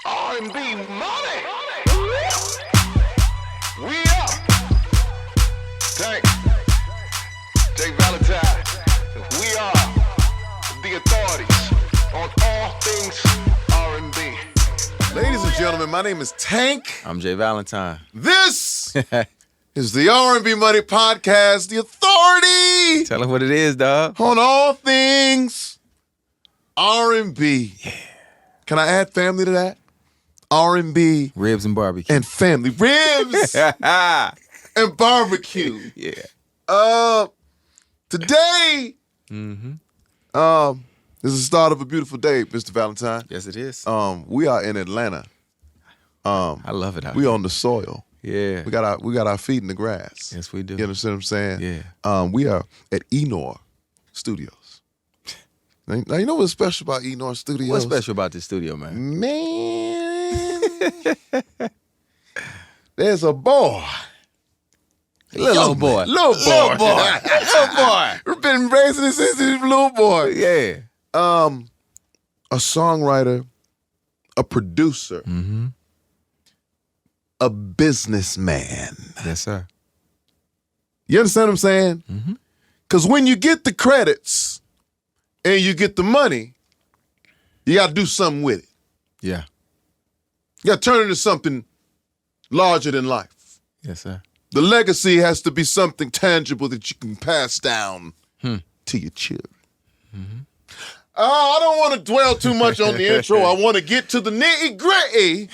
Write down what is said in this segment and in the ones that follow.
R&B Money. We up. Tank. J Valentine. We are the authorities on all things R&B. Ladies and gentlemen, my name is Tank. I'm J Valentine. This is the R&B Money Podcast, the authority Tell them what it is, dog. on all things R&B. Yeah. Can I add family to that? R&B Ribs and barbecue. and family. Ribs and barbecue. Yeah. Today, is the start of a beautiful day, Mr. Valentine. Yes, it is. We are in Atlanta. I love it out We here. on the soil. Yeah. We got our feet in the grass. Yes, we do. You understand what I'm saying? Yeah. We are at Enor Studios. Now you know what's special about Enor Studios? What's special about this studio, man? Man, there's a boy. Little boy. Little boy. Little boy. We've been raising this since he's a little boy. Yeah. A songwriter, a producer, a businessman. Yes, sir. You understand what I'm saying? Because when you get the credits and you get the money, you got to do something with it. Yeah. You got to turn it into something larger than life. Yes, sir. The legacy has to be something tangible that you can pass down to your children. I don't want to dwell too much on the intro. I want to get to the nitty-gritty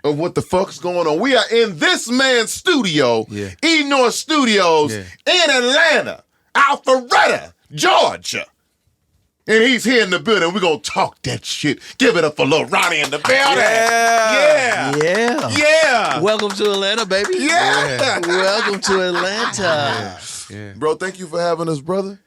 of what the fuck's going on. We are in this man's studio, Yeah. Enor Studios, Yeah. in Atlanta, Alpharetta, Georgia. And he's here in the building. We're going to talk that shit. Give it up for Lil Ronnie in the building. Yeah. Yeah. Yeah. Yeah. Welcome to Atlanta, baby. Yeah. Welcome to Atlanta. Yeah. Bro, thank you for having us, brother.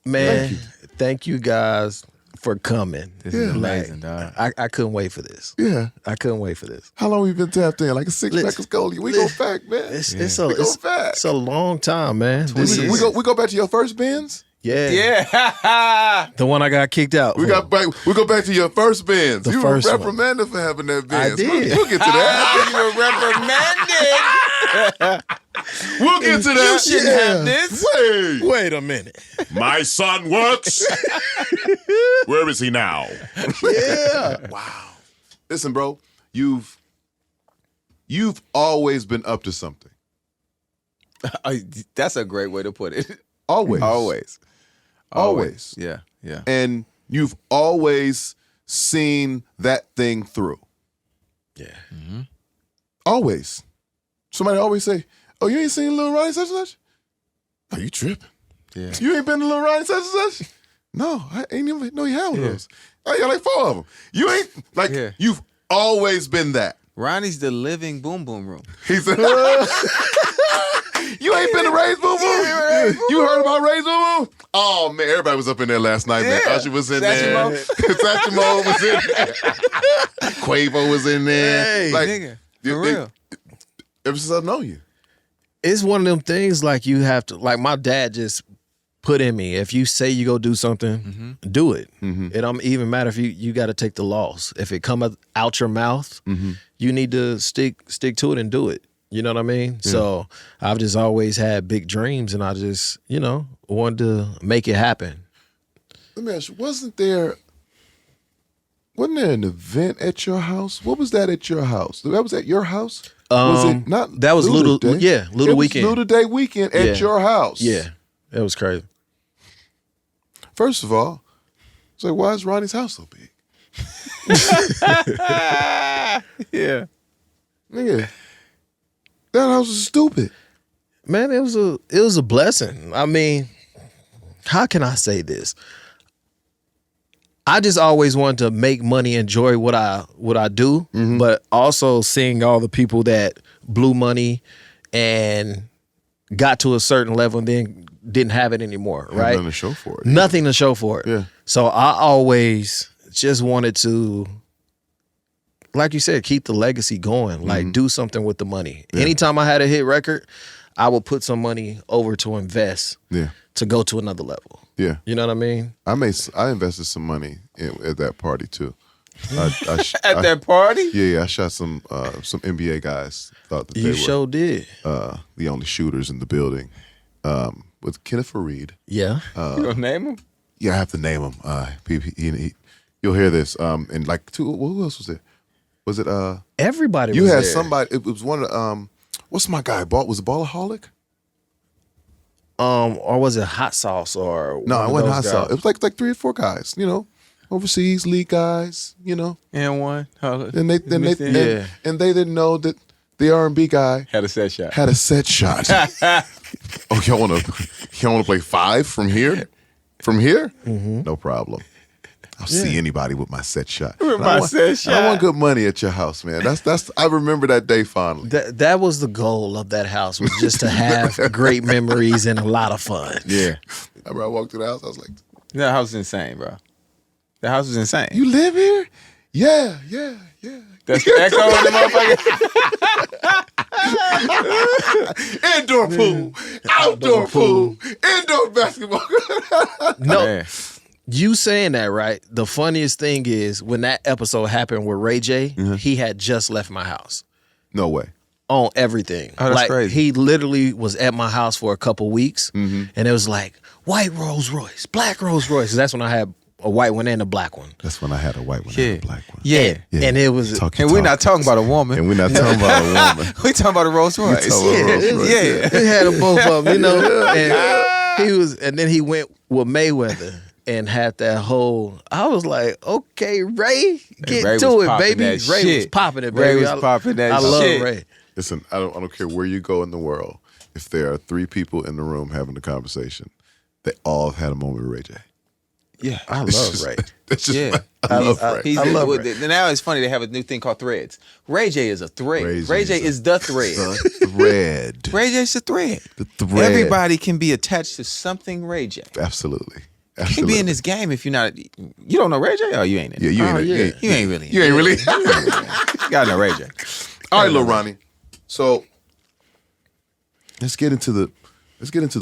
Man, thank you guys for coming. This is amazing, dog. I couldn't wait for this. Yeah. I couldn't wait for this. How long we been tapped in? Like a 6 Let's- seconds ago. We go back, man. It's We go back. it's a long time, man. This We, is- we go back to your first Benz. yeah. Yeah. The one I got kicked out. We for. go back to your first Benz. The you first were one. reprimanded for having that I Benz. did. We'll get to that. You were reprimanded. We'll get to that. You shouldn't have this. Wait. Wait a minute. My son works. Where is he now? Yeah. Wow. Listen, bro. You've always been up to something. That's a great way to put it. Always. Always. Always. Yeah. Yeah. And you've always seen that thing through. Yeah. Always. Somebody always say, "Oh, you ain't seen Lil Ronnie such and such? Are you tripping? Yeah. You ain't been to Lil Ronnie such and such? No, I ain't even know you had one of those. I got like 4 of them. You ain't, like, Yeah. you've always been that." Ronnie's the living boom boom room. He said, "You ain't been to Ray's Boom Boom? You heard about Ray's Boom Boom? Oh, man, everybody was up in there last night, man. Yeah. Usher was in Satchmo. there. Satchmo was in there. Quavo was in there. Hey, like, Nigga. they- For real. ever since I've known you. It's one of them things like you have to, like my dad just put in me. If you say you go do something, do it. It don't even matter if you got to take the loss. If it come out your mouth, you need to stick to it and do it. You know what I mean? So I've just always had big dreams, and I just, wanted to make it happen. Let me ask you, wasn't there an event at your house? What was that at your house? That was at your house? Was it not? that was Luda Luda- Day? yeah, Luda It was weekend. Luda Day weekend at Yeah. your house. Yeah, it was crazy. First of all, it's like, why is Ronnie's house so big? Yeah. Nigga, that house is stupid. Man, it was a blessing. I mean, how can I say this? I just always wanted to make money, enjoy what I do, but also seeing all the people that blew money and got to a certain level and then didn't have it anymore, right? Nothing to show for it. Nothing to show for it. Yeah. So I always just wanted to, like you said, keep the legacy going, like do something with the money. Anytime I had a hit record, I would put some money over to invest Yeah. to go to another level. Yeah. You know what I mean? I invested some money at that party too. At that party? Yeah, I shot some NBA guys. Thought that You they sure did. were the only shooters in the building. With Kenneth Fareed. Yeah. You gonna name him? Yeah, I have to name him. You'll hear this. And like who else was there? Was it Everybody you was had there. somebody? It was one of the what's my guy? Was it Ballaholic? Or was it Hot Sauce or No, one it of wasn't those Hot Sauce. guys? It was like 3 or 4 guys. Overseas league guys. And one. And they Yeah. and they didn't know that the R&B guy Had a set shot. had a set shot. Oh, y'all want to play 5 from here? From here? No problem. I'll see anybody with my set shot. With And my I want, set and I shot. want good money at your house, man. That's I remember that day fondly. That was the goal of that house, was just to have great memories and a lot of fun. Yeah. I remember I walked through the house. I was like, That house is insane, bro. The house is insane. "You live here? Yeah. That's the echo in the motherfucker. Indoor pool, outdoor pool, indoor basketball." No, Man. you saying that, right? The funniest thing is when that episode happened with Ray J, he had just left my house No way. on everything. Oh, that's like crazy. he literally was at my house for a couple weeks, and it was like white Rolls Royce, black Rolls Royce. That's when I had a white one and a black one. That's when I had a white one Yeah. and a black one. Yeah. Yeah. And it was Talk And your we're not talk. talking about a woman. And we're not talking about a woman. We talking about a Rolls Royce. talking about a Rolls Royce. Yeah. He had them both of them, and then he went with Mayweather and had that whole. I was like, okay, Ray, get Ray to was it, popping baby. that Ray was shit. popping it, Ray baby. was popping that I love shit. Ray. Listen, I don't care where you go in the world. If there are 3 people in the room having a conversation, they all have had a moment with Ray J. Yeah. I It's love just- Ray. It's just, Yeah. I love Ray. He's I love well, Ray. Now it's funny, they have a new thing called threads. Ray J is a thread. Ray Ray J J is the thread. The thread. Ray J is a thread. The thread. Everybody can be attached to something Ray J. Absolutely. You can't be in this game if you're not. You don't know Ray J? Oh, you ain't in Yeah, it. you ain't. Oh, yeah. You ain't really. You ain't really. You gotta know Ray J. All right, Lil Ronnie. So let's get into the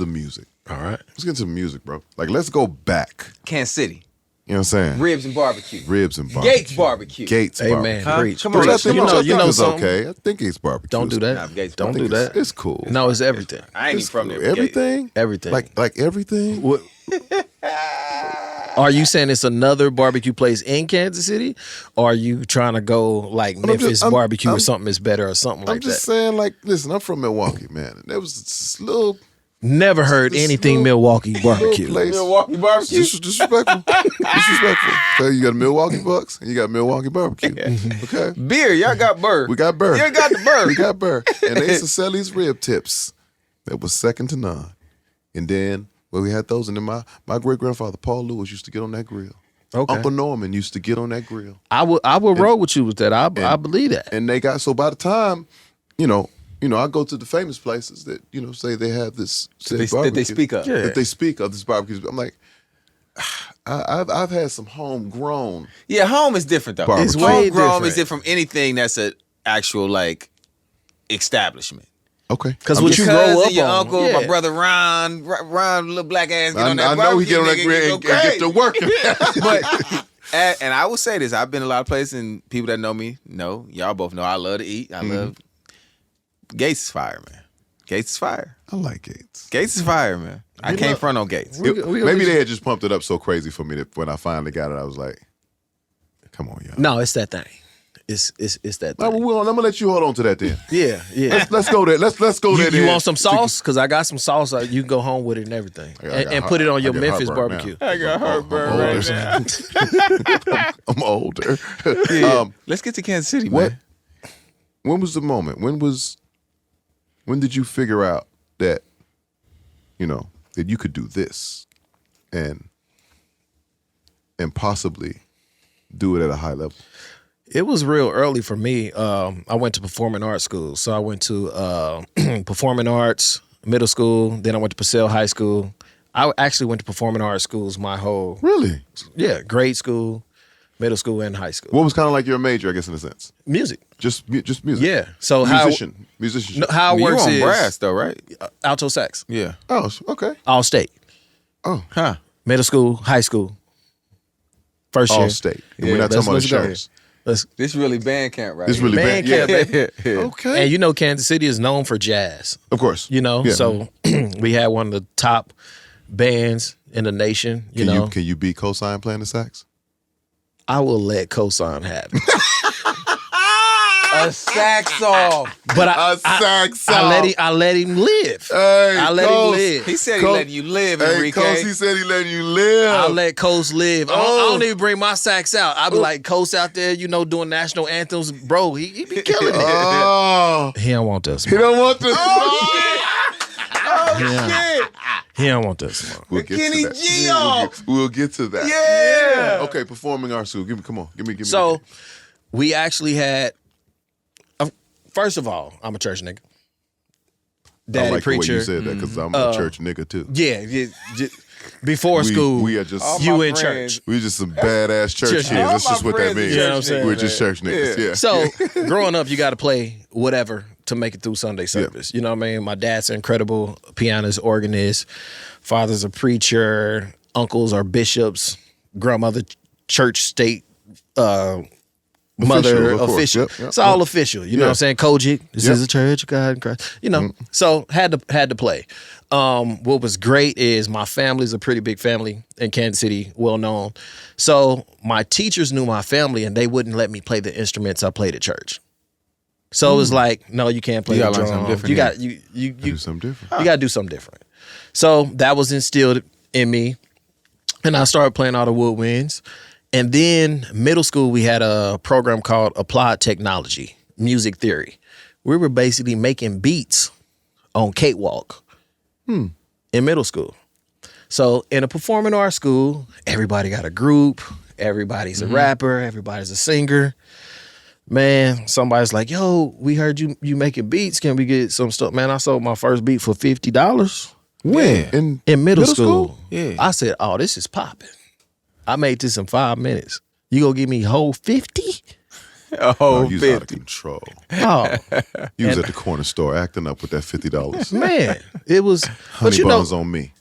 music. All right. Let's get into the music, bro. Like, let's go back. Kansas City. You know what I'm saying? Ribs and barbecue. Ribs and barbecue. Gates barbecue. Gates Hey, barbecue. man, Huh? preach. Come on, Which I let's- think, you which know, I you think know is something. okay. I think Gates barbecue. Don't do Nah, that. Gates Don't do barbecue. that. It's cool. No, it's everything. I ain't It's even from cool. there. but Everything. Everything. Like everything. What? Are you saying it's another barbecue place in Kansas City? Or are you trying to go like I'm Memphis just- I'm- barbecue or I'm- something is better or something I'm like just that? saying, like, listen, I'm from Milwaukee, man. And there was this little Never heard This anything little- Milwaukee barbecue. place. Milwaukee barbecue. Disrespectful. Disrespectful. So you got Milwaukee Bucks and you got Milwaukee barbecue. Okay. Beer, y'all got Burr. We got Burr. You got the Burr. We got Burr. And they used to sell these rib tips that was second to none. And then, well, we had those. And then my great grandfather, Paul Lewis, used to get on that grill. Okay. Uncle Norman used to get on that grill. I would roll with you with that. I believe that. And they got, so by the time, I go to the famous places that, say they have this said That barbecue. they speak of. Yeah. That they speak of this barbecue. I'm like, I've had some homegrown. Yeah, home is different though. Barbecue. It's way Homegrown is different. different from anything that's an actual like establishment. Okay. Because I'm what just- you Your grow cousin, up your on. uncle, Yeah. my brother Ron, little black ass get I, on that I know barbecue. he get on that nigga, grill go and get to crazy. working. But and I will say this: I've been a lot of places, and people that know me know. Y'all both know I love to eat. I love Gates is fire, man. Gates is fire. I like Gates. Gates is fire, man. I can't front on Gates. Maybe they had just pumped it up so crazy for me that when I finally got it, I was like, come on, y'all. No, it's that thing. It's that No, thing. well, I'm gonna let you hold on to that then. Yeah, yeah. Let's go there. Let's go there. You then. want some sauce? Because I got some sauce. You can go home with it and everything, I got and put it on your I got Memphis heartburn barbecue. now. I got heartburn right now. I'm older. Yeah. Let's get to Kansas City, What? man. When was the moment? When did you figure out that, that you could do this and possibly do it at a high level? It was real early for me. I went to performing arts school. So I went to performing arts middle school. Then I went to Purcell High School. I actually went to performing arts schools my whole, Really? grade school, middle school, and high school. What was kind of like your major, I guess, in a sense? Music. Just music. Yeah. So Musicianship. how it You works on is brass though, right? alto sax, Yeah. Oh, okay. all state, Huh. middle school, high school, First all year. state. And we're not talking about let's go. insurance. This really band camp right This here. really Band bad. camp, Yeah. baby. Okay. And you know, Kansas City is known for jazz. Of course. You know, Yeah. so we had one of the top bands in the nation. Can you be cosign playing the sax? I will let Cosign have it. A sax off. But A sax I let him live. Hey, I let him live. He said he letting you live, Hey, Enrique. Coach, he said he letting you live. I let Coast live. I Oh. don't even bring my sax out. I be like Coast out there, doing national anthems. Bro, he be killing it. Oh, He don't want this. he don't want this. He don't want this. We'll get Kenny to that. G off. We'll get to that. Yeah. Okay, performing arts school. Give me. So we actually had. First of all, I'm a church nigga. Daddy I like preacher. the way you said that because I'm a church nigga too. Yeah. Before school, we are just All you my in friends. church. we just some badass church Church kids. niggas. That's All just my what that friends are means. You know what I'm saying? We're just church niggas. Yeah. So growing up, you got to play whatever to make it through Sunday service. You know what I mean? My dad's an incredible pianist, organist. Father's a preacher. Uncles are bishops. Grandmother, church, state, mother, of course. official. Yep. It's all official. You know what I'm saying? Kojic. This Yep. is a church of God in Christ. So had to play. What was great is my family's a pretty big family in Kansas City, well known. So my teachers knew my family and they wouldn't let me play the instruments I played at church. So it was like, no, you can't play You the gotta learn drum. something different You here. got you Do something different. you got to do something different. So that was instilled in me, and I started playing all the woodwinds. And then middle school, we had a program called Applied Technology, Music Theory. We were basically making beats on Catewalk in middle school. So in a performing arts school, everybody got a group, everybody's a rapper, everybody's a singer. Man, somebody's like, yo, we heard you making beats. Can we get some stuff? Man, I sold my first beat for $50. When? In middle school. Yeah. I said, oh, this is popping. I made this in 5 minutes. You gonna give me whole 50? Oh, you was out of control. Oh, You was at the corner store acting up with that $50. man. It was, Honey buns on me.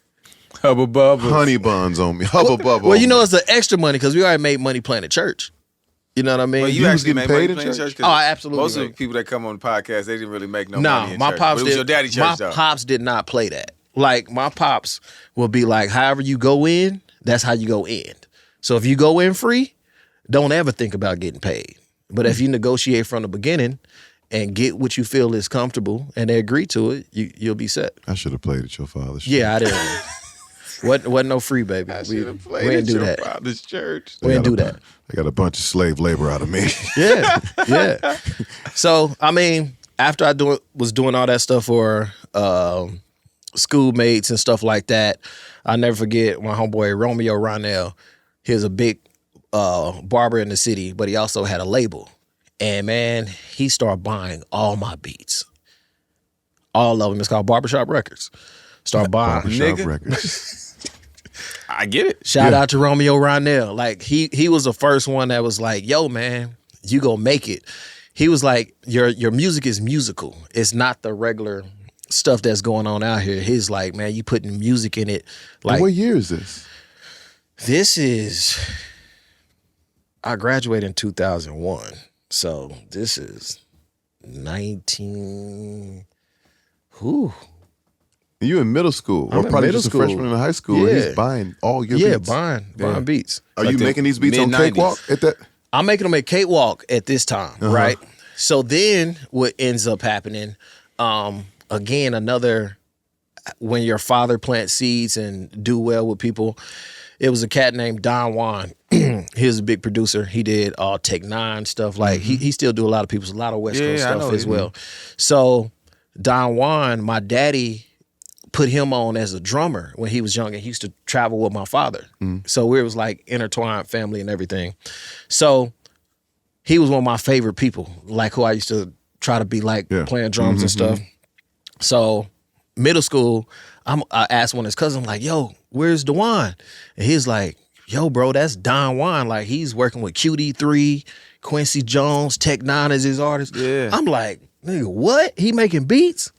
Hubba bubba. Honey buns on me. Hubba bubba. well, on you know, me. it's the extra money because we already made money playing at church. You know what I mean? Well, You you was actually getting made paid money in playing church? church. 'Cause Oh, I absolutely Most of the made. people that come on the podcast, they didn't really make no No, money in my church. pops But it was did. your daddy church, my though. pops did not play that. Like my pops will be like, however you go in, that's how you go in. So if you go in free, don't ever think about getting paid. But if you negotiate from the beginning and get what you feel is comfortable and they agree to it, you'll be set. I should have played at your father's church. Yeah, I didn't. wasn't no free, baby. We didn't do that. Father's church. We didn't do that. They got a bunch of slave labor out of me. Yeah. So I mean, after I was doing all that stuff for schoolmates and stuff like that, I never forget my homeboy Romeo Ronell. He was a big barber in the city, but he also had a label. And man, he started buying all my beats. All of them. It's called Barbershop Records. Start buying. Barbershop Nigga. records. I get it. Shout out to Romeo Ronell. Like he was the first one that was like, yo, man, you gonna make it. He was like, your music is musical. It's not the regular stuff that's going on out here. He's like, man, you putting music in it. And Like what year is this? this is I graduated in 2001. So this is 19 whew. You in middle school, I'm or in probably middle just school. a freshman in high school. And Yeah. he's buying all your Yeah, beats. buying beats. Are Like you the making these beats on mid-90s. Cakewalk at that? I'm making them at Catewalk at this time, right? So then what ends up happening, again, another, when your father plants seeds and do well with people, it was a cat named Don Juan. He was a big producer. He did all Tech Nine stuff. Like he still do a lot of people's, a lot of West Coast Yeah, I stuff know as him. well. So Don Juan, my daddy put him on as a drummer when he was young, and he used to travel with my father. So we was like intertwined family and everything. So he was one of my favorite people, like who I used to try to be like playing drums and stuff. So middle school, I asked one of his cousins, like, yo, where's DeJuan? And he's like, yo, bro, that's Don Juan. Like, he's working with QD3, Quincy Jones, Tech Nine as his artist. Yeah. I'm like, nigga, what? He making beats?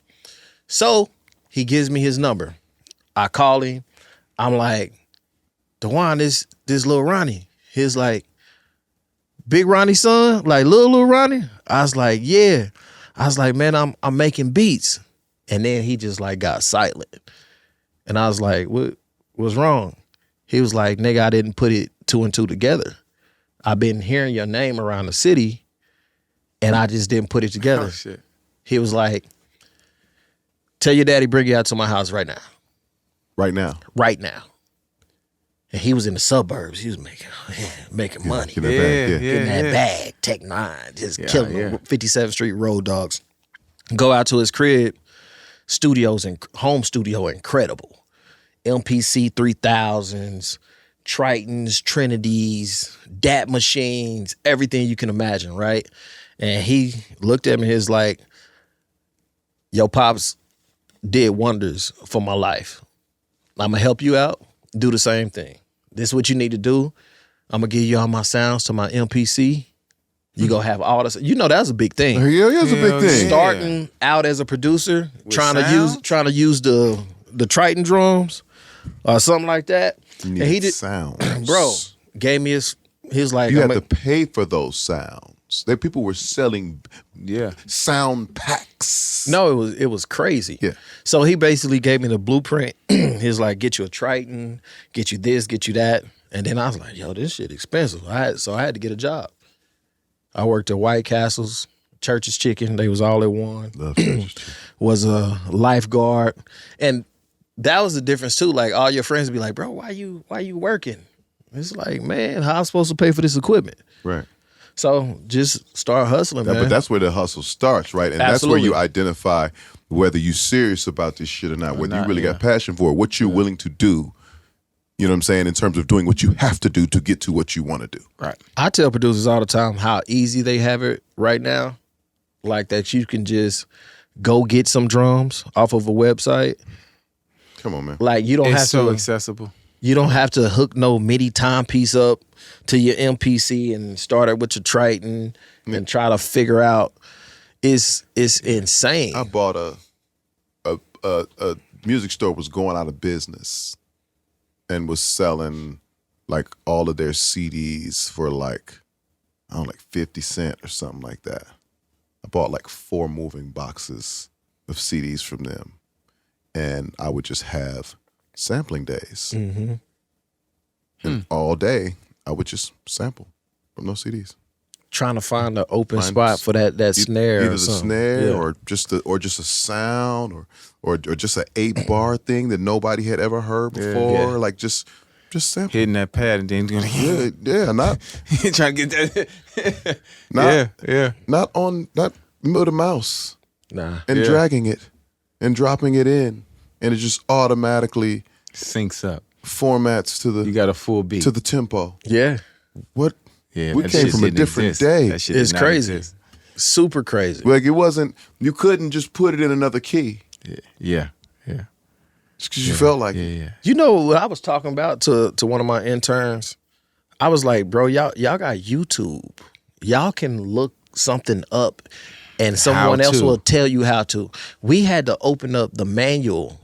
So he gives me his number. I call him. I'm like, DeJuan, this Lil Ronnie. He was like, Big Ronnie's son? Like Lil Ronnie? I was like, yeah. I was like, man, I'm making beats. And then he just like got silent. And I was like, what's wrong? He was like, nigga, I didn't put it 2 and 2 together. I've been hearing your name around the city and I just didn't put it together. Oh, shit. He was like, tell your daddy bring you out to my house right now. Right now. Right now. And he was in the suburbs. He was making money. Get that bag, Getting that bag, Tech 9, just killing them. 57th Street Road Dogs. Go out to his crib, studios and home studio, incredible. MPC 3000s, Tritons, Trinities, DAT machines, everything you can imagine, right? And he looked at me, he was like, yo, Pops did wonders for my life. I'm going to help you out. Do the same thing. This is what you need to do. I'm going to give you all my sounds to my MPC. You going to have all this. You know, that's a big thing. Yeah, it's a big thing. Starting out as a producer, trying to use the Triton drums or something like that. You And he did, sounds. bro, gave me his like, You had to pay for those sounds. People were selling Yeah. sound packs. no, it was crazy. Yeah. So he basically gave me the blueprint. He's like, get you a Triton, get you this, get you that. And then I was like, yo, this shit expensive. So I had to get a job. I worked at White Castle's, Church's Chicken. They was all at one. Love Church's Chicken. Was a lifeguard. And that was the difference too. Like all your friends would be like, bro, why you working? It's like, man, how am I supposed to pay for this equipment? Right. So just start hustling, man. But that's where the hustle starts, right? And that's Absolutely. where you identify whether you're serious about this shit or not, whether you really got passion for it, what you're willing to do, you know what I'm saying, in terms of doing what you have to do to get to what you want to do. Right. I tell producers all the time how easy they have it right now. Like that you can just go get some drums off of a website. Come on, man. Like you don't It's have so to accessible. you don't have to hook no MIDI timepiece up to your MPC and start it with your Triton and try to figure out. It's insane. I bought a music store was going out of business and was selling like all of their CDs for like, I don't know, like 50 cents or something like that. I bought like 4 moving boxes of CDs from them. And I would just have sampling days. Mm-hmm. And all day, I would just sample from those CDs. Trying to find an open spot for that snare. Either or the something. snare Yeah. or just a sound or just an 8-bar thing that nobody had ever heard before. Yeah. Like just sample. Hitting that pad and then Yeah, not trying to get that. Not- yeah. not with a mouse Nah. and dragging it and dropping it in, and it just automatically Syncs up. formats to You the got a full beat. tempo. Yeah. What? Yeah, We that came shit from a didn't different exist. day. That shit It's did not crazy. exist. Super crazy. Like it wasn't. You couldn't just put it in another key Yeah. just because you felt like it. Yeah. You know what I was talking about to one of my interns? I was like, bro, y'all got YouTube. Y'all can look something up and someone else to. will tell you how to. We had to open up the manual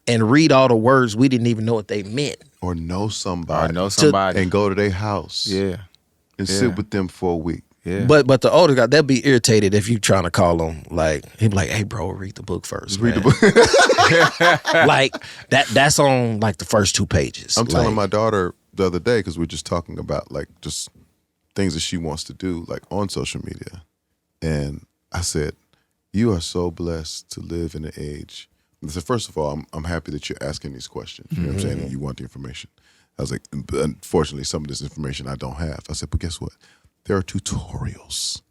and read all the words we didn't even know what they meant. Or know somebody. I know somebody. and go to their house. Yeah. And Yeah. sit with them for a week. Yeah. But the older guy, they'll be irritated if you trying to call them. Like, he'd be like, hey, bro, read the book first. Read the man." book. Like, that's on like the first 2 pages. I'm telling Like, my daughter the other day, because we're just talking about like just things that she wants to do like on social media. And I said, you are so blessed to live in an age. I said, first of all, I'm happy that you're asking these questions. You know what I'm saying? And you want the information. I was like, unfortunately, some of this information I don't have. I said, but guess what? There are tutorials.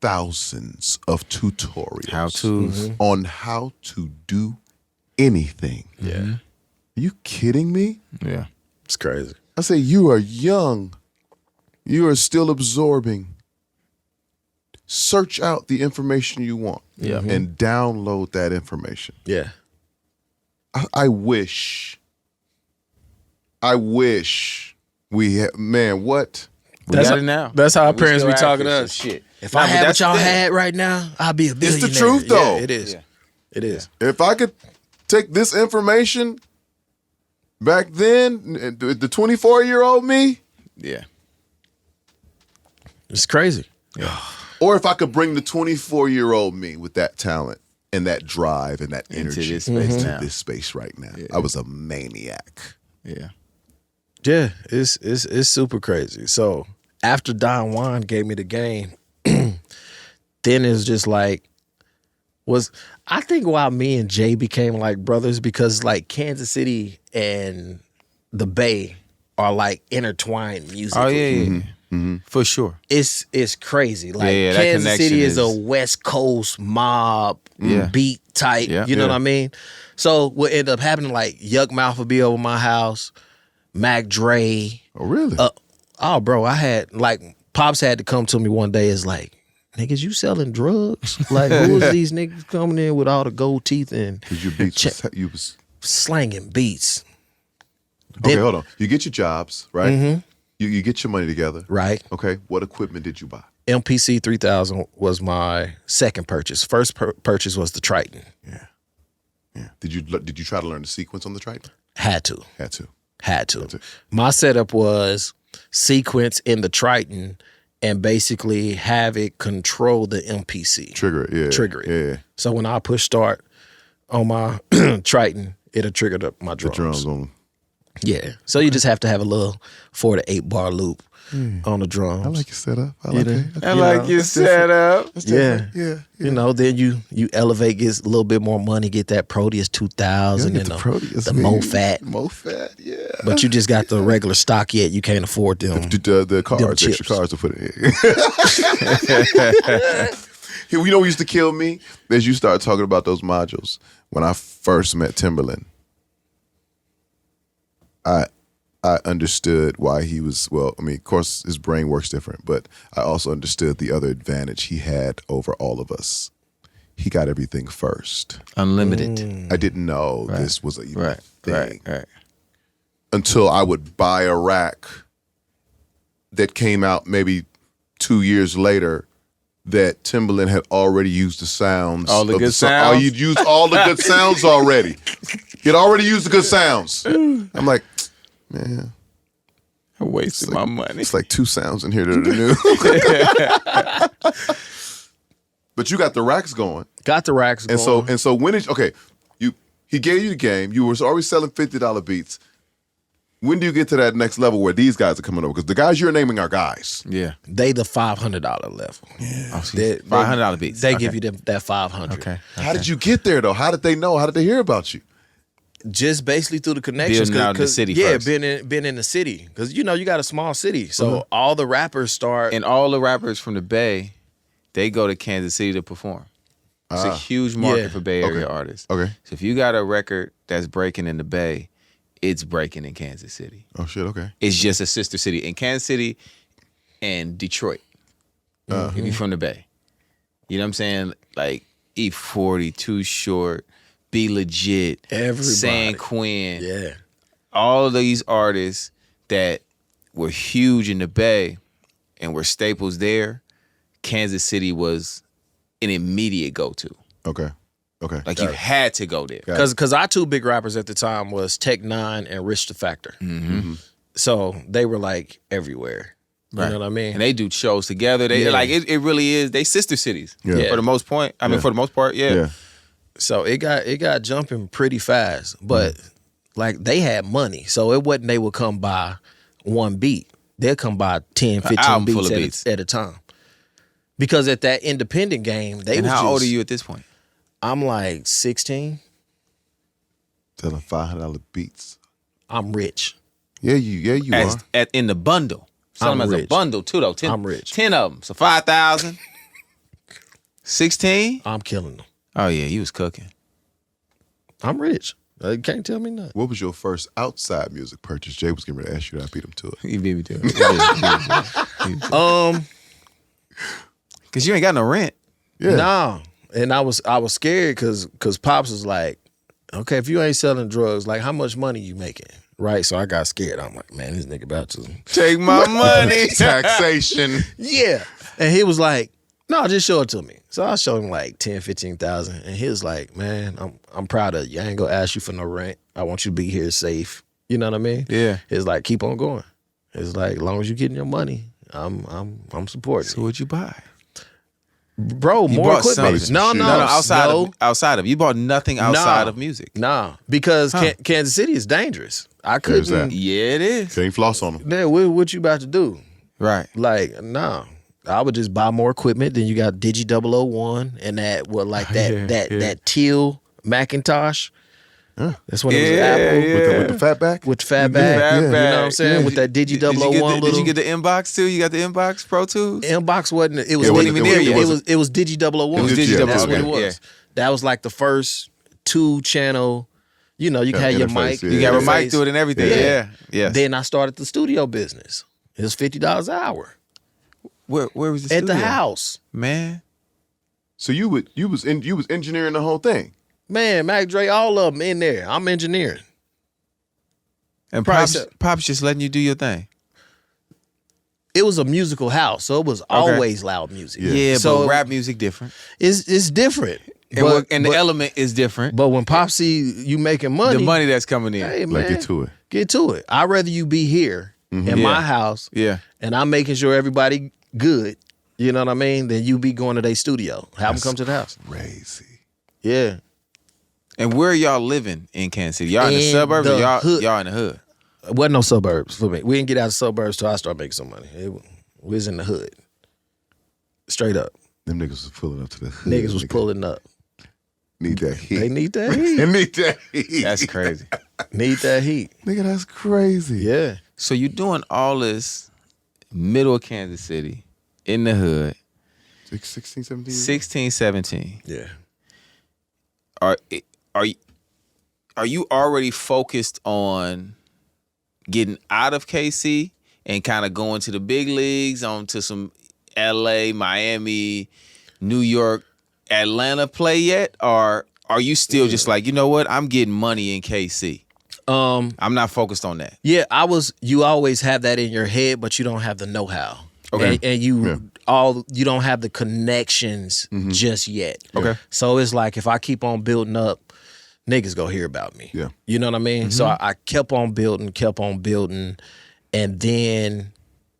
Thousands of tutorials. How-tos. On how to do anything. yeah, Are you kidding me? Yeah. it's crazy. I say, you are young. You are still absorbing. Search out the information you want and download that information. Yeah. I wish we had, man, what? We got it now. That's how our We parents still be talking to have us. this shit. If Nah, I but had what that's y'all the thing. had right now, I'd be a It's billionaire. the truth, though. Yeah, it is. Yeah. It is. If I could take this information back then, the 24-year-old me, Yeah. It's crazy. Or if I could bring the 24-year-old me with that talent and that drive and that energy this space into now. this space right now. I was a maniac. Yeah. Yeah, it's super crazy. So after Don Juan gave me the game, then it's just like I think why me and Jay became like brothers because like Kansas City and the Bay are like intertwined musically. Oh yeah. For sure. It's crazy. Like Yeah, that Kansas connection City is a is- West Coast mob Yeah. beat type. Yeah. You know Yeah. what I mean? So what ended up happening, like Yuck Mouth would be over my house, Mac Dre. Oh, really? Oh, bro, I had like Pops had to come to me one day. Is like, niggas, you selling drugs? Like, who is these niggas coming in with all the gold teeth and Because your beats, you was... slanging beats? Okay, hold on. You get your jobs, right? You get your money together. Right. Okay, what equipment did you buy? MPC 3000 was my second purchase. First purchase was the Triton. Yeah. Did you try to learn the sequence on the Triton? Had to. Had to. My setup was sequence in the Triton and basically have it control the MPC. Trigger it, yeah. Trigger it. Yeah. So when I push start on my Triton, it'll trigger up my The drums. drums on. Yeah. So you just have to have a little 4 to 8 bar loop on the drums. I like your setup. I like it. I like your setup. Yeah. Yeah. You know, then you elevate, get a little bit more money, get that Proteus 2000 and the MoFat. MoFat, yeah. But you just got the regular stock yet. You can't afford them. The cars, chips. extra cars to put in. You know what used to kill me? As you start talking about those modules. When I first met Timberland, I understood why he was, well, I mean, of course, his brain works different, but I also understood the other advantage he had over all of us. He got everything first. Unlimited. I didn't know this was a Right. thing Right. until I would buy a rack that came out maybe 2 years later that Timberland had already used the sounds. All the of good song. sounds? Oh, you'd used all the good sounds already. He'd already used the good sounds. I'm like, man, I wasted my money. it's like 2 sounds in here that are new. But you got the racks going. Got the racks going. And so when he gave you the game, you were already selling $50 beats. When do you get to that next level where these guys are coming over? Because the guys you're naming are guys. Yeah. They the $500 level. Oh, They- $500 beats. They Okay. give you that 500. Okay. How did you get there though? How did they know? How did they hear about you? Just basically through the connections. Building out in the city Yeah, first. been in the city. Because, you know, you got a small city. So all the rappers start. And all the rappers from the Bay, they go to Kansas City to perform. It's a huge market Yeah. for Bay Area artists. Okay. So if you got a record that's breaking in the Bay, it's breaking in Kansas City. Oh shit, okay. It's just a sister city. In Kansas City and Detroit, if you're from the Bay. You know what I'm saying? Like E40, Too Short, Be Legit, Everybody. San Quinn. Yeah. All of these artists that were huge in the Bay and were staples there, Kansas City was an immediate go-to. Okay. Okay. Like you had to go there. Because our 2 big rappers at the time was Tech Nine and Rich the Factor. So they were like everywhere. You know what I mean? And they do shows together. They like it really is. They sister cities. Yeah. For the most part. I mean, for the most part, yeah. Yeah. So it got jumping pretty fast. But like they had money. So it wasn't they would come by one beat. They'll come by 10, 15 album full of beats at a time. Because at that independent game, they And was how just, old are you at this point? I'm like 16. Selling $500 beats. I'm rich. Yeah, you are. In the bundle. Sell I'm them as a rich. bundle too, though. I'm rich. 10 of them. So 5,000. 16? I'm killing them. Oh, yeah. You was cooking. I'm rich. You can't tell me nothing. What was your first outside music purchase? Jay was getting ready to ask you that. I beat him to it. You beat me to it. Because you ain't got no rent. Yeah. No. And I was scared because Pops was like, okay, if you ain't selling drugs, like how much money you making? Right? So I got scared. I'm like, man, this nigga about to Take my money. Taxation. yeah. And he was like, no, just show it to me. So I showed him like 10, 15,000. And he was like, man, I'm proud of you. I ain't gonna ask you for no rent. I want you to be here safe. You know what I mean? Yeah. He's like, keep on going. It's like, as long as you're getting your money, I'm supporting. So what'd you buy? Bro, You more bought equipment. something. No, outside of you bought nothing outside of music. Nah, because Kansas City is dangerous. I There's couldn't. that. Yeah, it is. Can't floss on them. Man, what you about to do? Right. Like, nah. I would just buy more equipment. Then you got Digi 001 and that that teal Macintosh. That's when it was Apple With the fat back? with the fat back. You know what I'm saying? Yeah. With that Digi Did you 001 get the- little. Did you get the inbox too? You got the inbox Pro Tools? Inbox wasn't. It was. It wasn't Digi- even there yet. It was Digi 001. It was Digi Yeah, 001. That's what it Yeah. was. That was like the first 2-channel. You know, you Yeah, had your interface, mic. yeah. You got a interface. mic to it and everything. Yeah. Yeah. Yes. Then I started the studio business. It was $50 an hour Where was the at the studio? house. Man. So you was engineering the whole thing. Man, Mac Dre, all of them in there. I'm engineering. And Price Pop's just letting you do your thing. It was a musical house, so it was always loud music. Yeah, so but rap music different. it's different. And the element is different. But when Pop see you making money, The money that's coming in. hey man, Like, get to it. Get to it. I'd rather you be here in Yeah. my house, Yeah. and I'm making sure everybody good. You know what I mean? Than you be going to their studio. Have them come to the house. Crazy. Yeah. And where are y'all living in Kansas City? Y'all in the In suburbs the or hood. y'all in the hood? Wasn't no suburbs for me. We didn't get out of suburbs till I started making some money. We was in the hood. Straight up. Them niggas was pulling up to the hood. Niggas was pulling up. Need that heat. They need that heat. They need that heat. That's crazy. Need that heat. Nigga, that's crazy. Yeah. So you're doing all this middle of Kansas City in the hood, 16, 17? 16, 17. Yeah. Are you already focused on getting out of KC and kind of going to the big leagues, on to some LA, Miami, New York, Atlanta play yet? Or are you still just like, you know what, I'm getting money in KC? I'm not focused on that. Yeah, you always have that in your head, but you don't have the know-how. Okay. And you don't have the connections just yet. Okay. So it's like if I keep on building up, niggas go hear about me. Yeah. You know what I mean? So I kept on building. And then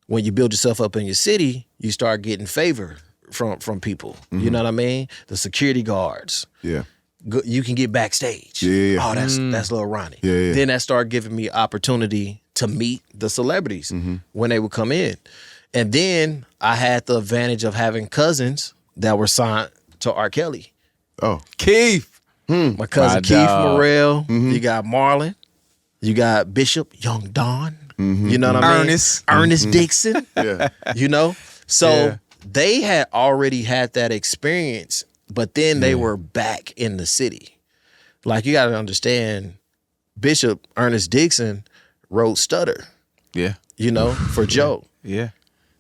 when you build yourself up in your city, you start getting favor from people. You know what I mean? The security guards. Yeah. You can get backstage. Yeah. Oh, that's Lil Ronnie. Yeah. Then that started giving me opportunity to meet the celebrities when they would come in. And then I had the advantage of having cousins that were signed to R. Kelly. Oh. Keith. My cousin My Keith dog. Morrell. You got Marlon. You got Bishop, Young Don. You know what I mean? Ernest Dixon. Yeah. You know? So Yeah. they had already had that experience, but then they were back in the city. Like, you got to understand, Bishop Ernest Dixon wrote Studdard, Yeah. you know, for Joe. Yeah.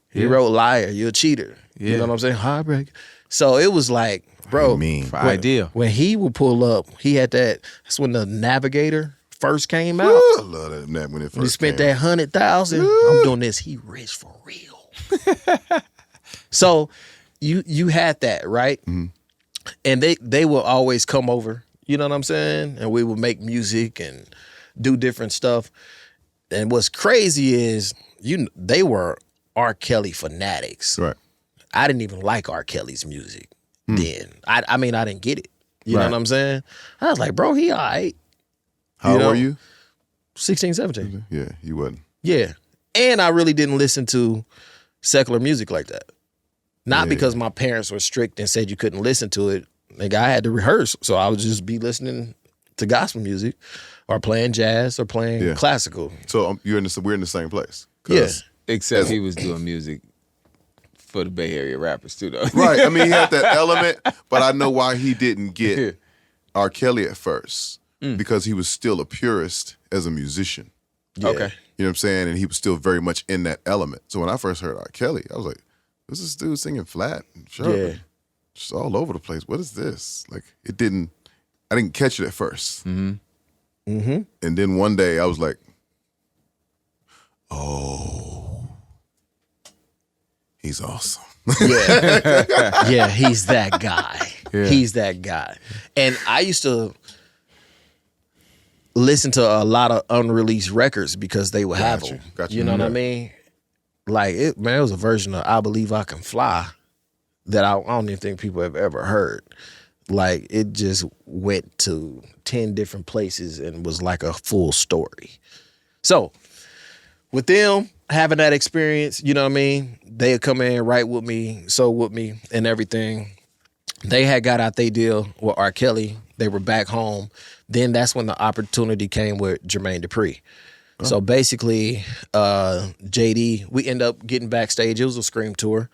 He wrote Liar, You're a Cheater. You Yeah. know what I'm saying? Heartbreak. So it was like, bro, Mean. For Ideal. when he would pull up, he had that's when the Navigator first came out. I love that when it first He spent came. that 100,000. I'm doing this. He rich for real. So you had that, right? And they will always come over. You know what I'm saying? And we would make music and do different stuff. And what's crazy is they were R. Kelly fanatics. Right. I didn't even like R. Kelly's music then. I mean, I didn't get it. You know Right. what I'm saying? I was like, bro, he all right. How You know? old were you? 16, 17. Yeah, you wasn't. Yeah. And I really didn't listen to secular music like that. Not Yeah. because my parents were strict and said you couldn't listen to it. Like, I had to rehearse. So I would just be listening to gospel music or playing jazz or playing Yeah. classical. So we're in the same place. Yeah. Except he was doing music for the Bay Area rappers too, though. Right. I mean, he had that element, but I know why he didn't get R. Kelly at first. Because he was still a purist as a musician. Yeah. Okay. You know what I'm saying? And he was still very much in that element. So when I first heard R. Kelly, I was like, who's this dude singing flat and sharp? Yeah. Just all over the place. What is this? Like, I didn't catch it at first. And then one day I was like, oh, he's awesome. Yeah. Yeah, he's that guy. He's that guy. And I used to, listen to a lot of unreleased records because they would have Gotcha, them. gotcha. You know what I Yeah. mean? Like it was a version of "I Believe I Can Fly" that I don't even think people have ever heard. Like it just went to 10 different places and was like a full story. So with them having that experience, you know what I mean? They would come in, write with me, sew with me, and everything. They had got out their deal with R. Kelly. They were back home. Then that's when the opportunity came with Jermaine Dupri. So basically, JD, we end up getting backstage. It was a Scream tour.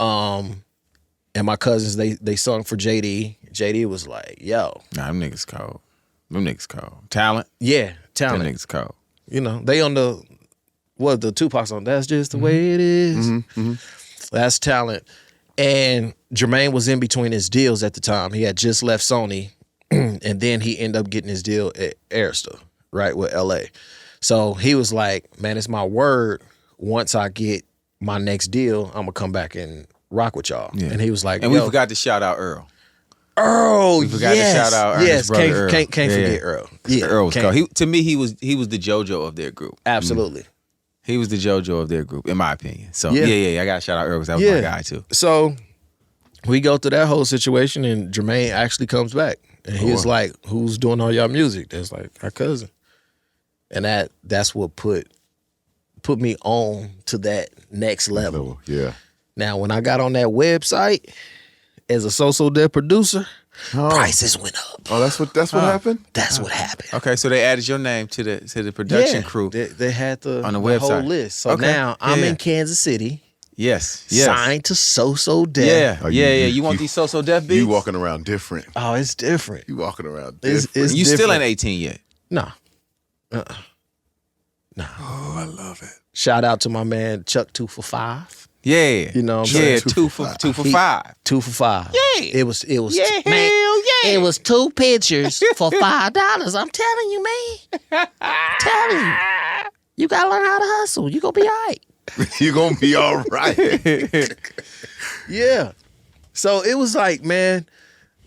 And my cousins, they sung for JD. JD was like, yo. Nah, them niggas cold. Them niggas cold. Talent. Yeah, Them talent. niggas cold. You know, they on the Tupac song, that's just the way it is. That's talent. And Jermaine was in between his deals at the time. He had just left Sony, and then he ended up getting his deal at Arista, right, with LA. So he was like, man, it's my word. Once I get my next deal, I'm going to come back and rock with y'all. Yeah. And he was like, And we forgot to shout out Earl. Earl, We forgot to shout out Ernest's brother Earl. Can't Yeah, forget yeah. Earl. Yeah, Earl was can't- cold. To me, he was the JoJo of their group. Absolutely. He was the JoJo of their group, in my opinion. So Yeah. yeah. I got to shout out Earl because that was my guy too. So we go through that whole situation, and Jermaine actually comes back, and he was like, "Who's doing all y'all music?" That's like our cousin, and that's what put me on to that next level. Yeah. Now, when I got on that website as a So Deaf producer, prices went up. Oh, that's what happened? That's what happened. Okay, so they added your name to the production crew. They had the On the whole website. list. So Okay. now I'm Yeah. in Kansas City, Yes. signed to So Deaf. Yeah. Oh, Yeah. You want these so deaf beats? You walking around different. Oh, it's different. You walking around It's different. You still different. ain't 18 yet. No. Oh, I love it. Shout out to my man Chuck 2 for 5. Yeah. You know what I'm Yeah, saying? two for 5. 2 for 5. Yeah. It was Yeah, man, hell yeah. it was 2 pictures for $5. I'm telling you, man. Telling you. You gotta learn how to hustle. You gonna be all right. You gonna be all right. Yeah. So it was like, man,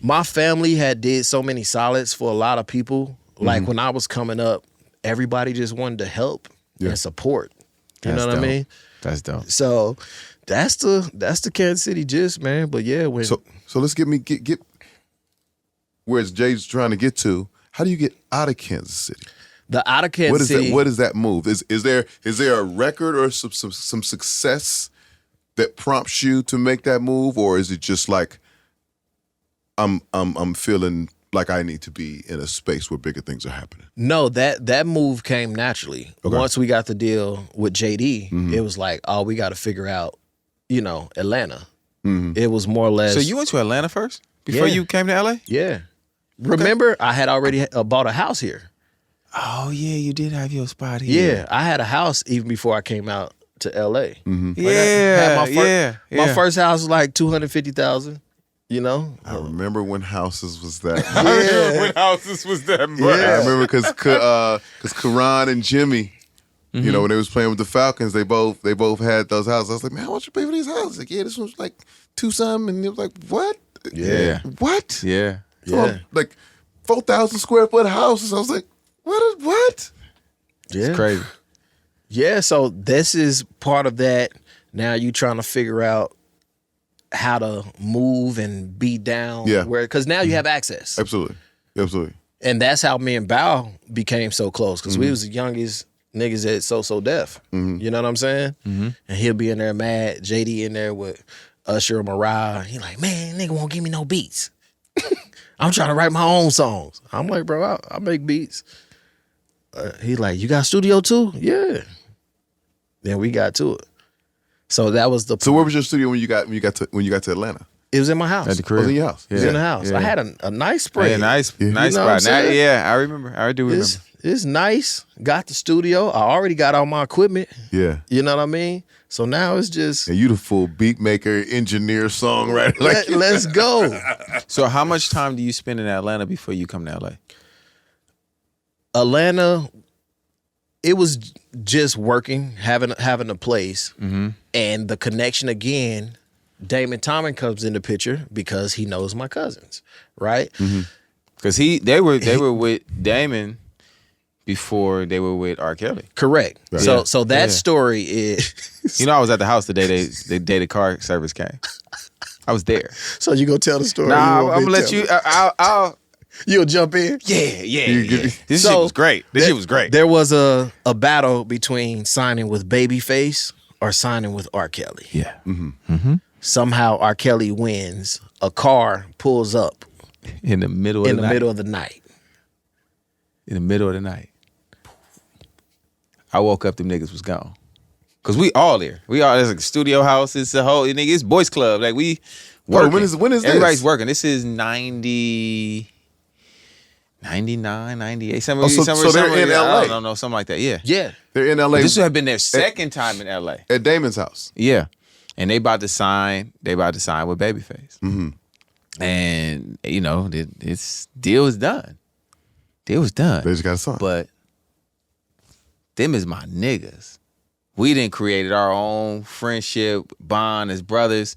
my family had did so many solids for a lot of people. Like when I was coming up, everybody just wanted to help and support. You know what I mean? That's dope. So that's the Kansas City gist, man. But yeah, when So let's get where Jay's trying to get to. How do you get out of Kansas City? the out of Kansas What is City, that? What is that move? Is there a record or some success that prompts you to make that move, or is it just like I'm feeling like I need to be in a space where bigger things are happening? no, that move came naturally. Okay. Once we got the deal with JD, it was like, oh, we got to figure out, Atlanta. It was more or less. So you went to Atlanta first before Yeah. you came to LA? yeah. Remember, I had already bought a house here. Oh yeah, you did have your spot here. Yeah, I had a house even before I came out to LA. Yeah. My first house was like $250,000. I remember when houses was that. Yeah. When houses was that much. I remember because Karan and Jimmy, when they was playing with the Falcons, they both had those houses. I was like, man, how much you pay for these houses? Like, yeah, this one's like $2 something, and it was like, what? Yeah. What? Yeah. Yeah. Like 4,000 square foot houses. I was like, what? Yeah. Crazy. Yeah, so this is part of that. Now you trying to figure out how to move and be down. Yeah. Because now you have access. Absolutely. And that's how me and Bao became so close, because we was the youngest niggas at So Deaf. You know what I'm saying? And he'll be in there mad, JD in there with Usher and Mariah. He like, man, nigga won't give me no beats. I'm trying to write my own songs. I'm like, bro, I make beats. He like, you got studio too? Yeah. Then we got to it. So that was the. So where was your studio when you got to Atlanta? It was in my house. At the It was crib. in your house. It was in the house. Yeah. I had a nice spread. Hey, nice You know what I'm spot. Now, saying? yeah, I remember. I do remember. It's nice. Got the studio. I already got all my equipment. Yeah. You know what I mean? So now it's just And you the full beat maker, engineer, songwriter. Like let's go. So how much time do you spend in Atlanta before you come to LA? Atlanta, it was just working, having a place, and the connection again. Damon Tomlin comes in the picture because he knows my cousins, right? Because they were with Damon before they were with R. Kelly. Correct. Right. So that story is. You know, I was at the house the day the day the car service came. I was there. So you gonna tell the story? Nah, I'm gonna let you. I'll. You'll jump in. Yeah. This shit was great. This shit was great. There was a battle between signing with Babyface or signing with R. Kelly. Yeah. Somehow R. Kelly wins. A car pulls up In the middle of in the the night. middle of the night. In the middle of the night. I woke up, them niggas was gone. Cause we all there. We all, there's like a studio house. It's a whole, nigga, it's boys club. Like we working. When is this? Everybody's working. This is 90, 99, 98. So they're in LA. I don't know, something like that. Yeah. Yeah. They're in LA. This would have been their second time in LA. At Damon's house. Yeah. And they about to sign with Babyface. Mm-hmm. And, you know, it's deal was done. Deal was done. They just got a son. But them is my niggas. We done created our own friendship bond as brothers.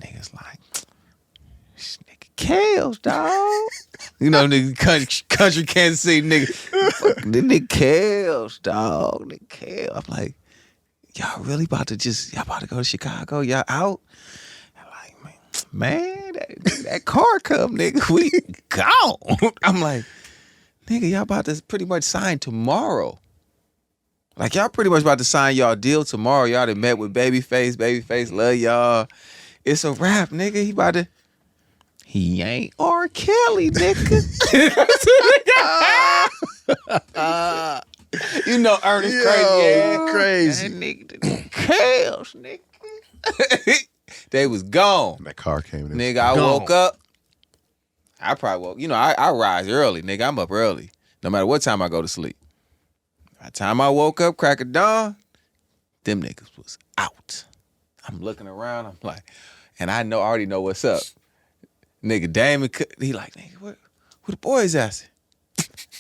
Niggas like, this nigga Kales, dog. You know, nigga, country Kansas City nigga. Fucking this nigga Kales, dog. Nigga Kales. I'm like, y'all really about to go to Chicago? Y'all out? I'm like, man, that car come, nigga. We gone. I'm like, nigga, y'all about to pretty much sign tomorrow. Like, y'all pretty much about to sign y'all deal tomorrow. Y'all done met with Babyface. Babyface love y'all. It's a wrap, nigga. He ain't R. Kelly, nigga. You know Ernest crazy. Yeah. Crazy. That nigga, chaos, nigga. They was gone. That car came in. Nigga, I woke up. I probably woke. You know, I rise early, nigga. I'm up early. No matter what time I go to sleep. By the time I woke up, crack of dawn, them niggas was out. I'm looking around. I'm like, and I already know what's up. Nigga, Damon, he like, nigga, where the boys at?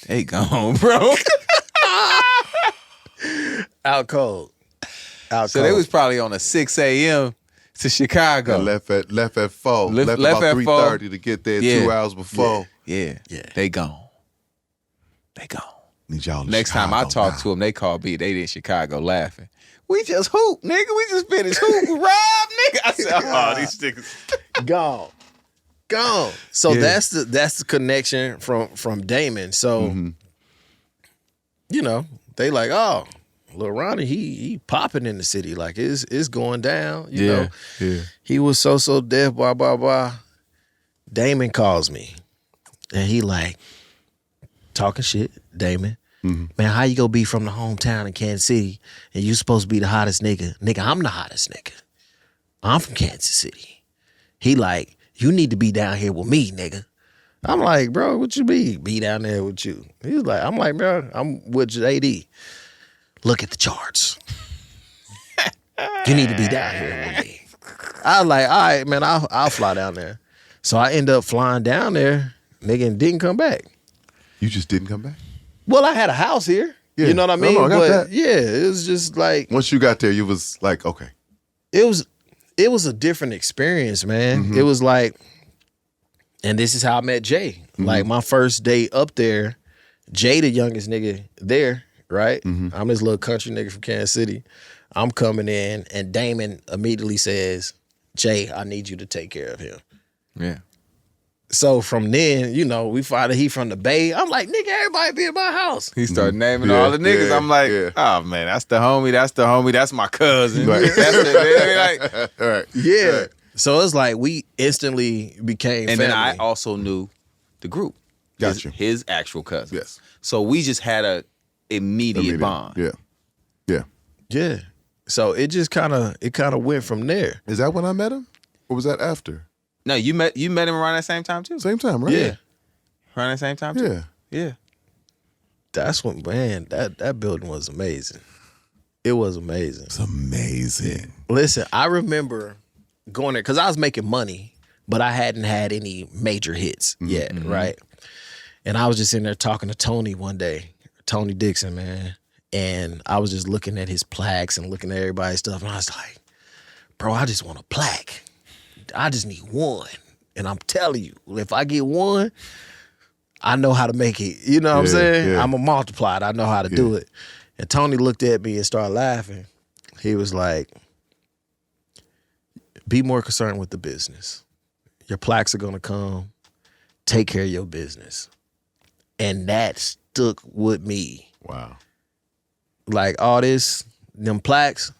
They gone, bro. Out cold. So they was probably on a 6 a.m. to Chicago. Left at 4. Left Left at about 4. 3:30 to get there 2 hours before. Yeah. They gone. Need y'all in Next time I Chicago talk now. to them, they call me. They in Chicago laughing. We just hoop, nigga. We just finished hoop. Rob, nigga. I said, oh, these niggas. Gone. So Yeah. that's the connection from Damon. So you know, they like, oh, Lil Ronnie, he popping in the city. Like it's going down. You know. Yeah. He was so deaf, blah, blah, blah. Damon calls me. And he like, talking shit, Damon. Man, how you gonna be from the hometown in Kansas City and you supposed to be the hottest nigga? Nigga, I'm the hottest nigga. I'm from Kansas City. He like, you need to be down here with me, nigga. I'm like, bro, what you mean? Be down there with you. He's like, I'm like, bro, I'm with JD. Look at the charts. You need to be down here with me. I was like, all right, man, I'll fly down there. So I end up flying down there, nigga, and didn't come back. You just didn't come back? Well, I had a house here. Yeah. You know what I mean? No, I got but that. yeah, it was just like Once you got there, you was like, okay. it was a different experience, man. It was like, and this is how I met Jay. Like my first day up there, Jay, the youngest nigga there, right? I'm this little country nigga from Kansas City. I'm coming in, and Damon immediately says, Jay, I need you to take care of him. Yeah. So from then, you know, we find out he from the Bay. I'm like, nigga, everybody be at my house. He started naming Yeah, all the niggas. yeah, I'm like, yeah. oh man, that's the homie. That's my cousin. Right. That's the, like, All right. Yeah. So it's like we instantly became and family. then I also knew the group. Got His actual cousin. Yes. So we just had a immediate bond. Yeah. Yeah. Yeah. So it just kind of went from there. Is that when I met him? Or was that after? No, you met him around that same time too. Same time, right? Yeah. Around that same time too. Yeah. Yeah. That's when, man, that building was amazing. It was amazing. It's amazing. Listen, I remember going there because I was making money, but I hadn't had any major hits yet, right? And I was just in there talking to Tony one day, Tony Dixon, man. And I was just looking at his plaques and looking at everybody's stuff. And I was like, bro, I just want a plaque. I just need one. And I'm telling you, if I get one, I know how to make it. You know what I'm saying? Yeah. I'm a multiplier. I know how to do it. And Tony looked at me and started laughing. He was like, be more concerned with the business. Your plaques are going to come. Take care of your business. And that stuck with me. Wow. Like all this, them plaques,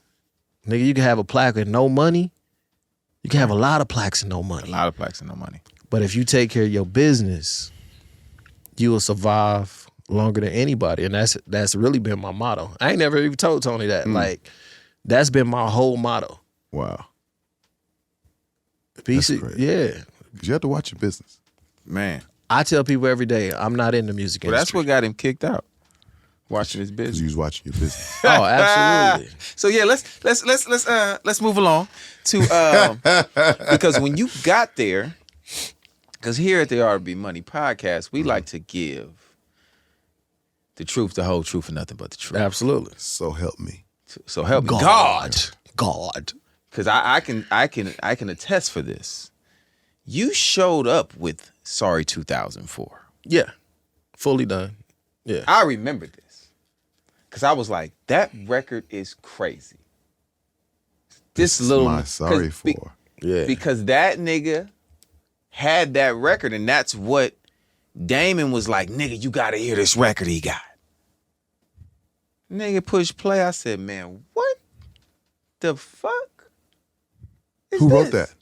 nigga, you can have a plaque with no money. You can have a lot of plaques and no money. A lot of plaques and no money. But if you take care of your business, you will survive longer than anybody. And that's really been my motto. I ain't never even told Tony that. Like, that's been my whole motto. Wow. That's great. Yeah. You have to watch your business. Man. I tell people every day, I'm not in the music Well, that's industry. what got him kicked out. Watching his Because business. you was watching your business. Oh, absolutely. So yeah, let's move along to because when you got there, because here at the R&B Money Podcast, we like to give the truth, the whole truth, and nothing but the truth. Absolutely. So help me. So help me God. because I can attest for this. You showed up with Sorry 2004. Yeah. Fully done. Yeah. I remember this because I was like, that record is crazy. This little My sorry 'cause for. Yeah. because that nigga had that record, and that's what Damon was like, nigga, you gotta hear this record he got. Nigga push play. I said, man, what the fuck? Who wrote that?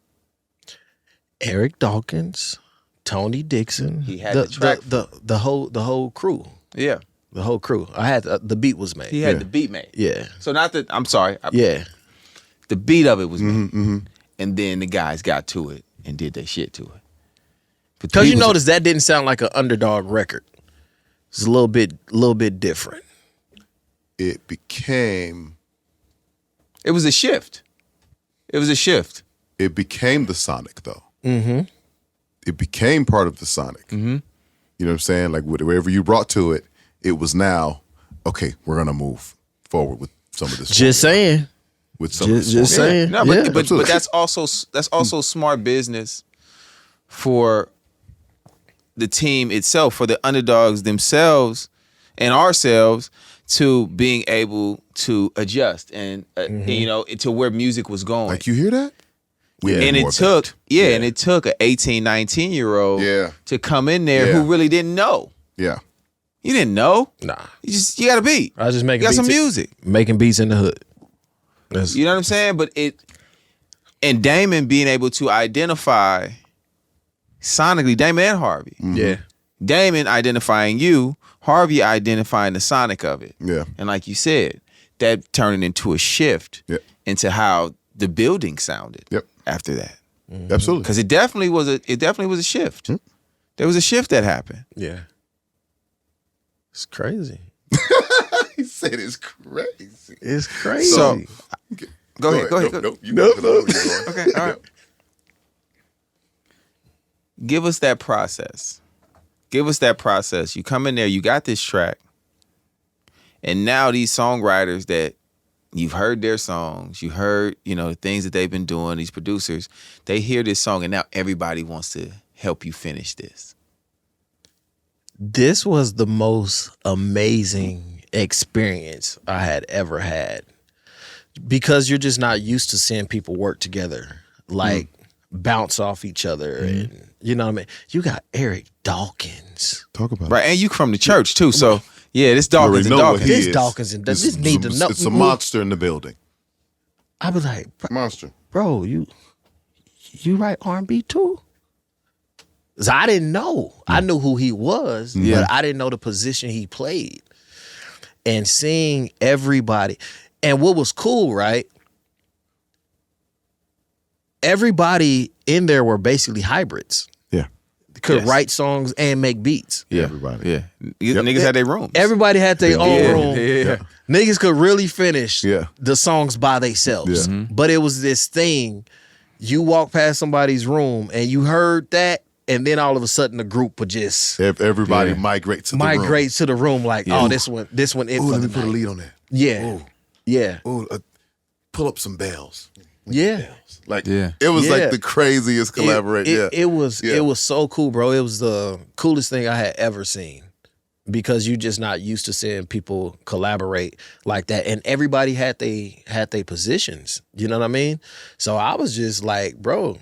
Eric Dawkins, Tony Dixon. He had the track. the whole crew. Yeah. The whole crew. I had the beat was made. He had the beat made. Yeah. So not that, I'm sorry. Yeah. The beat of it was made. And then the guys got to it and did their shit to it. But the Because beat you was- notice that didn't sound like an underdog record. It's a little bit different. It became it was a shift. It was a shift. It became the Sonic, though. Mm-hmm. It became part of the Sonic. You know what I'm saying? Like, whatever you brought to it, it was now, okay, we're going to move forward with some of this. Just saying. With some of this. Just saying. No, but, Yeah. but that's also smart business for the team itself, for the underdogs themselves and ourselves to being able to adjust and you know, to where music was going. Like, you hear that? We need and more it took of and it took an 18, 19-year-old Yeah. to come in there Yeah. who really didn't know. that. Yeah. You didn't know. Nah. You got a beat. I was just making You got some beats. music. Making beats in the hood. That's, You know what I'm saying? But and Damon being able to identify sonically, Damon and Harvey. yeah. Damon identifying you, Harvey identifying the sonic of it. Yeah. And like you said, that turned into a shift Yep. into how the building sounded Yep. after that. Absolutely. Because it definitely was a shift. There was a shift that happened. Yeah. It's crazy. He said it's crazy. It's crazy. So go ahead. Nope. You know, Okay, all right. Give us that process. You come in there, you got this track, and now these songwriters that you've heard their songs, you heard, you know, the things that they've been doing, these producers, they hear this song, and now everybody wants to help you finish this. This was the most amazing experience I had ever had. Because you're just not used to seeing people work together, like bounce off each other. And you know what I mean? You got Eric Dawkins. Talk about Right, and you from the church too, so yeah, this You Dawkins already and know what Dawkins. he This is. Dawkins and It's- this need to know. It's a monster in the building. I was like, Monster. bro, you write R&B too? 'Cause I didn't know. I knew who he was, but I didn't know the position he played. And seeing everybody, and what was cool, right? Everybody in there were basically hybrids. Yeah. Could Yes. write songs and make beats. Yeah, Everybody. Yeah, niggas had their rooms. Everybody had their own Yeah, room. yeah. Niggas could really finish Yeah. the songs by themselves. Yeah. But it was this thing, you walk past somebody's room and you heard that, and then all of a sudden the group would just Everybody migrate to the room. migrate to the room like, oh, this one it Ooh, for let the me put a night. lead on that. Yeah. Yeah. Ooh, pull up some bells. Yeah. Like Yeah. it was Yeah. like the craziest collaboration. It was Yeah. it was so cool, bro. It was the coolest thing I had ever seen. Because you're just not used to seeing people collaborate like that. And everybody had they positions. You know what I mean? So I was just like, bro,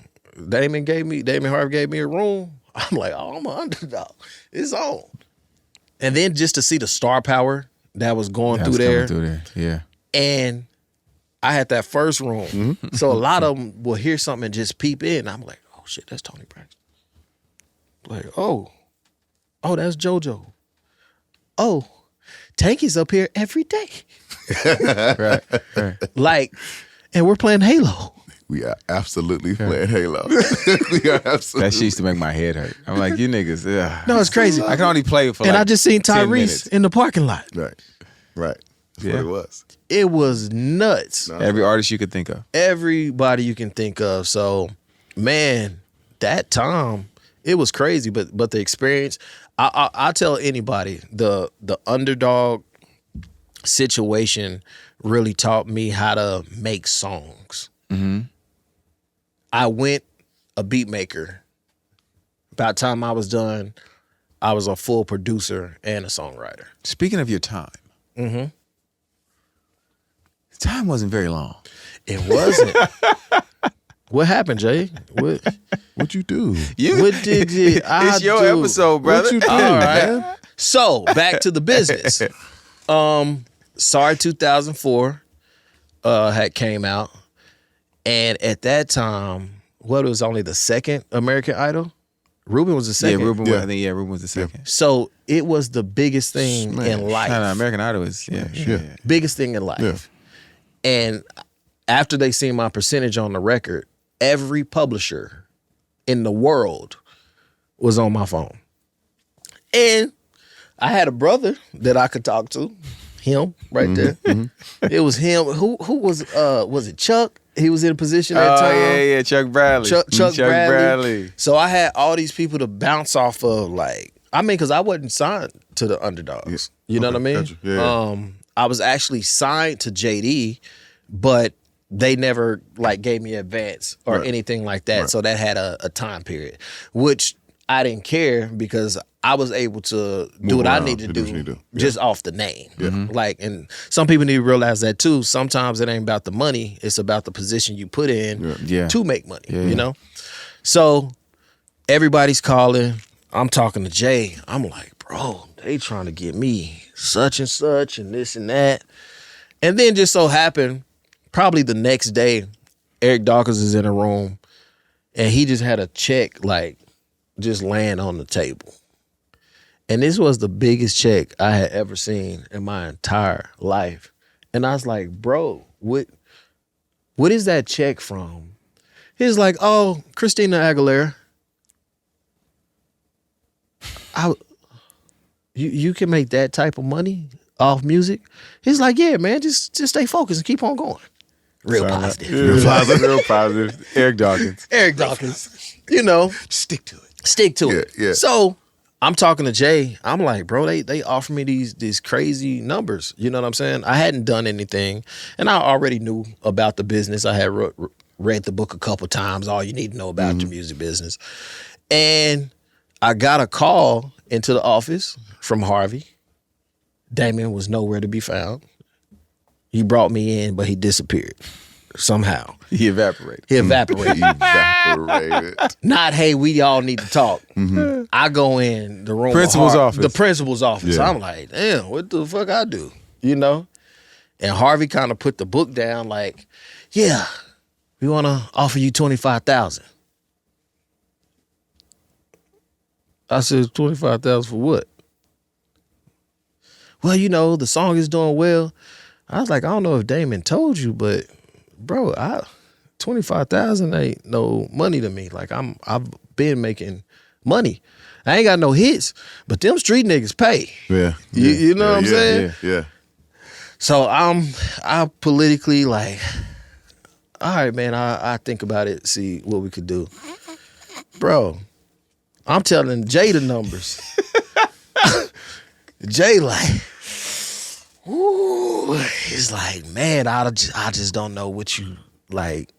Damon Harvey gave me a room. I'm like, oh, I'm an underdog. It's on. And then just to see the star power that was going through there. Yeah. And I had that first room. So a lot of them will hear something and just peep in. I'm like, oh shit, that's Tony Braxton. Like, oh, that's JoJo. Oh, Tanky's up here every day. Right. Like, and we're playing Halo. We are absolutely playing Halo. We are absolutely. That shit used to make my head hurt. I'm like, you niggas. Ugh. No, it's crazy. I can only play for And like I just seen 10 Tyrese minutes. in the parking lot. Right. That's Yeah. what it was. It was nuts. Every artist you could think of. Everybody you can think of. So, man, that time, it was crazy. But the experience, I tell anybody, the underdog situation really taught me how to make songs. Mm-hmm. I went a beat maker. By the time I was done, I was a full producer and a songwriter. Speaking of your time, time wasn't very long. It wasn't. What happened, Jay? What'd you do? What did you? It's your do? episode, brother. What you do, All right. man? So back to the business. Sorry 2004 had came out, and at that time, what was only the second American Idol? Ruben was the second. Yeah, Ruben. Yeah. I think Ruben was the second. So it was the biggest thing in life. No, American Idol is yeah. Biggest thing in life. Yeah. And after they seen my percentage on the record, every publisher in the world was on my phone. And I had a brother that I could talk to. Him right there. It was him. Who was it Chuck? He was in a position at the time. Yeah, Chuck Bradley. Chuck Bradley. So I had all these people to bounce off of, like, I mean, because I wasn't signed to the Underdogs. You know what I mean? Gotcha. Yeah. I was actually signed to JD, but they never like gave me advance or anything like that. Right. So that had a time period, which I didn't care because I was able to do what I around, needed to do what you do do. just off the name. Like, and some people need to realize that too. Sometimes it ain't about the money. It's about the position you put in Yeah. to make money, you know? So everybody's calling. I'm talking to Jay. I'm like, bro, they trying to get me such and such and this and that. And then just so happened, probably the next day, Eric Dawkins is in a room and he just had a check like just laying on the table. And this was the biggest check I had ever seen in my entire life. And I was like, bro, what is that check from? He's like, oh, Christina Aguilera. You can make that type of money off music? He's like, yeah, man, just stay focused and keep on going. Real positive. Real positive. Eric Dawkins. Eric Dawkins, you know, Stick to it. stick to it. Yeah. So I'm talking to Jay. I'm like, bro, they offer me these crazy numbers. You know what I'm saying? I hadn't done anything, and I already knew about the business. I had read the book a couple times. All you need to know about the music business. And I got a call into the office from Harvey. Damien was nowhere to be found. He brought me in, but he disappeared somehow. He evaporated. He evaporated. Evaporated. Not, hey, we all need to talk. I go in the room. Principal's office. The principal's office. Yeah. I'm like, damn, what the fuck I do? You know? And Harvey kind of put the book down like, yeah, we want to offer you $25,000. I said, $25,000 for what? Well, you know, the song is doing well. I was like, I don't know if Damon told you, but bro, $25,000 ain't no money to me. Like I've been making money. I ain't got no hits, but them street niggas pay. Yeah. You know what I'm saying? Yeah. So I politically like, all right, man, I think about it, see what we could do. Bro, I'm telling Jay the numbers. Jay like, ooh, he's like, man, I just don't know what you like.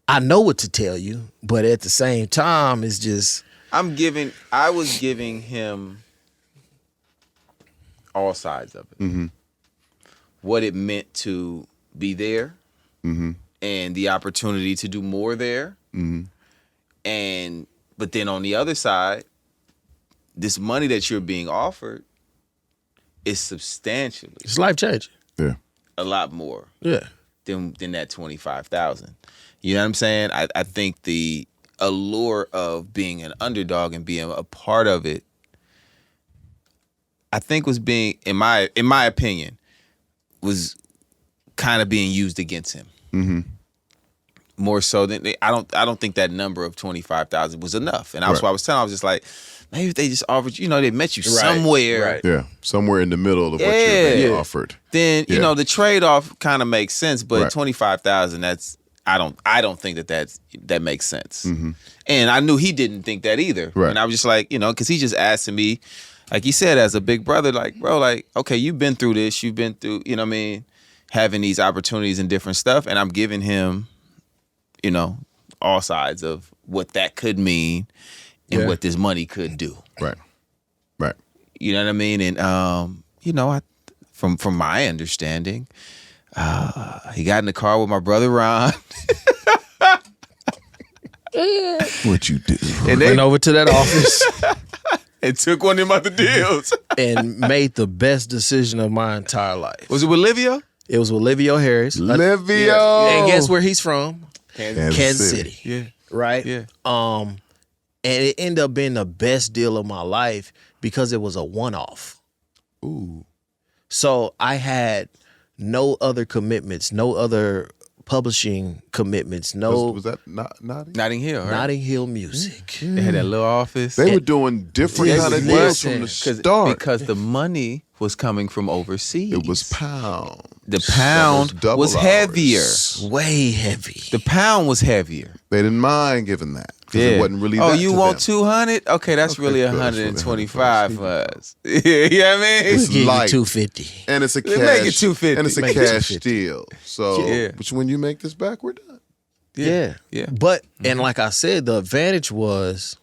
I know what to tell you, but at the same time, it's just I was giving him all sides of it. What it meant to be there, and the opportunity to do more there, but then on the other side, this money that you're being offered is substantially it's life changing. Yeah. a lot more Yeah. than that 25,000. You know what I'm saying? I think the allure of being an underdog and being a part of it, I think was being, in my opinion, was kind of being used against him. More so than I don't think that number of 25,000 was enough. And that's why I was telling, I was just like, maybe if they just offered you, they met you somewhere. Right. Yeah. Somewhere in the middle of what you're being offered. Then, the trade-off kind of makes sense, but 25,000, that's I don't think that makes sense. And I knew he didn't think that either. Right. And I was just like, because he just asking me, like he said, as a big brother, like, bro, like, okay, you've been through this, you've been through, having these opportunities and different stuff, and I'm giving him, all sides of what that could mean and what this money could do. Right. Right. You know what I mean? And from my understanding, he got in the car with my brother Ron. What you do. And they Went over to that office and took one of them other deals. and made the best decision of my entire life. Was it with Livia? It was with Livio Harris. Livio. And guess where he's from? Kansas City. City. Yeah. Right? Yeah. And it ended up being the best deal of my life because it was a one-off. Ooh. So I had no other commitments, no other publishing commitments, no Was that Notting? Notting Hill, right? Notting Hill Music. They had that little office. They were doing different kind of deals from the start. Because the money was coming from overseas. It was pound. The pound double was hours. heavier. Way heavy. The pound was heavier. They didn't mind giving that. Because it wasn't really Oh, that you to want them. 200? Okay, that's Okay, really good. 125 for us. You know what I mean? It's Give you light. 250. And it's a Let's cash. make it 250. And it's a Make it cash 250. deal. So, Yeah. which when you make this back, we're done. Yeah. Yeah. But, and like I said, the advantage was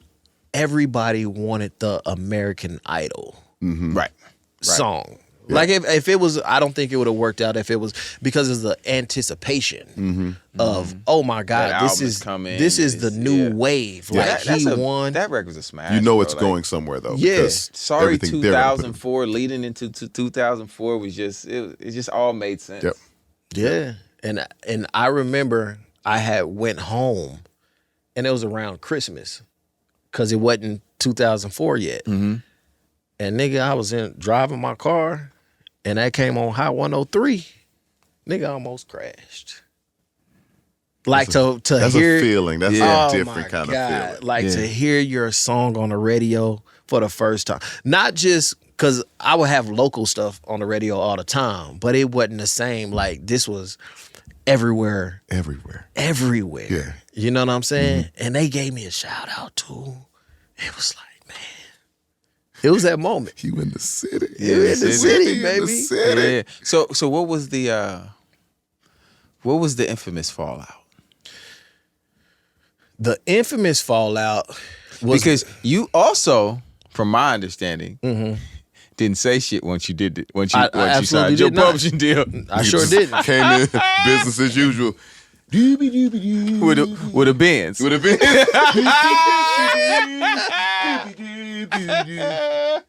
everybody wanted the American Idol Right. song. Like if it was, I don't think it would have worked out if it was, because it's the anticipation of, oh my God, That this album is is coming. this is the It's- new yeah. wave. Yeah. Like That's he won. That record was a smash. You know bro. it's Like, going somewhere, though. Yeah. Because Sorry, everything they're gonna put in. 2004 leading into 2004 was just it just all made sense. Yep. Yeah. And I remember I had went home and it was around Christmas because it wasn't 2004 yet. And nigga, I was driving my car and that came on High 103. Nigga almost crashed. Like to That's hear a feeling. That's Oh a different my kind God. of feeling. Like to hear your song on the radio for the first time. Not just because I would have local stuff on the radio all the time, but it wasn't the same. Like this was everywhere. Everywhere. Yeah. You know what I'm saying? And they gave me a shout out too. It was like, man. It was that moment. You in the city. You in the city, In baby. the city. Yeah. So what was the infamous fallout? The infamous fallout was Because you also, from my understanding, didn't say shit once you did it. Once you I signed absolutely your did not. publishing deal I sure didn't. Came in business as usual. with a Benz. Would have been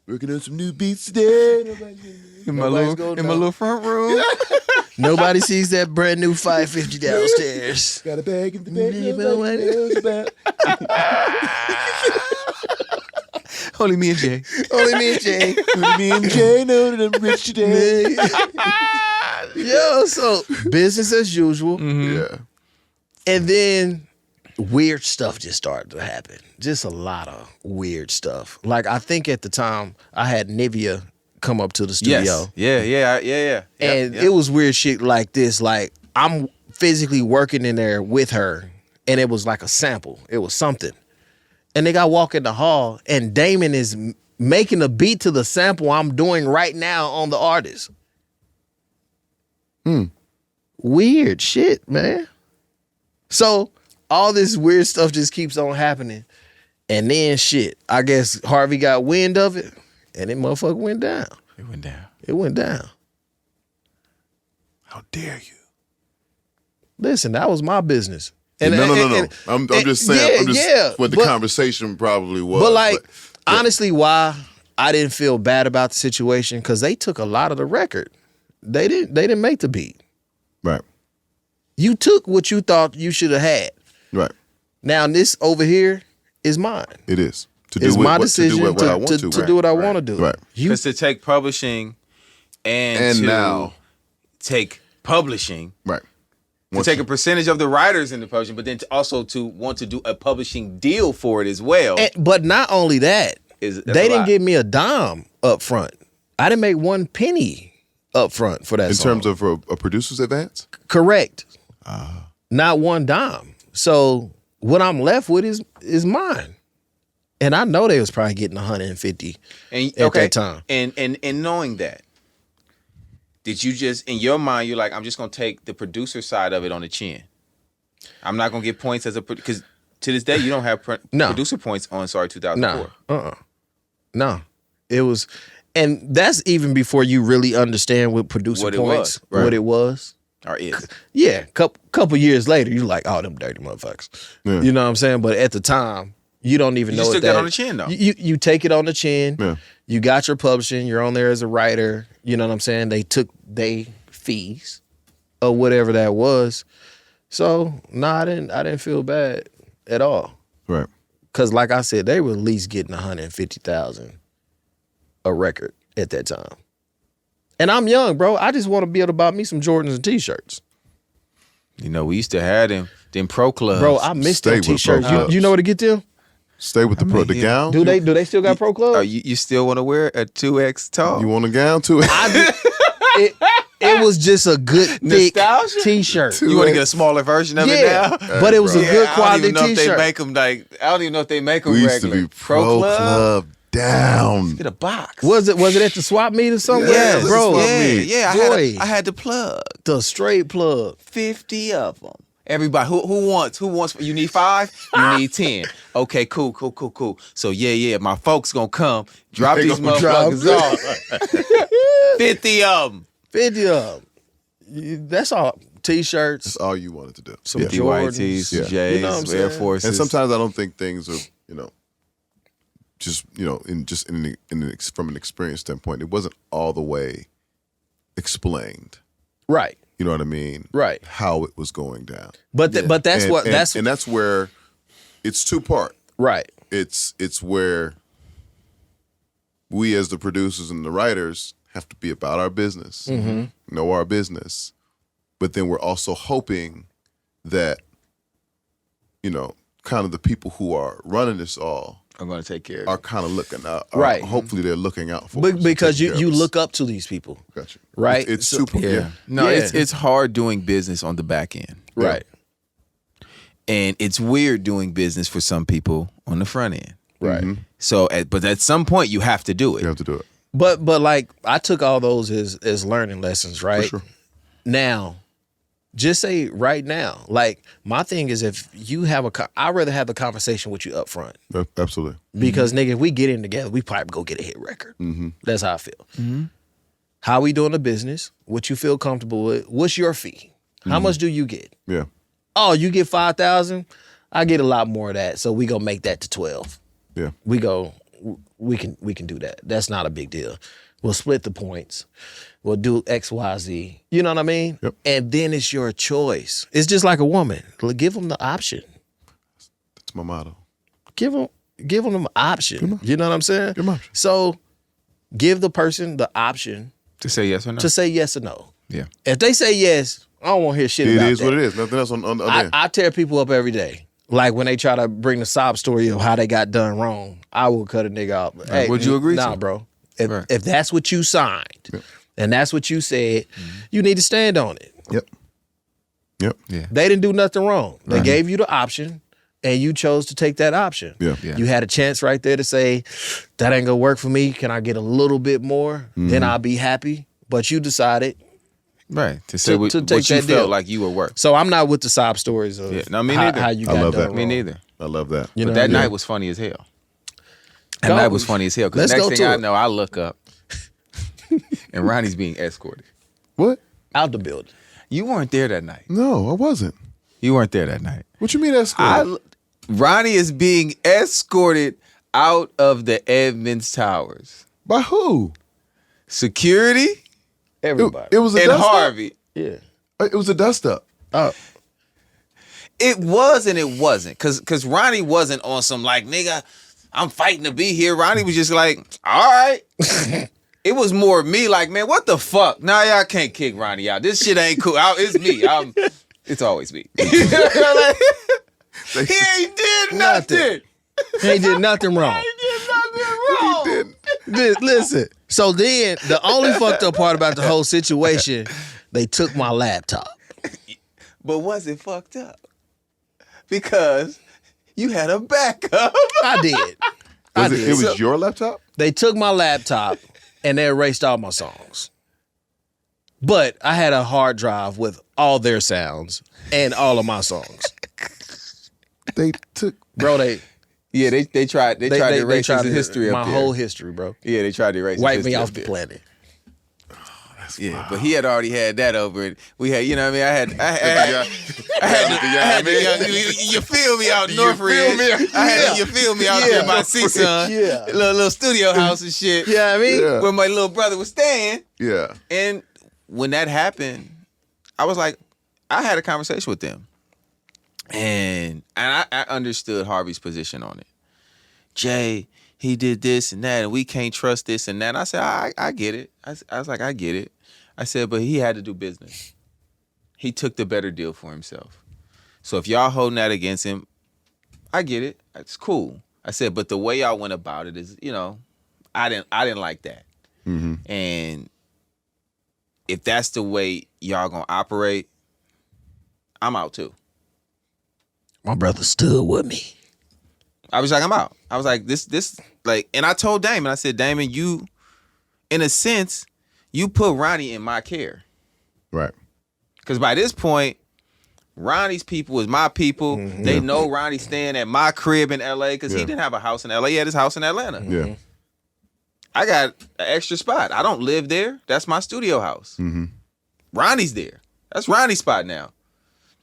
working on some new beats today. in my Nobody's gonna know. little front room. Nobody sees that brand new 550 downstairs. Got a bag in the bag. Only me and Jay. Only me and Jay. Me and Jay know that I'm rich today. Yo, so business as usual. Yeah. And then weird stuff just started to happen. Just a lot of weird stuff. Like I think at the time I had Nivea come up to the studio. Yes. Yeah. And it was weird shit like this. Like I'm physically working in there with her and it was like a sample. It was something. And they got walk in the hall and Damon is making a beat to the sample I'm doing right now on the artist. Weird shit, man. So all this weird stuff just keeps on happening. And then shit, I guess Harvey got wind of it, and that motherfucker went down. It went down. It went down. How dare you? Listen, that was my business. And, No. I'm just saying. What the but, conversation probably was. But like, honestly, why I didn't feel bad about the situation, because they took a lot of the record. They didn't make the beat. Right. You took what you thought you should have had. Right. Now this over here is mine. It is. It's my decision to do what I want to do. Right. Because to take publishing and to now take publishing. Right. To take a percentage of the writers in the publishing, but then also to want to do a publishing deal for it as well. But not only that, That's they a didn't lot. give me a dime up front. I didn't make 1 penny up front for that in song. terms of a producer's advance? Correct. Not 1 dime. So what I'm left with is mine. And I know they was probably getting 150 at that time. And knowing that, did you just, in your mind, you're like, I'm just going to take the producer side of it on the chin. I'm not going to get points as a, because to this day, you don't have producer points on Sorry 2004. No. It was, and that's even before you really understand what producer What it points, was, right. what it was. Or is. Yeah, couple years later, you're like, oh, them dirty motherfuckers. Yeah. You know what I'm saying? But at the time, you don't even know You what took that on the chin, though. You take it on the chin. Yeah. You got your publishing. You're on there as a writer. You know what I'm saying? They took they fees or whatever that was. So I didn't feel bad at all. Right. Because like I said, they were at least getting 150,000 a record at that time. And I'm young, bro. I just want to be able to buy me some Jordans and T-shirts. You know, we used to have them pro clubs. Bro, I missed Stay them with Pro T-shirts. Clubs. You know where to get them? Stay with the gown. Do they still got pro clubs? You still want to wear a 2X tall? You want a gown too? It was just a good thick Nostalgia? T-shirt. You want to get a smaller version of it Yeah, now? but it was a good quality I don't even know if they T-shirt. make them I don't even know if they make them We used regular. to be pro club down. Get a box. Was it at the swap meet or something? Yes, bro. swap Yeah, meet. yeah. Boy. I had the plug. The straight plug. 50 of them. Everybody, who wants? You need 5? You need 10. Okay, cool. So yeah, my folks gonna come drop They these gonna motherfuckers drop. off. 50 of them. 50 of them. That's all. T-shirts. That's all you wanted to do. Some Yeah. Jordans. DYTs, Yeah. J's, You know what I'm Air saying? Forces. And sometimes I don't think things are, from an experience standpoint, it wasn't all the way explained. Right. You know what I mean? Right. How it was going down. But that's and that's where it's 2-part. right. It's where we as the producers and the writers have to be about our business, know our business, but then we're also hoping that, kind of the people who are running this all I'm gonna take care of are it. kind of looking out. Right. Hopefully they're looking out for us. Because taking care you of us. look up to these people. Gotcha. Right? It's So- super. Yeah. Yeah. No, Yeah. it's hard doing business on the back end. Right. And it's weird doing business for some people on the front end. Right. So, but at some point you have to do it. You have to do it. But like I took all those as learning lessons, right? For sure. Now, just say right now, like my thing is if you have I'd rather have the conversation with you up front. Absolutely. Because nigga, if we get in together, we probably go get a hit record. That's how I feel. How we doing the business? What you feel comfortable with? What's your fee? How much do you get? Yeah. Oh, you get 5,000. I get a lot more of that, so we gonna make that to 12. Yeah. We can do that. That's not a big deal. We'll split the points. We'll do X, Y, Z. You know what I mean? Yep. And then it's your choice. It's just like a woman. Give them the option. That's my motto. Give them an option. You know what I'm saying? Give 'em option. So give the person the option To say yes or no. to say yes or no. Yeah. If they say yes, I don't want to hear shit It about is that. what it is. Nothing else on the other end. I tear people up every day. Like when they try to bring the sob story of how they got done wrong, I will cut a nigga off. Hey, Would you agree Nah, to? bro. Right. If that's what you signed and that's what you said, you need to stand on it. Yep. Yeah. They didn't do nothing wrong. They gave you the option and you chose to take that option. Yeah. Yeah. You had a chance right there to say, that ain't gonna work for me. Can I get a little bit more? Then I'll be happy. But you decided, Right. To say To what take you that deal. felt like you were worth. So I'm not with the sob stories of No, me neither. how you I got love done that. Me wrong. neither. I love that. You But know? that Yeah. night was funny as hell. That Go. night was funny as hell. Because Let's next go thing to I it. know, I look up and Ronnie's being escorted. What? Out the building. You weren't there that night. No, I wasn't. You weren't there that night. What you mean escort? Ronnie is being escorted out of the Edmonds Towers. By who? Security Everybody. It was a and dust Harvey. yeah. up? It was a dust up. Oh. It was and it wasn't. Cause Ronnie wasn't on some like, nigga, I'm fighting to be here. Ronnie was just like, all right. It was more me like, man, what the fuck? Nah, y'all can't kick Ronnie out. This shit ain't cool. It's me. It's always me. He ain't did nothing. He did nothing wrong. He did nothing wrong. Listen. So then the only fucked up part about the whole situation, they took my laptop. But was it fucked up? Because you had a backup. I did. It was your laptop? They took my laptop and they erased all my songs. But I had a hard drive with all their sounds and all of my songs. They took. Bro, they tried to erase his history my up there. whole history, bro. Yeah, they tried to erase Wipe his me history off up the there. planet. Yeah, but he had already had that over it. We had, you know what I mean? I had you feel me out North Ridge. I had you feel me out there by C-Sun. Yeah. Little studio house and shit. Yeah, I mean, Yeah. Where my little brother was staying. Yeah. And when that happened, I was like, I had a conversation with them. And I understood Harvey's position on it. Jay, he did this and that, and we can't trust this and that. I said, I get it. I was like, I get it. I said, but he had to do business. He took the better deal for himself. So if y'all holding that against him, I get it. It's cool. I said, but the way y'all went about it is, you know, I didn't like that. Mm-hmm. And if that's the way y'all gonna operate, I'm out too. my brother stood with me. I was like, I'm out. I was like, this, like, and I told Damon, I said, Damon, you, in a sense, you put Ronnie in my care. Right. Because by this point, Ronnie's people is my people. Mm-hmm. They know Ronnie staying at my crib in LA because he Yeah. didn't have a house in LA. He had his house in Atlanta. Yeah. I got an extra spot. I don't live there. That's my studio house. Mm-hmm. Ronnie's there. That's Ronnie's spot now.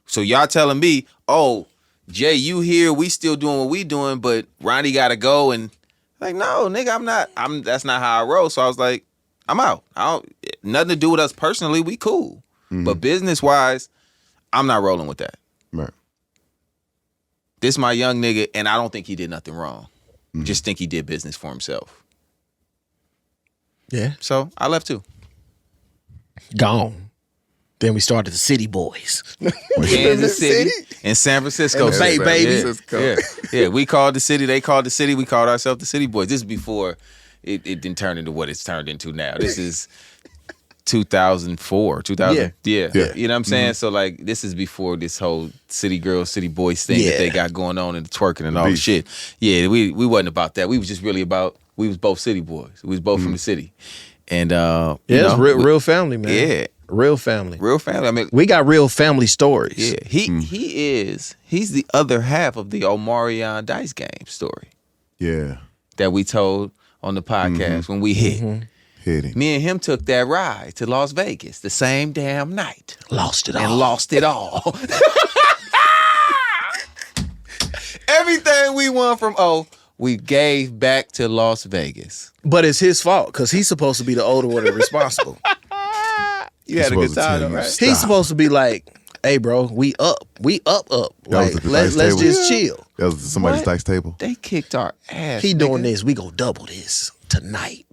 So y'all telling me, oh, Jay, you here, we still doing what we doing, but Ronnie gotta go, and like, no, nigga, that's not how I roll. So I was like, I'm out. Nothing to do with us personally, we cool. Mm-hmm. But business wise, I'm not rolling with that. Right. This my young nigga, and I don't think he did nothing wrong. Just think he did business for himself. Yeah. So I left too. Gone. Then we started the City Boys. Kansas City and San Francisco. And the Bay Baby. Yeah. We called the city. They called the city. We called ourselves the City Boys. This is before it didn't turn into what it's turned into now. This is 2004. 2000. Yeah. Yeah. You know what I'm saying? So like, this is before this whole City Girls, City Boys thing that they got going on and the twerking and all the beef. shit. Yeah, we wasn't about that. We was just really about, we was both City Boys. We was both from the city. And Yeah, it's real family, man. Yeah. Real family. Real family. I mean, We got real family stories. yeah, he's the other half of the Omarion Dice game story Yeah. that we told on the podcast when we hit. Hitting. Me and him took that ride to Las Vegas the same damn night Lost it all. and lost it all. Everything we won from O, we gave back to Las Vegas. But it's his fault because he's supposed to be the older one and responsible. You had a good supposed to time, tell though, you right? stop. He's supposed to be like, hey, bro, we up. We up. That was Like, at the let's dice table? just chill. That was somebody's What? dice table. They kicked our ass. He doing nigga. this. We gonna double this tonight.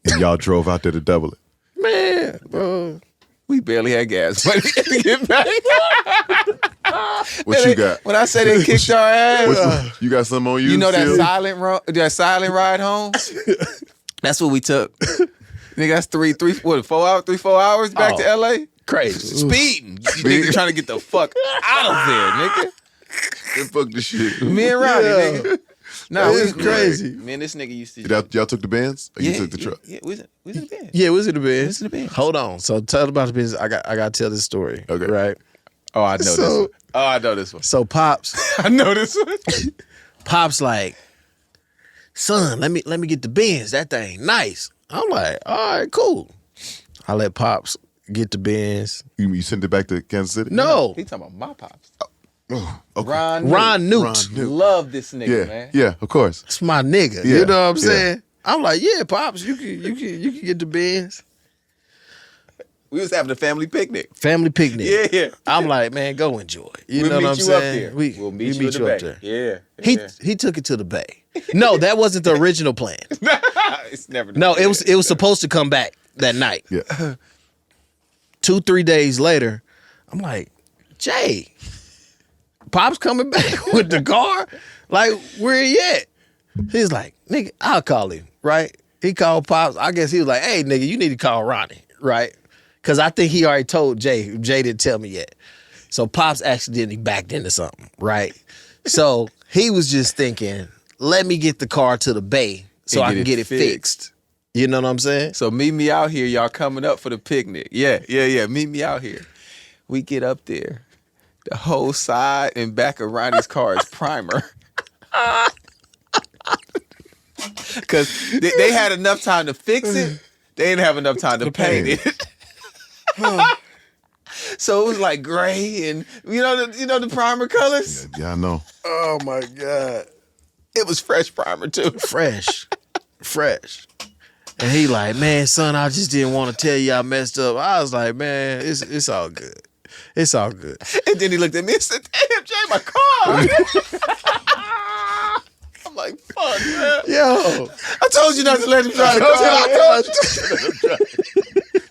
And y'all drove out there to double it. Man, bro. We barely had gas money to get back. What you got? When I say they kicked our ass, You got something on you? you know that Sil? silent ride home? That's what we took. Nigga, that's 4 hours back to LA? Crazy. Speeding. You nigga trying to get the fuck out of there, nigga. Fuck the shit. Me and Ronnie, nigga. No, It's crazy. Man, this nigga used to. Y'all took the Benz? Or you took the truck? Yeah, we was in the band. Yeah, it was in the Benz. It was in the Benz. Hold on. So tell about the business. I got to tell this story. Okay. Right. Oh, I know this one. Oh, I know this one. So Pops, I know this one. Pops like, son, let me get the Benz. That thing nice. I'm like, all right, cool. I let Pops get the Benz. You sent it back to Kansas City? No, He talking about my pops. Oh, okay. Ron Newt. Newt. Love this nigga, Yeah, man. yeah, of course. It's my nigga. Yeah, You know what I'm yeah. saying? I'm like, yeah, Pops, you can get the Benz. We was having a family picnic. Family picnic. Yeah. I'm like, man, go enjoy. You We'll know meet what I'm you saying? up there. We'll meet you in the up bay. there. Yeah. He took it to the bay. No, that wasn't the original plan. It's never. No, it was supposed to come back that night. Yeah. 2-3 days later, I'm like, Jay, Pop's coming back with the car? Like, where he at? He's like, nigga, I'll call him, right? He called Pops. I guess he was like, hey, nigga, you need to call Ronnie, right? Because I think he already told Jay. Jay didn't tell me yet. So Pops accidentally backed into something, right? So he was just thinking, let me get the car to the bay so And I can get it fixed. You know what I'm saying? So meet me out here, y'all coming up for the picnic. Yeah. Meet me out here. We get up there. The whole side and back of Ronnie's car is primer. Because they had enough time to fix it. They didn't have enough time to paint it. So it was like gray and you know the primer colors. Yeah, I know. Oh my God. It was fresh primer too. Fresh. And he like, man, son, I just didn't want to tell you I messed up. I was like, man, it's all good. It's all good. And then he looked at me and said, "Damn, Jay, my car." I'm like, "Fuck, man." Yo. I told you not to let him drive the car. I told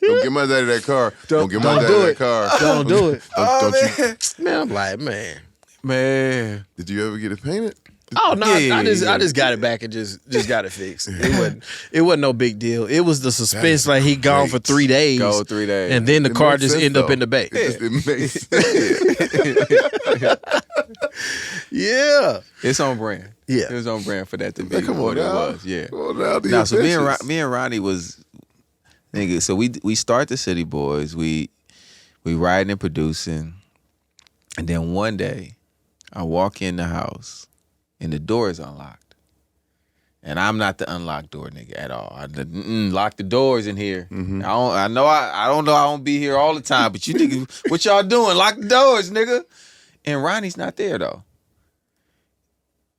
you. Don't get my daddy that car. Don't get my don't daddy do that it. car. Don't do it. Don't you? Man, I'm like, man. Man. Did you ever get it painted? Oh no, Yeah, I yeah. just got it back and just got it fixed. It wasn't no big deal. It was the suspense, like he gone for 3 days. Go 3 days. And then the It car makes just sense, end up though. in the bay. It makes Yeah. It's on brand. Yeah. It was on brand for that to be Come what on it now. was. Yeah. Come on now, Now, so me adventures. and Ronnie was, nigga. So we start the City Boys. We writing and producing, and then one day, I walk in the house, and the door is unlocked, and I'm not the unlocked door nigga at all. Lock the doors in here. Mm-hmm. I don't know I don't be here all the time, but you niggas, what y'all doing? Lock the doors, nigga. And Ronnie's not there though.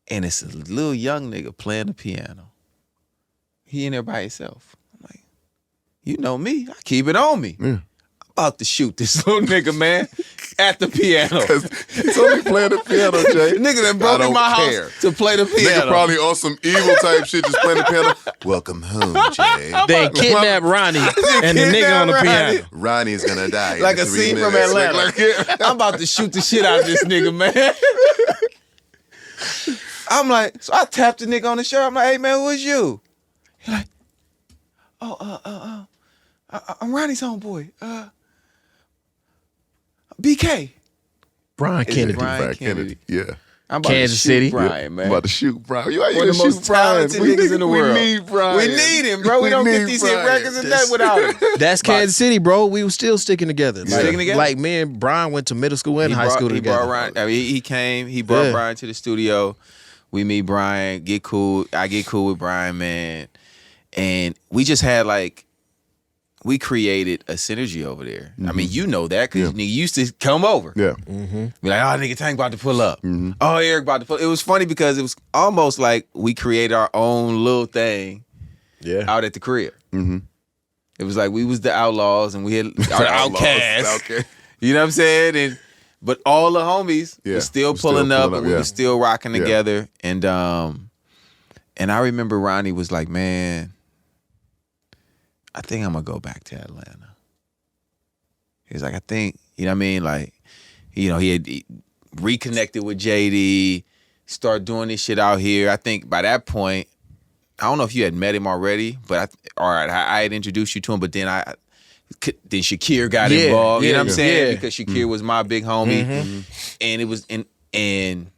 And it's a little young nigga playing the piano. He in there by himself. I'm like, you know me, I keep it on me. Yeah. I'm about to shoot this little nigga, man, at the piano. He's only playing the piano, Jay. Nigga that broke I in don't my care. house to play the Nigga piano. probably on some evil type shit, just playing the piano. Welcome home, Jay. They kidnapped Ronnie and the nigga on the Ronnie. piano. Ronnie's gonna die. Like in a 3 scene from minutes. Atlanta. I'm about to shoot the shit out of this nigga, man. I'm like, so I tapped the nigga on the shirt. I'm like, hey man, who is you? He like, I'm Ronnie's homeboy. BK. Brian Kennedy. Brian Brian Kennedy. Kennedy. Yeah. I'm about Kansas to shoot City. Brian, man. I'm about to shoot Brian. You One of the most talented niggas in the world. We need Brian. We need him, bro. We don't get these hit records and that without him. That's Kansas City, bro. We were still sticking together. Like, Sticking together? Like me and Brian went to middle school and high school He together. brought Ryan. I mean, he came. He brought Yeah. Brian to the studio. We meet Brian. Get cool. I get cool with Brian, man. And we just had like, we created a synergy over there. I mean, you know that because nigga used to come over. Yeah. Be like, oh, nigga, Tank about to pull up. Oh, Eric about to pull. It was funny because it was almost like we created our own little thing Yeah. out at the crib. It was like we was the outlaws and we had our outcasts. Okay. You know what I'm saying? But all the homies Yeah, were still we're still pulling up pulling and up, we yeah. were still rocking Yeah. together. And I remember Ronnie was like, man, I think I'm gonna go back to Atlanta. He's like, I think, you know what I mean? Like, you know, he reconnected with JD, started doing this shit out here. I think by that point, I don't know if you had met him already, but I had introduced you to him, but then then Shakir got Yeah, involved. You know what I'm yeah, saying? yeah. Because Shakir was my big homie. And it was and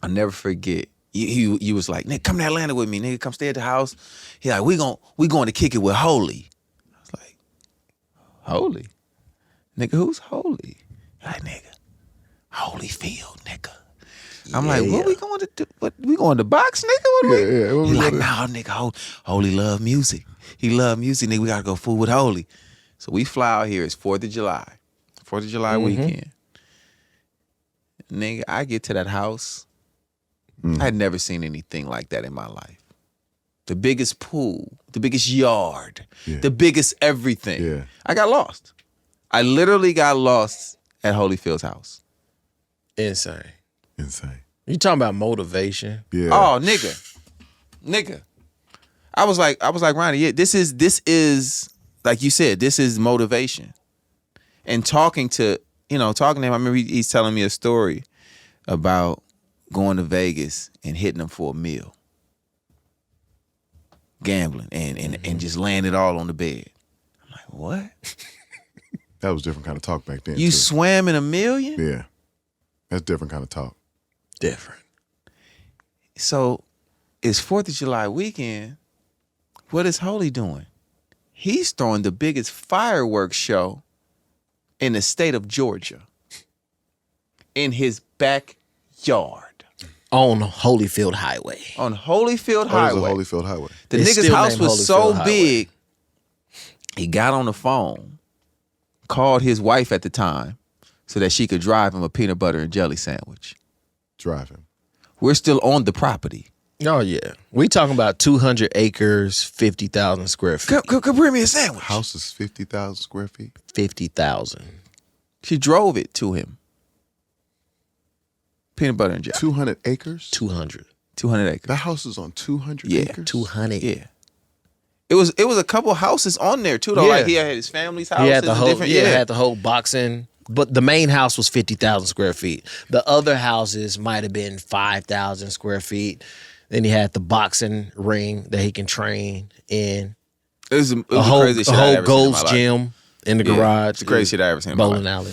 I'll never forget. he was like, nigga, come to Atlanta with me, nigga. Come stay at the house. He like, we going to kick it with Holy. I was like, Holy? Nigga, who's Holy? He like, nigga, Holyfield, nigga. I'm like, what we going to do? What we going to box, nigga? What He like, nah, nigga, Holy love music. He love music, nigga. We gotta go fool with Holy. So we fly out here. It's 4th of July. 4th of July weekend. Nigga, I get to that house. I had never seen anything like that in my life. The biggest pool, the biggest yard, the biggest everything. Yeah. I got lost. I literally got lost at Holyfield's house. Insane. You talking about motivation? Yeah. Oh, nigga. I was like, Ronnie, yeah, this is like you said, this is motivation. And talking to him, I remember he's telling me a story about going to Vegas and hitting him for a meal. Gambling and just laying it all on the bed. I'm like, what? That was a different kind of talk back then. You too. swam in $1 million? Yeah. That's different kind of talk. Different. So it's 4th of July weekend. What is Holy doing? He's throwing the biggest fireworks show in the state of Georgia. In his backyard. On Holyfield Highway. On Holyfield Highway. It was a Holyfield Highway. The It's nigga's still house named was so Holyfield Highway. big, he got on the phone, called his wife at the time so that she could drive him a peanut butter and jelly sandwich. Driving. We're still on the property. Oh, yeah. We talking about 200 acres, 50,000 square feet. Come bring me a sandwich. House is 50,000 square feet. 50,000. She drove it to him. Peanut butter and jelly. 200 acres? 200. 200 acres. That house is on 200 Yeah. acres? 200. Yeah. It was a couple houses on there too though. Yeah. Like he had his family's house. He had the whole, different, had the whole boxing. But the main house was 50,000 square feet. The other houses might have been 5,000 square feet. Then he had the boxing ring that he can train in. It was A the whole, craziest a shit I whole ever seen in my Gold's life. Gym in the Yeah, garage. it's the craziest shit I ever seen in my Bowling life. alley.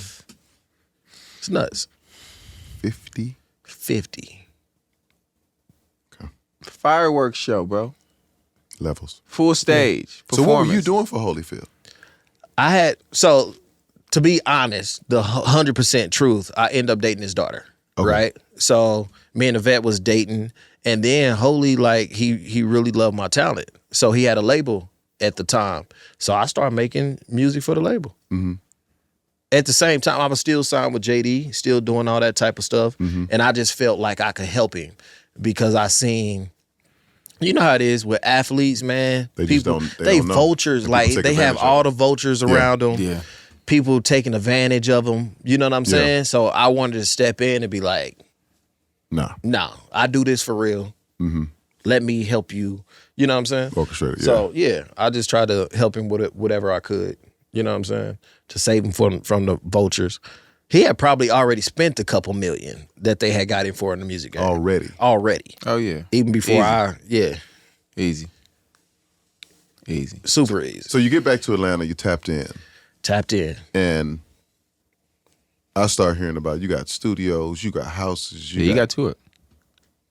It's nuts. 50? 50. Fireworks show, bro. Levels. Full stage. So what were you performance. doing for Holyfield? So to be honest, the 100% truth, I end up dating his daughter, right? So me and the vet was dating, and then Holy, like, he really loved my talent. So he had a label at the time. So I started making music for the label. Mm-hmm. At the same time, I was still signed with JD, still doing all that type of stuff. Mm-hmm. And I just felt like I could help him because I seen, you know how it is with athletes, man. They just people, don't- they they don't know. vultures, And like people take they have advantage of all them. the vultures around them. Yeah. People taking advantage of them. You know what I'm Yeah. saying? So I wanted to step in and be like, Nah. no, I do this for real. Mm-hmm. Let me help you. You know what I'm saying? Orchestrated, yeah. So yeah, I just tried to help him with it, whatever I could. You know what I'm saying? To save him from the vultures. He had probably already spent a couple million that they had got him for in the music game. Already. Oh yeah. Even before Easy. super easy. So you get back to Atlanta, you tapped in, Tapped in. and I start hearing about you got studios, you got houses, You got to it.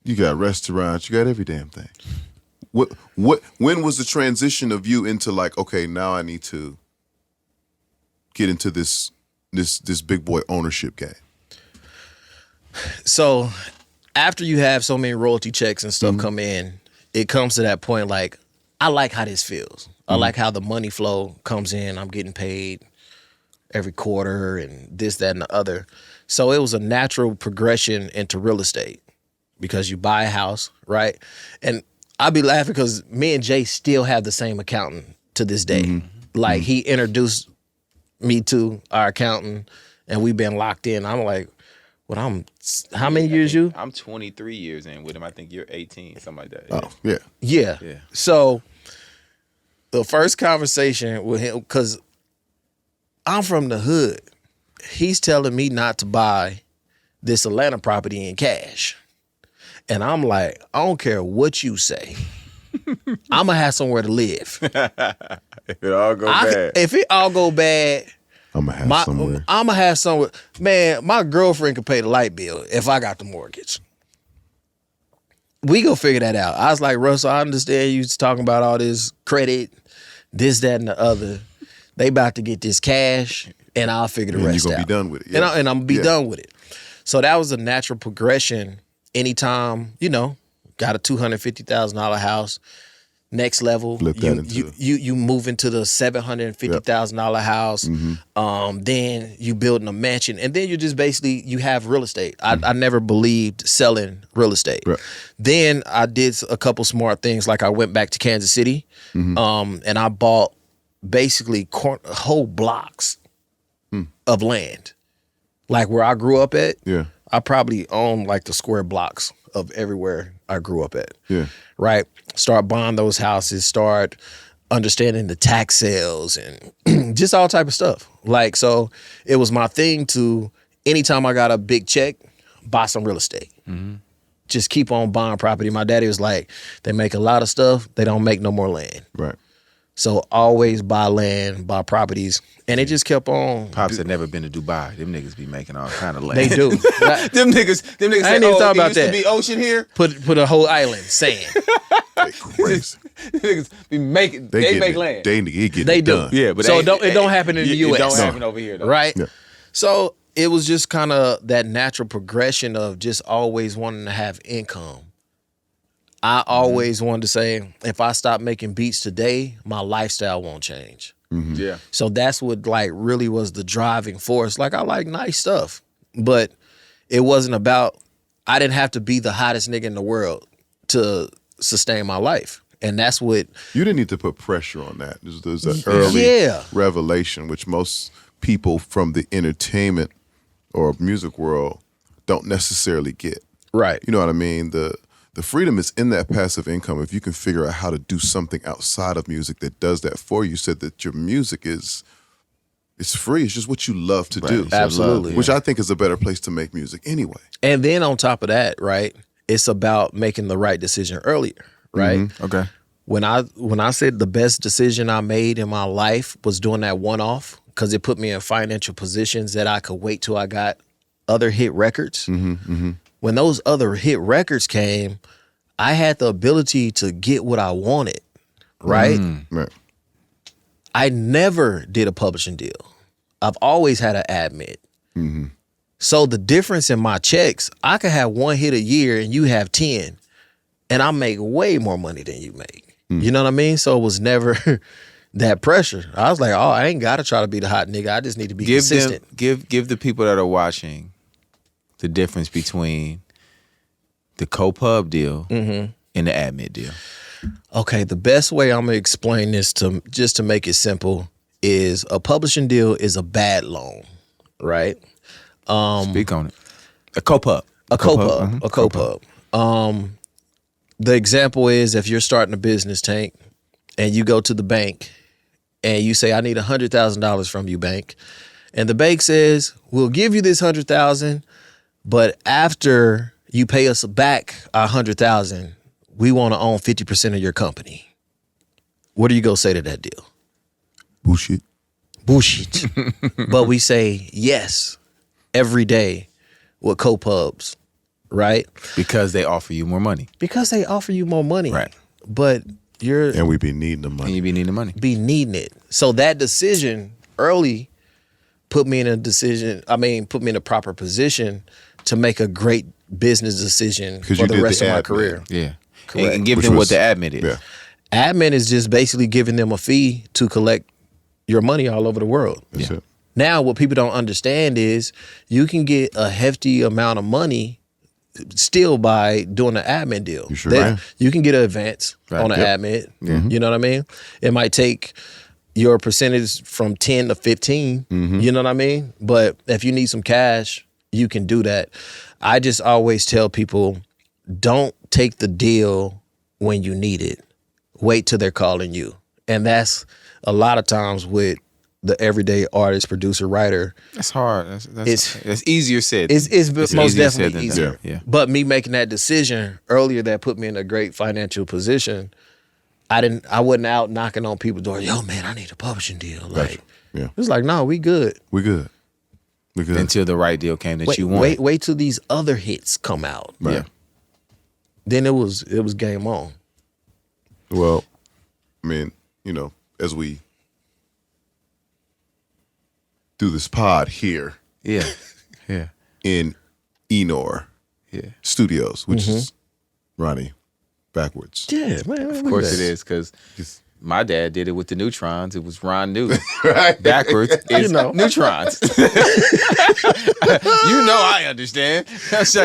you got restaurants, you got every damn thing. When was the transition of you into like, okay, now I need to get into this big boy ownership game? So after you have so many royalty checks and stuff come in, it comes to that point like, I like how this feels. I like how the money flow comes in. I'm getting paid every quarter and this, that, and the other. So it was a natural progression into real estate because you buy a house, right? And I be laughing because me and Jay still have the same accountant to this day. Like he introduced me to our accountant and we've been locked in. I'm like, how many years you? I'm 23 years in with him. I think you're 18, something like that. Oh, yeah. Yeah. Yeah. So the first conversation with him, because I'm from the hood, he's telling me not to buy this Atlanta property in cash. And I'm like, I don't care what you say. I'm going to have somewhere to live. If it all go bad. If it all go bad, I'm gonna have somewhere. I'm going to have somewhere. Man, my girlfriend could pay the light bill if I got the mortgage. We go figure that out. I was like, Russell, I understand you talking about all this credit, this, that, and the other. They about to get this cash, and I'll figure the rest out. You're going to be done with it. Yeah. And I'm going to be done with it. So that was a natural progression. Anytime, got a $250,000 house, next level, you move into the $750,000 house. Mm-hmm. Then you building a mansion, and then you just basically you have real estate. I never believed selling real estate. Right. Then I did a couple smart things, like I went back to Kansas City, and I bought basically whole blocks of land, like where I grew up at. Yeah, I probably own like the square blocks of everywhere I grew up at. Yeah. Right? Start buying those houses, start understanding the tax sales and just all type of stuff. Like, so it was my thing to, anytime I got a big check, buy some real estate. Just keep on buying property. My daddy was like, they make a lot of stuff, they don't make no more land. Right. So always buy land, buy properties. And it just kept on. Pops had never been to Dubai. Them niggas be making all kind of land. They do. them niggas I say, ain't even thought about there that. used to be ocean here. Put a whole island, sand. They crazy. Them niggas be making, they make land. They get They it do. done. Yeah, but So it don't happen in the U.S. It don't happen over here, though. Right? Yeah. So it was just kind of that natural progression of just always wanting to have income. I always wanted to say, if I stop making beats today, my lifestyle won't change. Yeah. So that's what like really was the driving force. Like, I like nice stuff, but it wasn't about, I didn't have to be the hottest nigga in the world to sustain my life. And that's what. You didn't need to put pressure on that. There's an early Yeah. revelation, which most people from the entertainment or music world don't necessarily get. Right. You know what I mean? The freedom is in that passive income. If you can figure out how to do something outside of music that does that for you, said that your music it's free. It's just what you love to do. Absolutely. Which I think is a better place to make music anyway. And then on top of that, right, it's about making the right decision earlier, right? Okay. When I said the best decision I made in my life was doing that one-off, because it put me in financial positions that I could wait till I got other hit records. When those other hit records came, I had the ability to get what I wanted, right? Right. I never did a publishing deal. I've always had an admin. So the difference in my checks, I could have one hit a year and you have 10, and I make way more money than you make. You know what I mean? So it was never that pressure. I was like, oh, I ain't got to try to be the hot nigga. I just need to be consistent. Give the people that are watching the difference between the co-pub deal and the admit deal. Okay, the best way I'm gonna explain this just to make it simple is a publishing deal is a bad loan, right? Speak on it. A co-pub. A co-pub. The example is, if you're starting a business, Tank, and you go to the bank and you say, I need $100,000 from you, bank. And the bank says, we'll give you this $100,000, but after you pay us back our $100,000, we want to own 50% of your company. What are you gonna say to that deal? Bullshit. But we say yes every day with co-pubs, right? Because they offer you more money. Because they offer you more money. Right. But And we be needing the And money. you be needing the money. be needing it. So that decision early put me in a proper position to make a great business decision 'Cause for you the did rest the of my admin. career. Yeah. Correct. And give Which them what was- the admit is. Yeah. Admin is just basically giving them a fee to collect your money all over the world. That's it. Now, what people don't understand is you can get a hefty amount of money still by doing an admin deal. You sure can. You can get an advance Right. on an admin. You know what I mean? It might take your percentage from 10 to 15. You know what I mean? But if you need some cash, you can do that. I just always tell people, don't take the deal when you need it. Wait till they're calling you. And that's a lot of times with the everyday artist, producer, writer. That's hard. That's easier said. It's most easier said definitely than easier. done. Yeah. But me making that decision earlier that put me in a great financial position, I wasn't out knocking on people's doors. Yo, man, I need a publishing deal. Like, Gotcha. Yeah. it's like, no, we good. We good. Until the right deal came that you want. Wait till these other hits come out. Yeah. then it was game on. Well, I mean, you know, as we do this pod here Yeah. in Enor Yeah. Studios, which is Ronnie backwards. Yeah, man. Of course it is, because Just- my dad did it with the neutrons. It was Ron New. Right. Backwards is know. neutrons. You know I understand. That's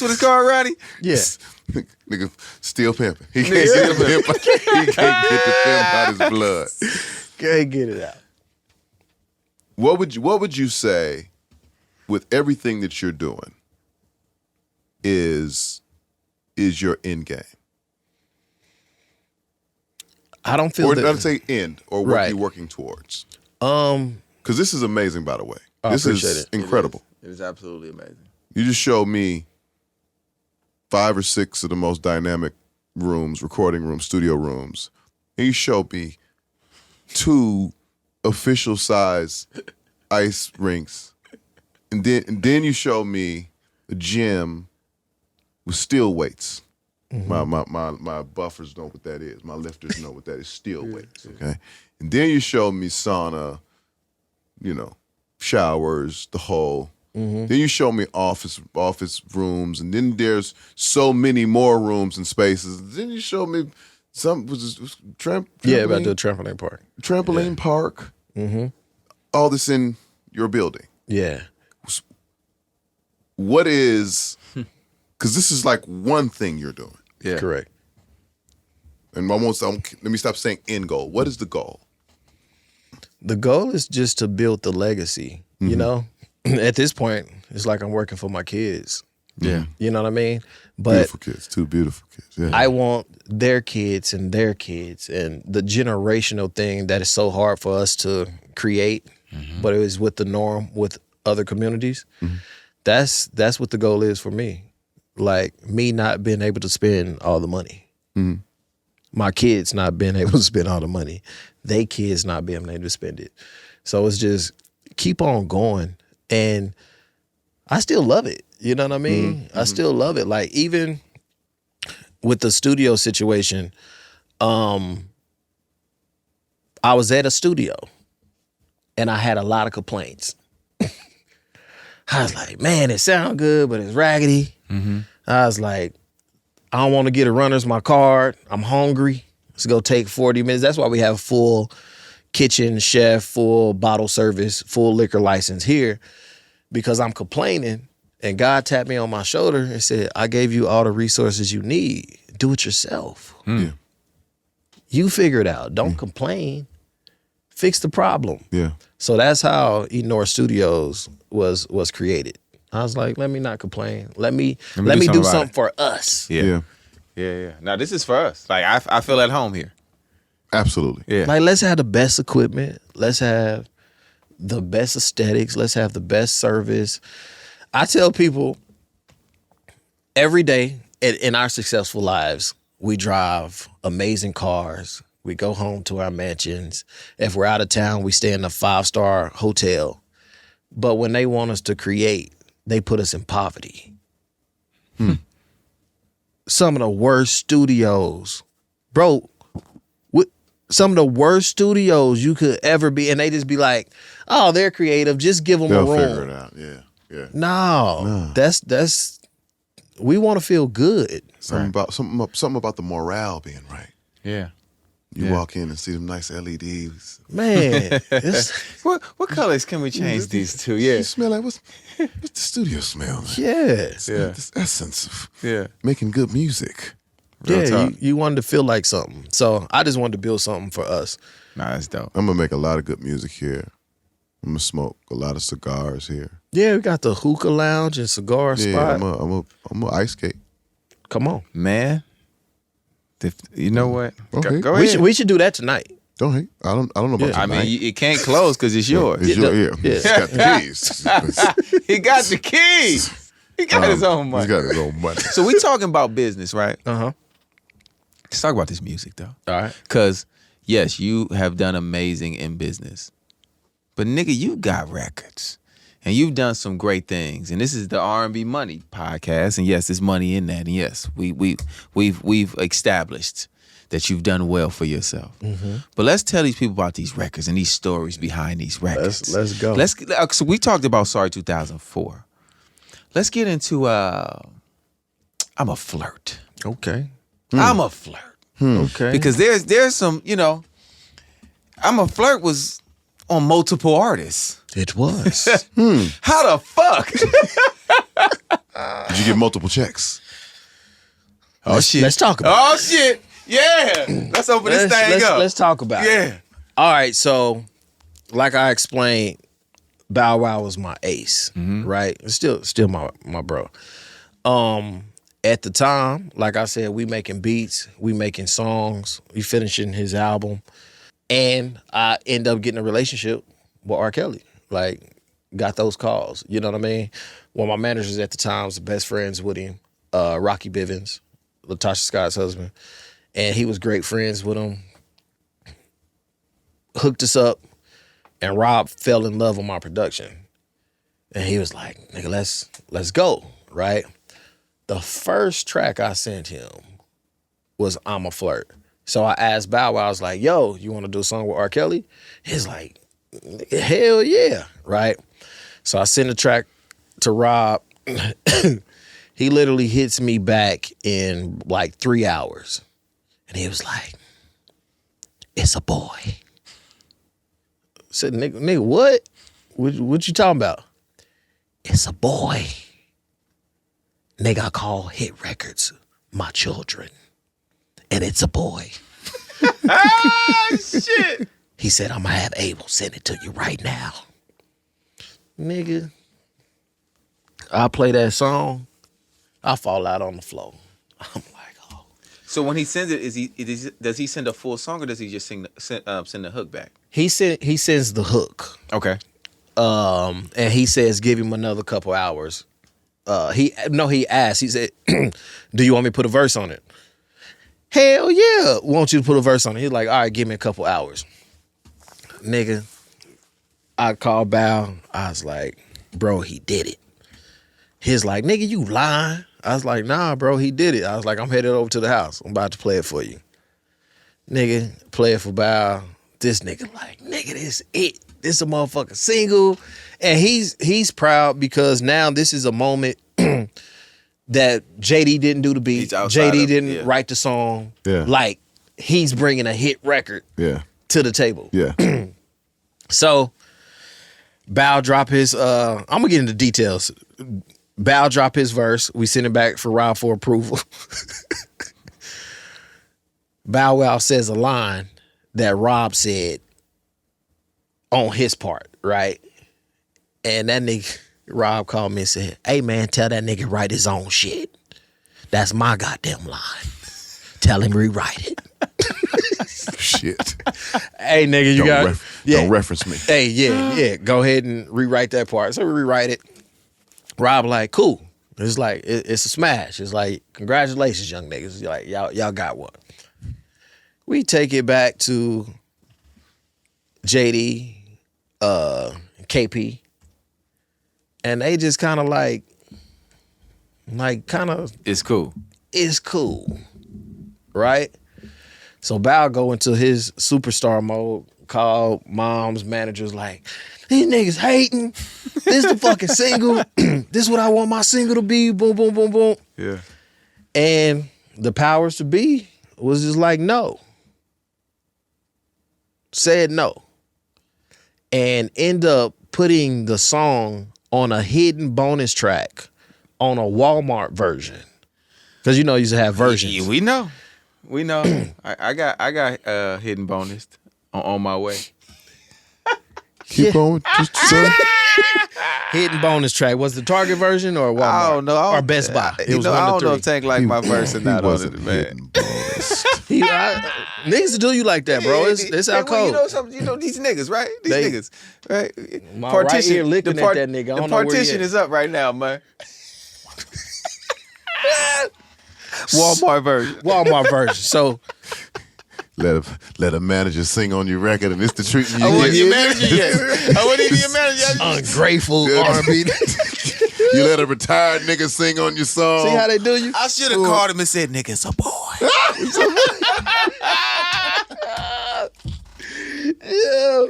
what it's called, Ronnie? Yeah. Nigga still pimping. He can't get the pimp. He can't get the pimp out his blood. Can't get it out. What would you say with everything that you're doing is your end game? I don't feel Or that. not say end, or what Right. you're working towards. Um, Because this is amazing, by the way. I This appreciate is it. incredible. It is absolutely amazing. You just showed me 5 or 6 of the most dynamic rooms, recording rooms, studio rooms. And you showed me 2 official size ice rinks. And then you showed me a gym with steel weights. My buffers know what that is. My lifters know what that is. Steel weights. Okay. And then you showed me sauna, you know, showers, the whole. Then you show me office rooms, and then there's so many more rooms and spaces. Then you show me some was trampoline, about the trampoline park. trampoline park. All this in your building. Yeah. What is? Because this is like one thing you're doing, Yeah. Correct. and let me stop saying end goal. What is the goal? The goal is just to build the legacy. You know, at this point, it's like I'm working for my kids. Yeah. You know what I mean? But Beautiful kids, 2 beautiful kids. Yeah. I want their kids and the generational thing that is so hard for us to create, but it was with the norm with other communities. That's what the goal is for me. Like me not being able to spend all the money. My kids not being able to spend all the money. They kids not being able to spend it. So it's just keep on going. And I still love it. You know what I mean? I still love it. Like even with the studio situation, I was at a studio and I had a lot of complaints. I was like, man, it sounds good, but it's raggedy. I was like, I don't want to get a runner's my card. I'm hungry. Let's go take 40 minutes. That's why we have full kitchen, chef, full bottle service, full liquor license here, because I'm complaining. And God tapped me on my shoulder and said, I gave you all the resources you need. Do it yourself. Yeah. You figure it out. Don't complain. Fix the problem. Yeah. So that's how Enor Studios was created. I was like, let me not complain. Let me do do something about something it. for us. Yeah. Now this is for us. Like I feel at home here. Absolutely. Yeah. Like, let's have the best equipment. Let's have the best aesthetics. Let's have the best service. I tell people every day in our successful lives, we drive amazing cars. We go home to our mansions. If we're out of town, we stay in a 5-star hotel. But when they want us to create, they put us in poverty. Some of the worst studios, bro. Some of the worst studios you could ever be, and they just be like, "Oh, they're creative. Just give them They'll a room." figure it out. Yeah. Yeah. No, that's. We want to feel good. Something about the morale being right. Yeah. You walk in and see them nice LEDs. Man, it's, What colors can we change these to? Yeah. You smell like what's the studio smell? Man? yes. Yeah. This essence of Yeah. making good music. Real Yeah, talk. you wanted to feel like something. So I just wanted to build something for us. Nah, that's dope. I'm gonna make a lot of good music here. I'm gonna smoke a lot of cigars here. Yeah, we got the hookah lounge and cigar Yeah, spot. I'm a ice skate. Come on. Man. You know what? Okay. Go We ahead. should do that tonight. Don't hate. I don't know about I tonight. mean, it can't close because it's yours. It's your, yeah. Yeah. He's got the keys. He got the keys. He got his own money. He's got his own money. So we talking about business, right? Uh-huh. Let's talk about this music though. All right. Because, yes, you have done amazing in business. But nigga, you got records. And you've done some great things. And this is the R&B Money Podcast. And yes, there's money in that. And yes, we've established that you've done well for yourself. Mm-hmm. But let's tell these people about these records and these stories behind these records. Let's go. So we talked about Sorry 2004. Let's get into I'm a Flirt. Okay. I'm a Flirt. Okay. Because there's some, I'm a Flirt was on multiple artists. It was. How the fuck? Did you get multiple checks? Let's talk about Oh shit. Yeah. Let's open this thing up. Let's talk about it. Yeah. All right, so like I explained, Bow Wow was my ace, right? It's still my bro. At the time, like I said, we making beats, we making songs, we finishing his album, and I end up getting a relationship with R. Kelly. Like, got those calls, you know what I mean? One of my managers at the time was best friends with him, Rocky Bivens, Latasha Scott's husband, and he was great friends with him. Hooked us up, and Rob fell in love with my production. And he was like, nigga, let's go, right? The first track I sent him was I'm a Flirt. So I asked Bow Wow, I was like, yo, you want to do a song with R. Kelly? He's like, hell yeah, right? So I sent a track to Rob. He literally hits me back in like 3 hours. And he was like, it's a boy. I said, nigga, what? What you talking about? It's a boy. Nigga, I call hit records my children. And it's a boy. Ah, shit. He said, I'm going to have Abel send it to you right now. Nigga, I play that song, I fall out on the floor. I'm like, oh. So when he sends it, does he send a full song or does he just send the hook back? He sends the hook. Okay. And he says, give him another couple hours. He asked, he said, do you want me to put a verse on it? Hell yeah, want you to put a verse on it. He's like, all right, give me a couple hours. Nigga, I called Bow. I was like, bro, he did it. He's like, nigga, you lying. I was like, nah, bro, he did it. I was like, I'm headed over to the house. I'm about to play it for you. Nigga, play it for Bow. This nigga like, nigga, this it. This a motherfucking single. And he's proud because now this is a moment that JD didn't do the beat. JD didn't write the song. Yeah. Like, he's bringing a hit record to the table. Yeah. So, Bow drop his, I'm going to get into details. Bow drop his verse. We send it back for Rob for approval. Bow Wow says a line that Rob said on his part, right? And that nigga, Rob called me and said, hey man, tell that nigga write his own shit. That's my goddamn line. Tell him rewrite it. Shit. Hey nigga, don't reference me. Hey, yeah. Go ahead and rewrite that part. So we rewrite it. Rob like, cool. It's like, it's a smash. It's like, congratulations, young niggas. Like, y'all got one. We take it back to JD, KP, and they just kind of It's cool. It's cool, right? So Bow go into his superstar mode, call mom's managers like, these niggas hating. This the fucking single. This what I want my single to be. Boom, boom, boom, boom. Yeah. And the powers to be was just like, no. Said no. And end up putting the song on a hidden bonus track on a Walmart version. Because you used to have versions. Yeah, we know. I got hidden bonus on my way. Keep going. Just say. Hidden bonus track. Was the Target version or Walmart? I don't know. Or Best Buy? It was I one don't of know the if Tank like my verse or not on it, man. Niggas do you like that, bro. It's our code. You know something? You know these niggas, right? These niggas, right? My right ear licking at that nigga. I don't The know where he partition at. is up right now, man. Walmart version. Walmart version. So Let a manager sing on your record, and it's the treatment you I wasn't get. your manager yet. I wasn't even your manager yet. Ungrateful R&B. You let a retired nigga sing on your song. See how they do you? I should have called him and said, nigga, it's a boy. Yeah.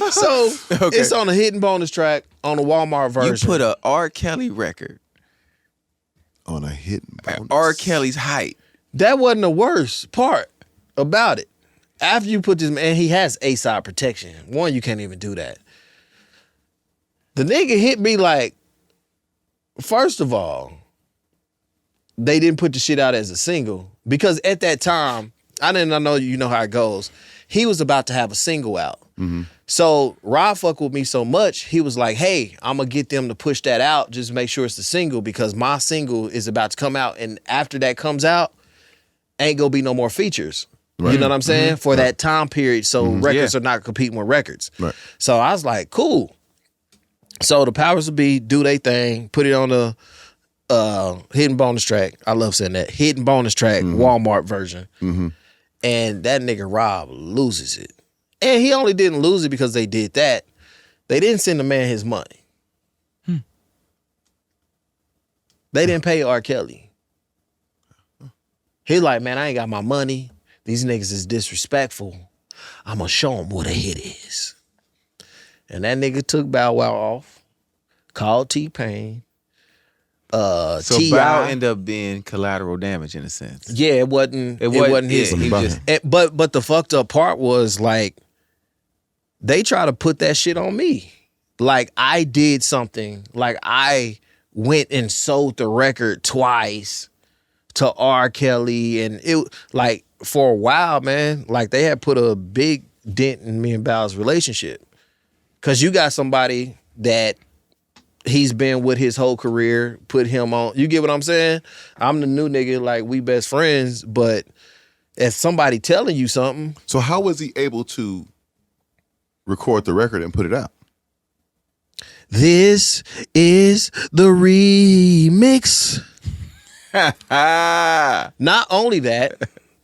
So Okay. it's on a hidden bonus track on the Walmart You version. put a R. Kelly record On a hidden at bonus. R. Kelly's height. That wasn't the worst part about it. After you put this, man, he has A-side protection. One, you can't even do that. The nigga hit me like, first of all, they didn't put the shit out as a single because at that time, I know you know how it goes. He was about to have a single out. So Rob fucked with me so much, he was like, hey, I'm going to get them to push that out. Just make sure it's the single because my single is about to come out. And after that comes out, ain't going to be no more features. Right. You know what I'm saying? For that time period. So records Yeah. are not competing with records. Right. So I was like, cool. So the powers will be, do they thing, put it on the hidden bonus track. I love saying that. Hidden bonus track, Walmart version. And that nigga Rob loses it. And he only didn't lose it because they did that. They didn't send the man his money. They didn't pay R. Kelly. He like, man, I ain't got my money. These niggas is disrespectful. I'm going to show them what a hit is. And that nigga took Bow Wow off, called T-Pain, So T.I. Bow ended up being collateral damage in a sense. Yeah, it wasn't his. Yeah, he just, But the fucked up part was like, they try to put that shit on me. Like I did something. Like I went and sold the record twice to R. Kelly, and it like for a while, man. Like they had put a big dent in me and Bow's relationship, cause you got somebody that he's been with his whole career, put him on. You get what I'm saying? I'm the new nigga. Like we best friends, but if somebody telling you something, So how was he able to record the record and put it out? this is the remix. Not only that,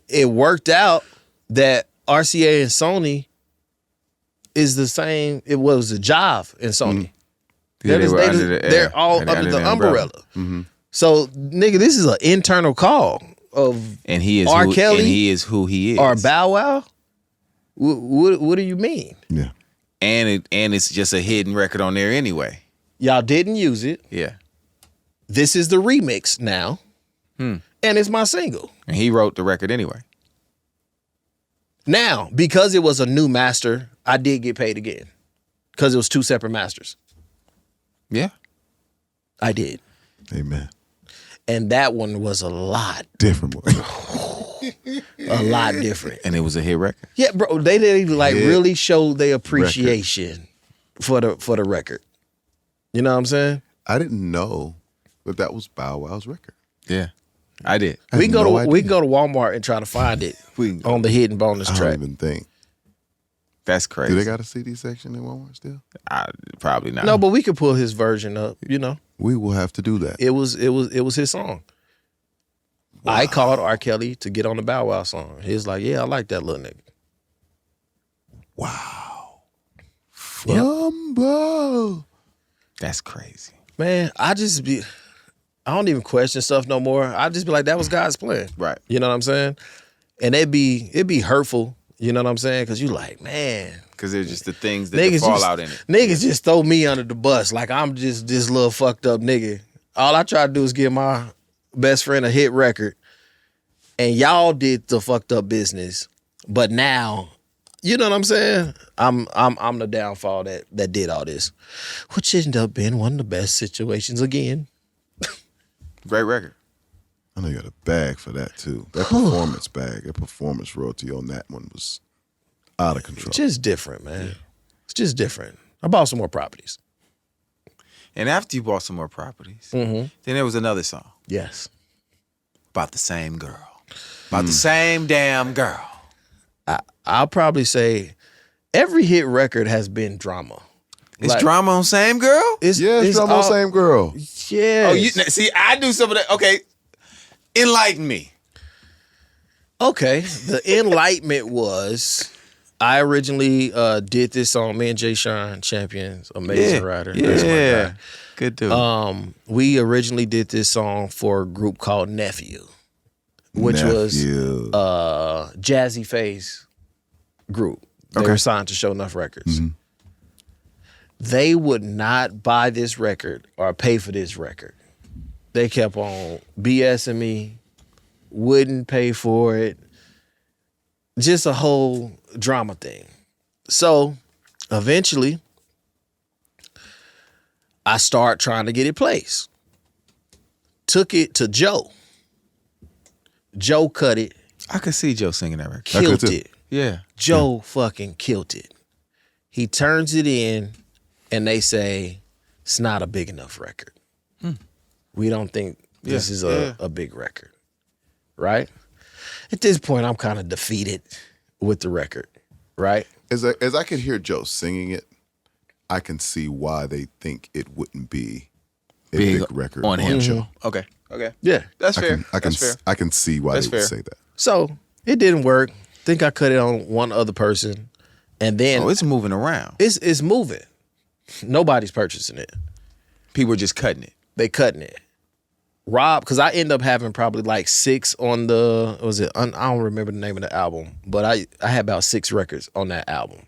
it worked out that RCA and Sony is the same. It was a job in Sony. Yeah, they were They under just- the- they're yeah, all under under the the umbrella. So, nigga, this is an internal call of and he is R. who, Kelly and he is who he is. or Bow Wow. What do you mean? Yeah. and it's just a hidden record on there anyway. Y'all didn't use it. Yeah. This is the remix now, and it's my single. And he wrote the record anyway. Now, because it was a new master, I did get paid again because it was two separate masters. Yeah. I did. Amen. And that one was a lot Different boy. different. And it was a hit record. Yeah, bro, they didn't like Yeah. really show their appreciation for the record. You know what I'm saying? I didn't know that was Bow Wow's record. Yeah. I did. I We had can go no to we idea. can go to Walmart and try to find it We- on the hidden bonus I track. don't even think. That's crazy. Do they got a CD section in Walmart still? Probably not. No, but we could pull his version up. You know, We will have to do that. it was his song. I called R. Kelly to get on the Bow Wow song. He was like, "Yeah, I like that little nigga." Wow. Yep. Fumble. That's crazy. Man, I don't even question stuff no more. I just be like, that was God's plan. Right. You know what I'm saying? And it'd be hurtful. You know what I'm saying? Because you like, man, Because they're just the things that the fallout in it. Niggas just throw me under the bus. Like I'm just this little fucked up nigga. All I try to do is give my best friend a hit record. And y'all did the fucked up business. But now, you know what I'm saying? I'm the downfall that did all this. Which ended up being one of the best situations again. Great record. I know you got a bag for that too. That performance bag, that performance royalty on that one was out of control. Just different, man. It's just different. I bought some more properties. And after you bought some more properties, Mm-hmm. then there was another song Yes. about the same girl. About the same damn girl. I'll probably say every hit record has been drama. It's Like, drama on same girl? Yes, drama on all- same girl. Yeah. Oh, see, I do some of that. Okay. Enlighten me. Okay, the enlightenment was I originally did this song. Me and Jay Sean, Champions, amazing writer. That's my guy. Good dude. We originally did this song for a group called Nephew, which was Jazzy Faye's group. They were signed to Show Enough Records. Mm-hmm. They would not buy this record or pay for this record. They kept on BSing me, wouldn't pay for it. Just a whole drama thing. So eventually, I start trying to get it placed. Took it to Joe. Joe cut it. I could see Joe singing that record. Killed it. Yeah. Joe fucking killed it. He turns it in and they say, it's not a big enough record. We don't think this is a big record. Right? At this point, I'm kind of defeated with the record. Right? As I could hear Joe singing it, I can see why they think it wouldn't be a big record on him. Joe. Okay. Yeah. That's fair. That's fair. I can see why they would say that. So it didn't work. Think I cut it on one other person. And then it's moving around. It's moving. Nobody's purchasing it. People are just cutting it. They cutting it. Rob, because I end up having probably like 6 on the, I don't remember the name of the album, but I had about 6 records on that album.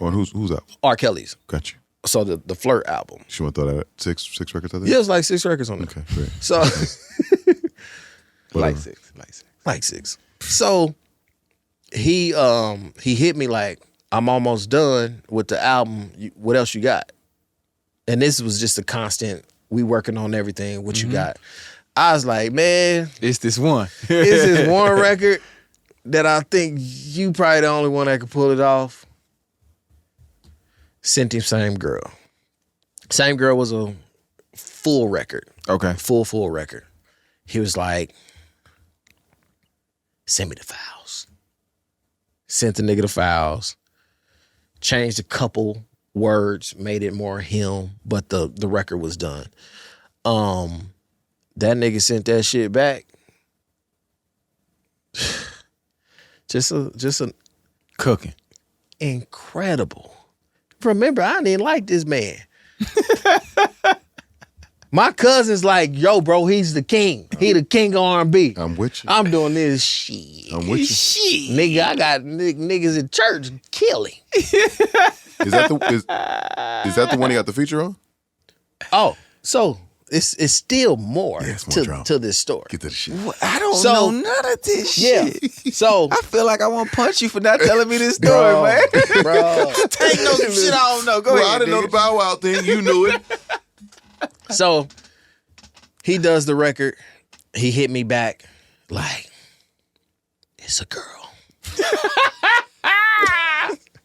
On who's album? R. Kelly's. Got you. So the Flirt album. You want to throw that at 6 records, I think? Yeah, it was like 6 records on there. Okay, great. So, Like six. So he hit me like, I'm almost done with the album. What else you got? And this was just a constant, we working on everything. What you got? I was like, man, It's this one. it's this one record that I think you probably the only one that could pull it off. Sent him Same Girl. Same Girl was a full record. Okay. Full record. He was like, send me the files. Sent the nigga the files. Changed a couple words, made it more him, but the record was done. That nigga sent that shit back. Just a Cooking. incredible. Remember, I didn't like this man. My cousin's like, yo, bro, he's the king. He the king of R&B. I'm with you. I'm doing this shit. I'm with you. Shit. Nigga, I got niggas in church killing. Is that the one he got the feature on? Oh, so it's still more, it's more drama. to this story. Get to the shit. I don't So- know none of this shit. Yeah. So, I feel like I want to punch you for not telling me this story, man. bro. Ain't no shit I don't know. Go Well, ahead. I didn't know the nigga. Bow Wow thing. You knew it. So he does the record. He hit me back like, it's a girl.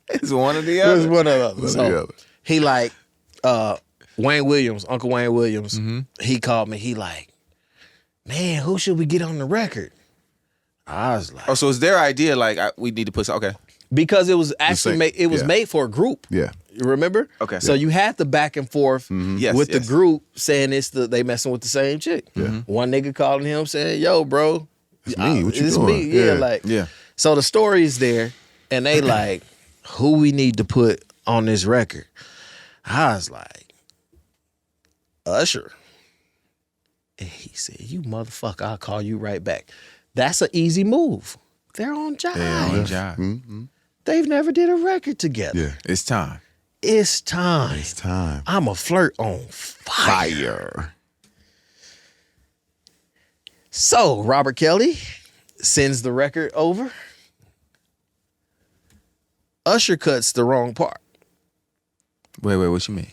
It's one or the It was other. one of them. One or So the other. he like, Wayne Williams, Uncle Wayne Williams, he called me. He like, man, who should we get on the record? I was like, Oh, so it's their idea. Like we need to put. Okay. because it was actually same- made. It was yeah. made for a group. Yeah. You remember? Okay. So you had the back and forth Yes, with yes. the group saying they messing with the same chick. One nigga calling him saying, "Yo, bro, It's me. What you it's doing? me." Yeah, like Yeah. So the story is there, and they like, who we need to put on this record? I was like, Usher. And he said, "You motherfucker, I'll call you right back." That's an easy move. They're on Jive. Good job. They've never did a record together. Yeah. It's time. It's time. It's time. I'm a Flirt on fire. Fire. So Robert Kelly sends the record over. Usher cuts the wrong part. Wait. What you mean?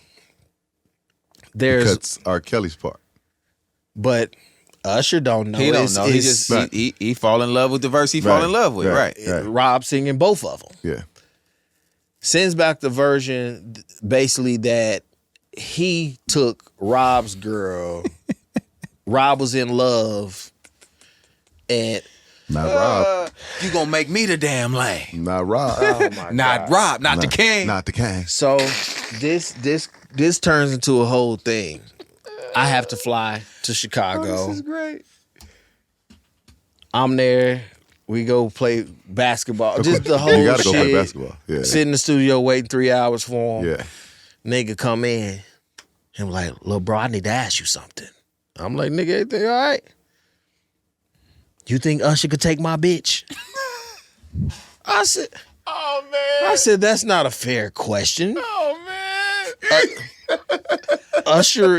There's, Cuts R. Kelly's part. but Usher don't know. He don't It's- know. He it's- just he fall in love with the verse he fall in love with. Right. Rob singing both of them. Yeah. Sends back the version basically that he took Rob's girl. Rob was in love, and Not Rob. You gonna make me the damn lame. Not Rob. Not Rob. Not the king. Not the king. so this turns into a whole thing. I have to fly to Chicago. great. I'm there We go play basketball. Just the whole You gotta go shit. play basketball. Yeah. Sit in the studio waiting 3 hours for him. Yeah. Nigga come in. And I'm like, little bro, I need to ask you something. I'm like, nigga, everything all right? You think Usher could take my bitch? I said, Oh man. I said, that's not a fair question. Oh man. Usher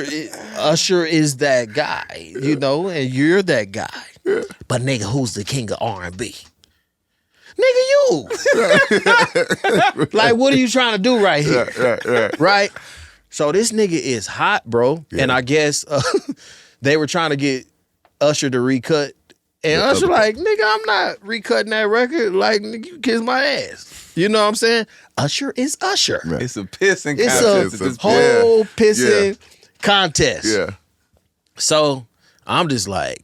is that guy, you know, and you're that guy. But nigga, who's the king of R&B? Nigga, you. Like, what are you trying to do right here? Right? So this nigga is hot, bro. Yeah. And I guess they were trying to get Usher to recut. And Usher like, nigga, I'm not recutting that record. Like, nigga, you kiss my ass. You know what I'm saying? Usher is Usher. Right. It's a pissing It's contest a at this point. whole pissing contest. Yeah. So I'm just like,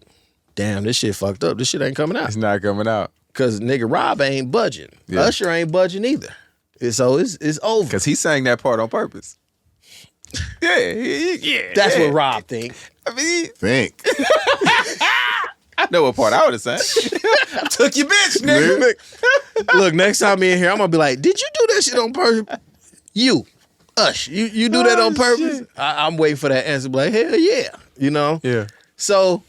damn, this shit fucked up. This shit ain't coming out. It's not coming out. Cause nigga Rob ain't budging. Yeah. Usher ain't budging either. And so it's over. Because he sang that part on purpose. Yeah. That's what Rob think. I mean, Think. I know what part I would have sang. Took your bitch, nigga. Look, next time he in here, I'm gonna be like, did you do that shit on purpose? You, Ush, you do that on purpose? I'm waiting for that answer. Be like, hell yeah, you know. Yeah. So,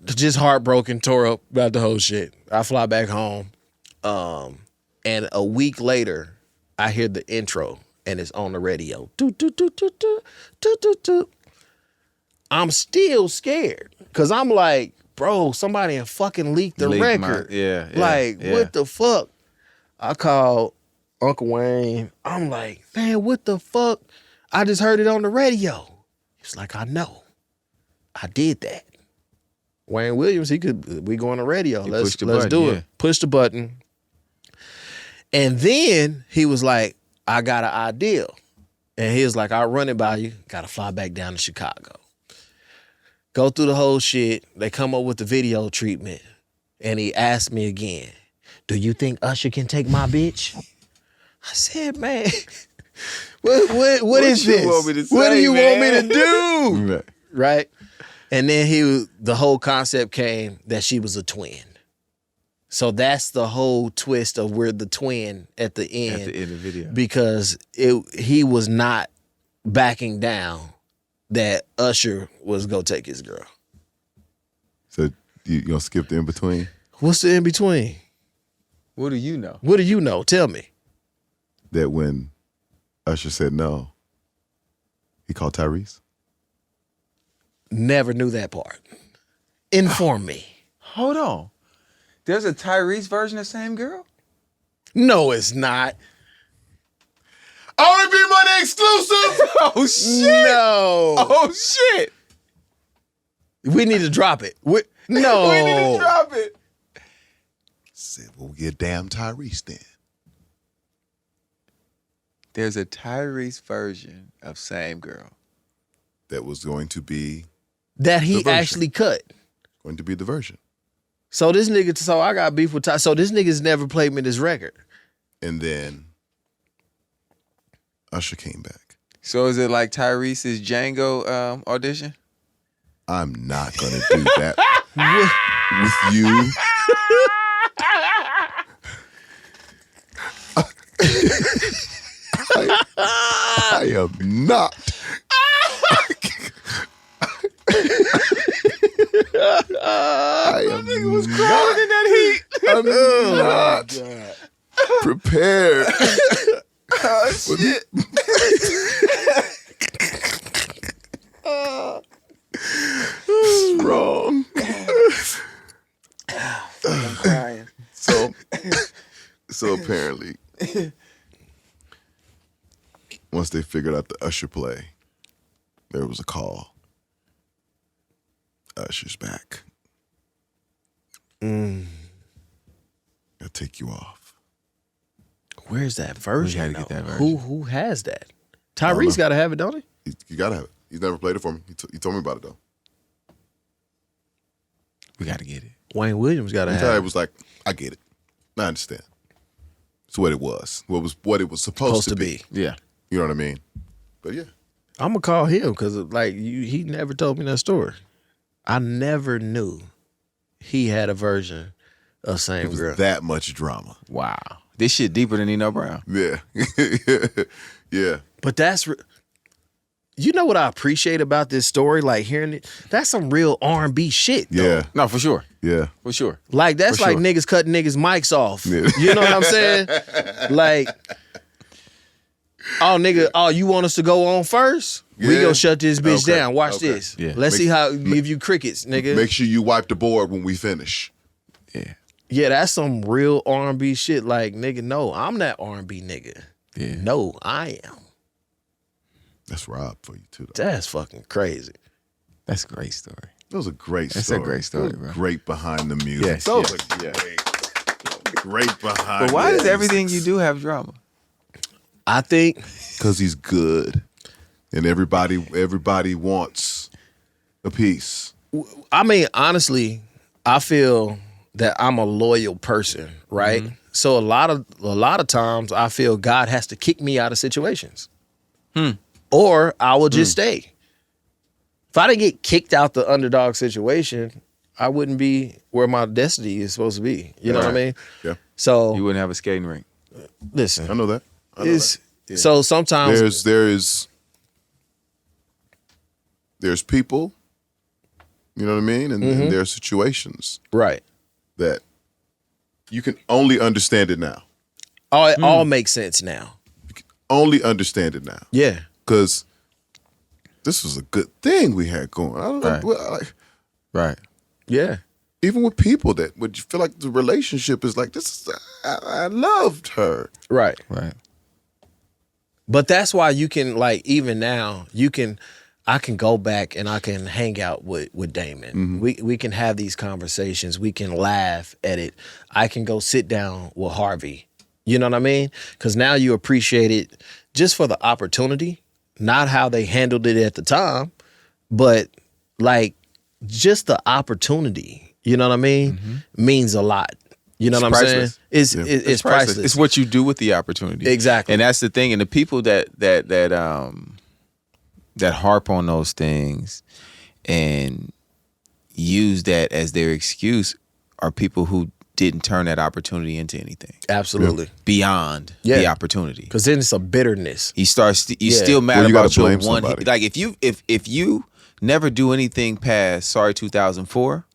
just heartbroken, tore up about the whole shit. I fly back home, and a week later, I hear the intro, and it's on the radio. Toot, toot, toot, toot, toot, toot, toot, toot. I'm still scared, cause I'm like, bro, somebody had fucking leaked the record. What the fuck? I called Uncle Wayne. I'm like, man, what the fuck? I just heard it on the radio. He's like, I know. I did that. Wayne Williams, we go on the radio. Let's do it. Push the button. And then he was like, I got an idea. And he was like, I'll run it by you. Got to fly back down to Chicago. Go through the whole shit. They come up with the video treatment. And he asked me again, do you think Usher can take my bitch? I said, man, what is this? What do you want me to do? Right? And then the whole concept came that she was a twin. So that's the whole twist of where the twin at the end. At the end of the video. Because he was not backing down that Usher was going to take his girl. So you gonna skip the in between? What's the in between? What do you know? What do you know? Tell me. That when Usher said no, he called Tyrese? Never knew that part. Inform me. Hold on. There's a Tyrese version of Same Girl? No, it's not. R&B Money exclusive! Oh, shit. No. Oh, shit. We need to drop it. No. We need to drop it. Said, well, we get damn Tyrese then. There's a Tyrese version of Same Girl. That was going to be That The he version. actually cut. the version. So this nigga, so I got beef with Ty. So this nigga's never played me this record. And then Usher came back. So is it like Tyrese's Django audition? I'm not gonna do that with you. I am not. I am not. In that heat. I'm not prepared. Oh, shit. Wrong. I'm crying. So apparently, once they figured out the Usher play, there was a call. Usher's back. I'll take you off. Where's that version? We gotta get that version. Who has that? Tyrese got to have it, don't he? You gotta have it. He's never played it for me. He told me about it though. We got to get it. Wayne Williams got to And have Ty it. was like, I get it. I understand. It's what it was. What it was supposed to be. Yeah. You know what I mean? But yeah. I'm going to call him because like he never told me that story. I never knew he had a version of It Same was Girl. that much drama. Wow. This shit deeper than Nino Brown. Yeah. Yeah. But you know what I appreciate about this story? Like hearing it, that's some real R&B shit. Though. Yeah. No, for sure. Yeah. For sure. Like that's For like sure. niggas cutting niggas mics off. Yeah. You know what I'm saying? Like, oh nigga, oh you want us to go on first? We Yeah. gonna shut this bitch Okay. down. Watch Okay. this. Yeah. Let's see how give you crickets, nigga. Make sure you wipe the board when we finish. Yeah. Yeah, that's some real R&B shit. Like nigga, no, I'm that R&B nigga. Yeah. No, I am. That's Rob for you too. Though. That's fucking crazy. That's a great story. That was a great That's story. a great story, That was bro. Great behind the music. Yes, That was yes, great behind. But why the does everything music. you do have drama? I think Because he's good, and everybody wants a piece. I mean, honestly, I feel that I'm a loyal person, right? Mm-hmm. So a lot of times I feel God has to kick me out of situations. Or I will just stay. If I didn't get kicked out the underdog situation, I wouldn't be where my destiny is supposed to be. You know what I mean? Yeah, So You wouldn't have a skating rink. listen, I know that. so sometimes There's people, you know what I mean, and there are situations right. that you can only understand it now. It all makes sense now. Only understand it now. Yeah. Because this was a good thing we had going. I don't know. Right. Like, Right. Yeah. even with people that would feel like the relationship is like, I loved her. Right. Right. But that's why you can, like, even now, I can go back and I can hang out with Damon. We can have these conversations. We can laugh at it. I can go sit down with Harvey. You know what I mean? Because now you appreciate it just for the opportunity, not how they handled it at the time, but like just the opportunity, you know what I mean, means a lot. You know It's what I'm saying? priceless. It's priceless. It's what you do with the opportunity. Exactly. And that's the thing. And the people that harp on those things and use that as their excuse are people who didn't turn that opportunity into anything Absolutely. beyond the opportunity. Because then it's a bitterness. You still mad Well, you about gotta your blame one somebody. hit. Like if you never do anything past Sorry 2004,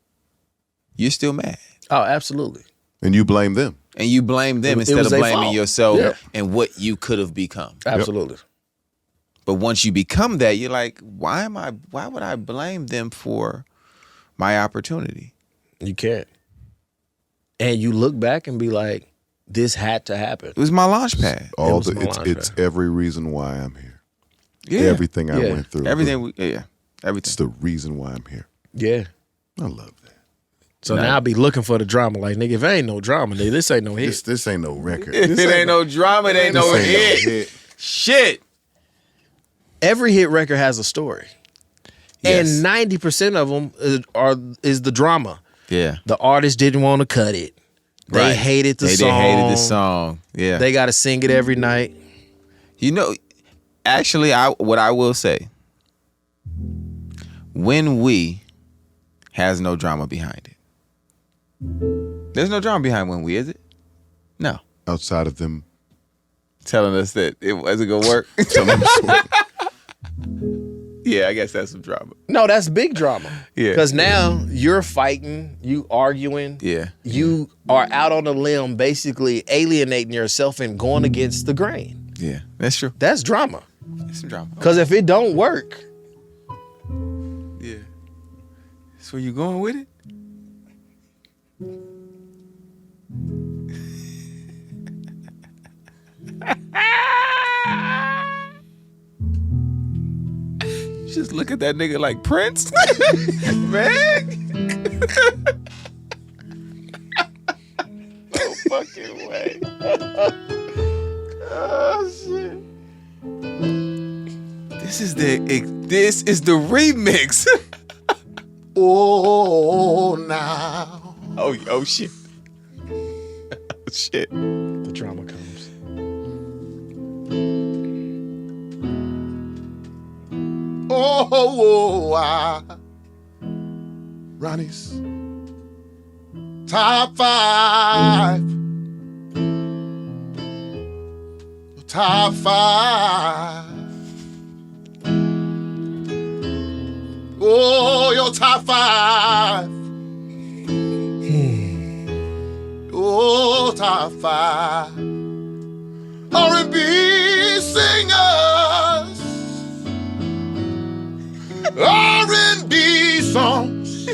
you're still mad. Oh, absolutely. And you blame them. And you blame them It instead was of their blaming fault. yourself Yeah. and what you could have become. Absolutely. But once you become that, you're like, why would I blame them for my opportunity? You can't. And you look back and be like, this had to happen. It was my launch pad. It's every reason why I'm here. Yeah. Everything I Yeah. went through. Everything. It's Everything. the reason why I'm here. Yeah. I love that. So now I be looking for the drama. Like, nigga, if it ain't no drama, nigga, this ain't no hit. This ain't no record. If it ain't no drama, it ain't no This ain't hit. no hit. Shit. Every hit record has a story. Yes. And 90% of them is the drama. Yeah. The artist didn't want to cut it. They Right. hated the They song. hated the song. Yeah. They got to sing it every night. You know, actually, what I will say, When We has no drama behind it. There's no drama behind When We, is it? No. Outside of them. Telling us that it wasn't going to work. Yeah, I guess that's some drama. No, that's big drama. Yeah. Because now you're fighting, you arguing. Yeah. You are out on a limb basically alienating yourself and going against the grain. Yeah, that's true. That's drama. That's some drama. Because if it don't work, Yeah. That's where you going with it? Just look at that nigga like Prince. Man. No fucking way. Oh shit. This is the remix. Oh, now. Oh shit. Oh shit. the drama comes. Oh, Ronnie's Top 5. Top 5. Oh, your top 5. Oh, top 5. R&B singers. R&B songs.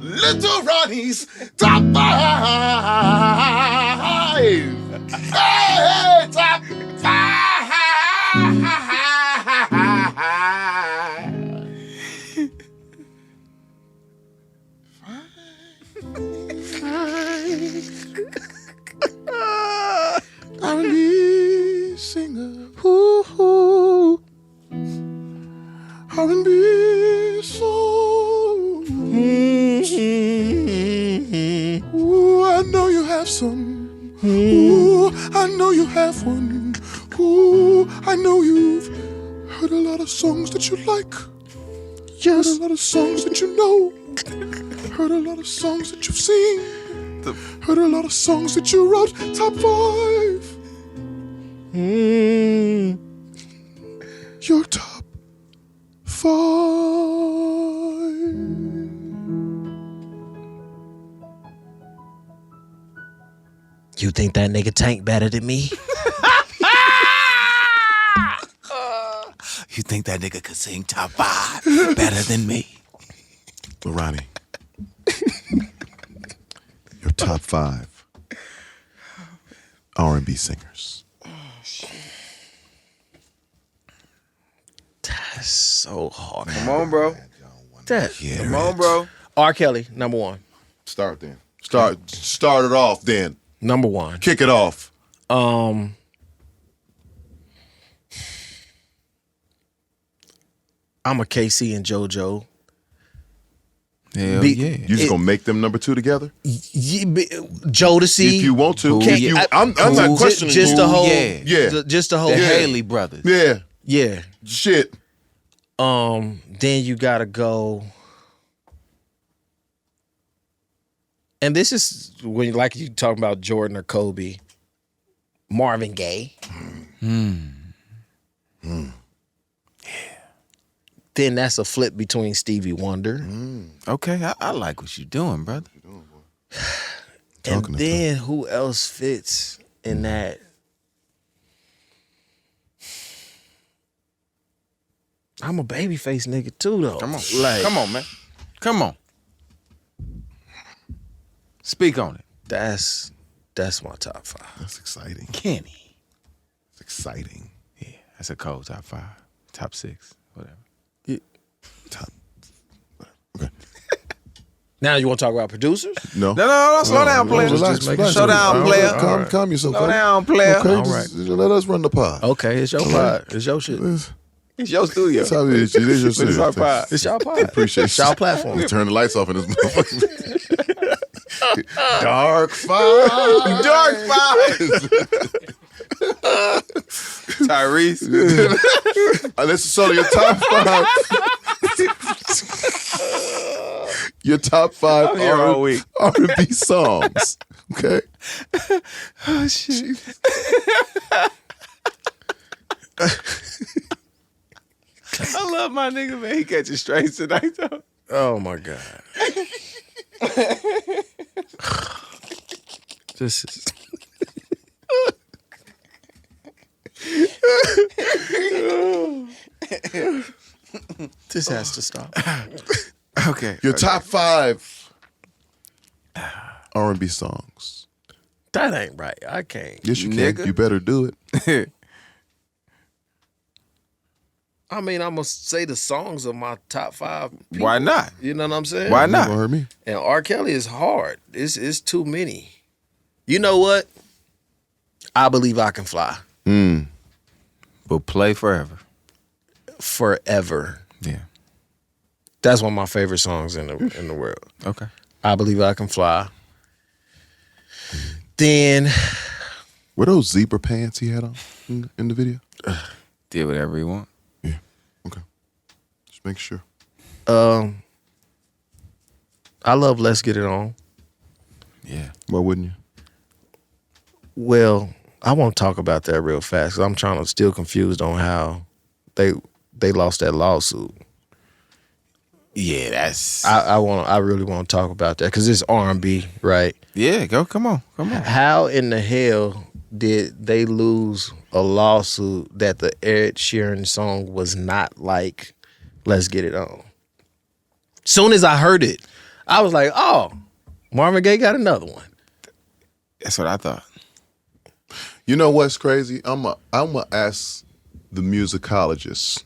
Little Ronnie's top 5. Hey, top 5. R&B singer. Ooh. R&B songs. Ooh, I know you have some. Ooh, I know you have one. Ooh, I know you've heard a lot of songs that you like. Yes. Heard a lot of songs that you know. Heard a lot of songs that you've seen. Heard a lot of songs that you wrote. Top 5. Your top 5. You think that nigga Tank better than me? You think that nigga could sing top 5 better than me? Lil Ronnie. Your top 5 R&B singers. That's so hard. Come on, bro. Come on, bro. R. Kelly, number 1. Start then. Start it off then. Number 1. Kick it off. I'm a KC and JoJo. Hell yeah. You just gonna make them number 2 together? Jodeci. If you want to. I'm not questioning just you. the whole, Yeah. just the whole. The Haley brothers. Yeah. Yeah. Shit. Then you gotta go. And this is when, like you talking about Jordan or Kobe, Marvin Gaye. Then that's a flip between Stevie Wonder. Okay, I like what you're doing, brother. And then who else fits in that? I'm a babyface nigga too, though. Come on. Like, Come on, man. Come on. Speak on it. That's my top 5. That's exciting. Kenny. It's exciting. Yeah, that's a cold top 5. Top 6. Whatever. Top. Okay. Now you want to talk about producers? No. No. Slow down, player. Relax. Slow down, player. Calm yourself. Slow down, player. Okay, All just let us run the pod. Okay, it's your pod. It's your shit. It's your studio. That's how it is. It is your But it's our shit. pod. It's y'all pod. Appreciate It's y'all platform. You turn the lights off in this motherfucker. Dark 5. Dark 5. Tyrese. This is sort of your top 5. Your top 5 I'm here all week. R&B songs. Okay. Oh shit. I love my nigga, man. He catches strays tonight, though. Oh my God. This is. This has to stop. Okay. Your top 5 R&B songs. That ain't right. I can't. Yes, you Nigga. can. You better do it. I mean, I'm gonna say the songs of my top 5 people. Why not? You know what I'm saying? Why You not? gonna hurt me? And R. Kelly is hard. It's too many. You know what? I Believe I Can Fly. But play forever. Forever. Yeah. That's one of my favorite songs in the world. Okay. I Believe I Can Fly. Then Were those zebra pants he had on in the video? Did whatever you want. Yeah. Okay. Just make sure. I I love Let's Get It On. Yeah. Why wouldn't you? Well, I want to talk about that real fast because I'm still confused on how they lost that lawsuit. Yeah, that's. I really want to talk about that because it's R&B, right? Yeah, come on. How in the hell did they lose a lawsuit that the Ed Sheeran song was not like Let's Get It On? Soon as I heard it, I was like, oh, Marvin Gaye got another one. That's what I thought. You know what's crazy? I'm gonna ask the musicologist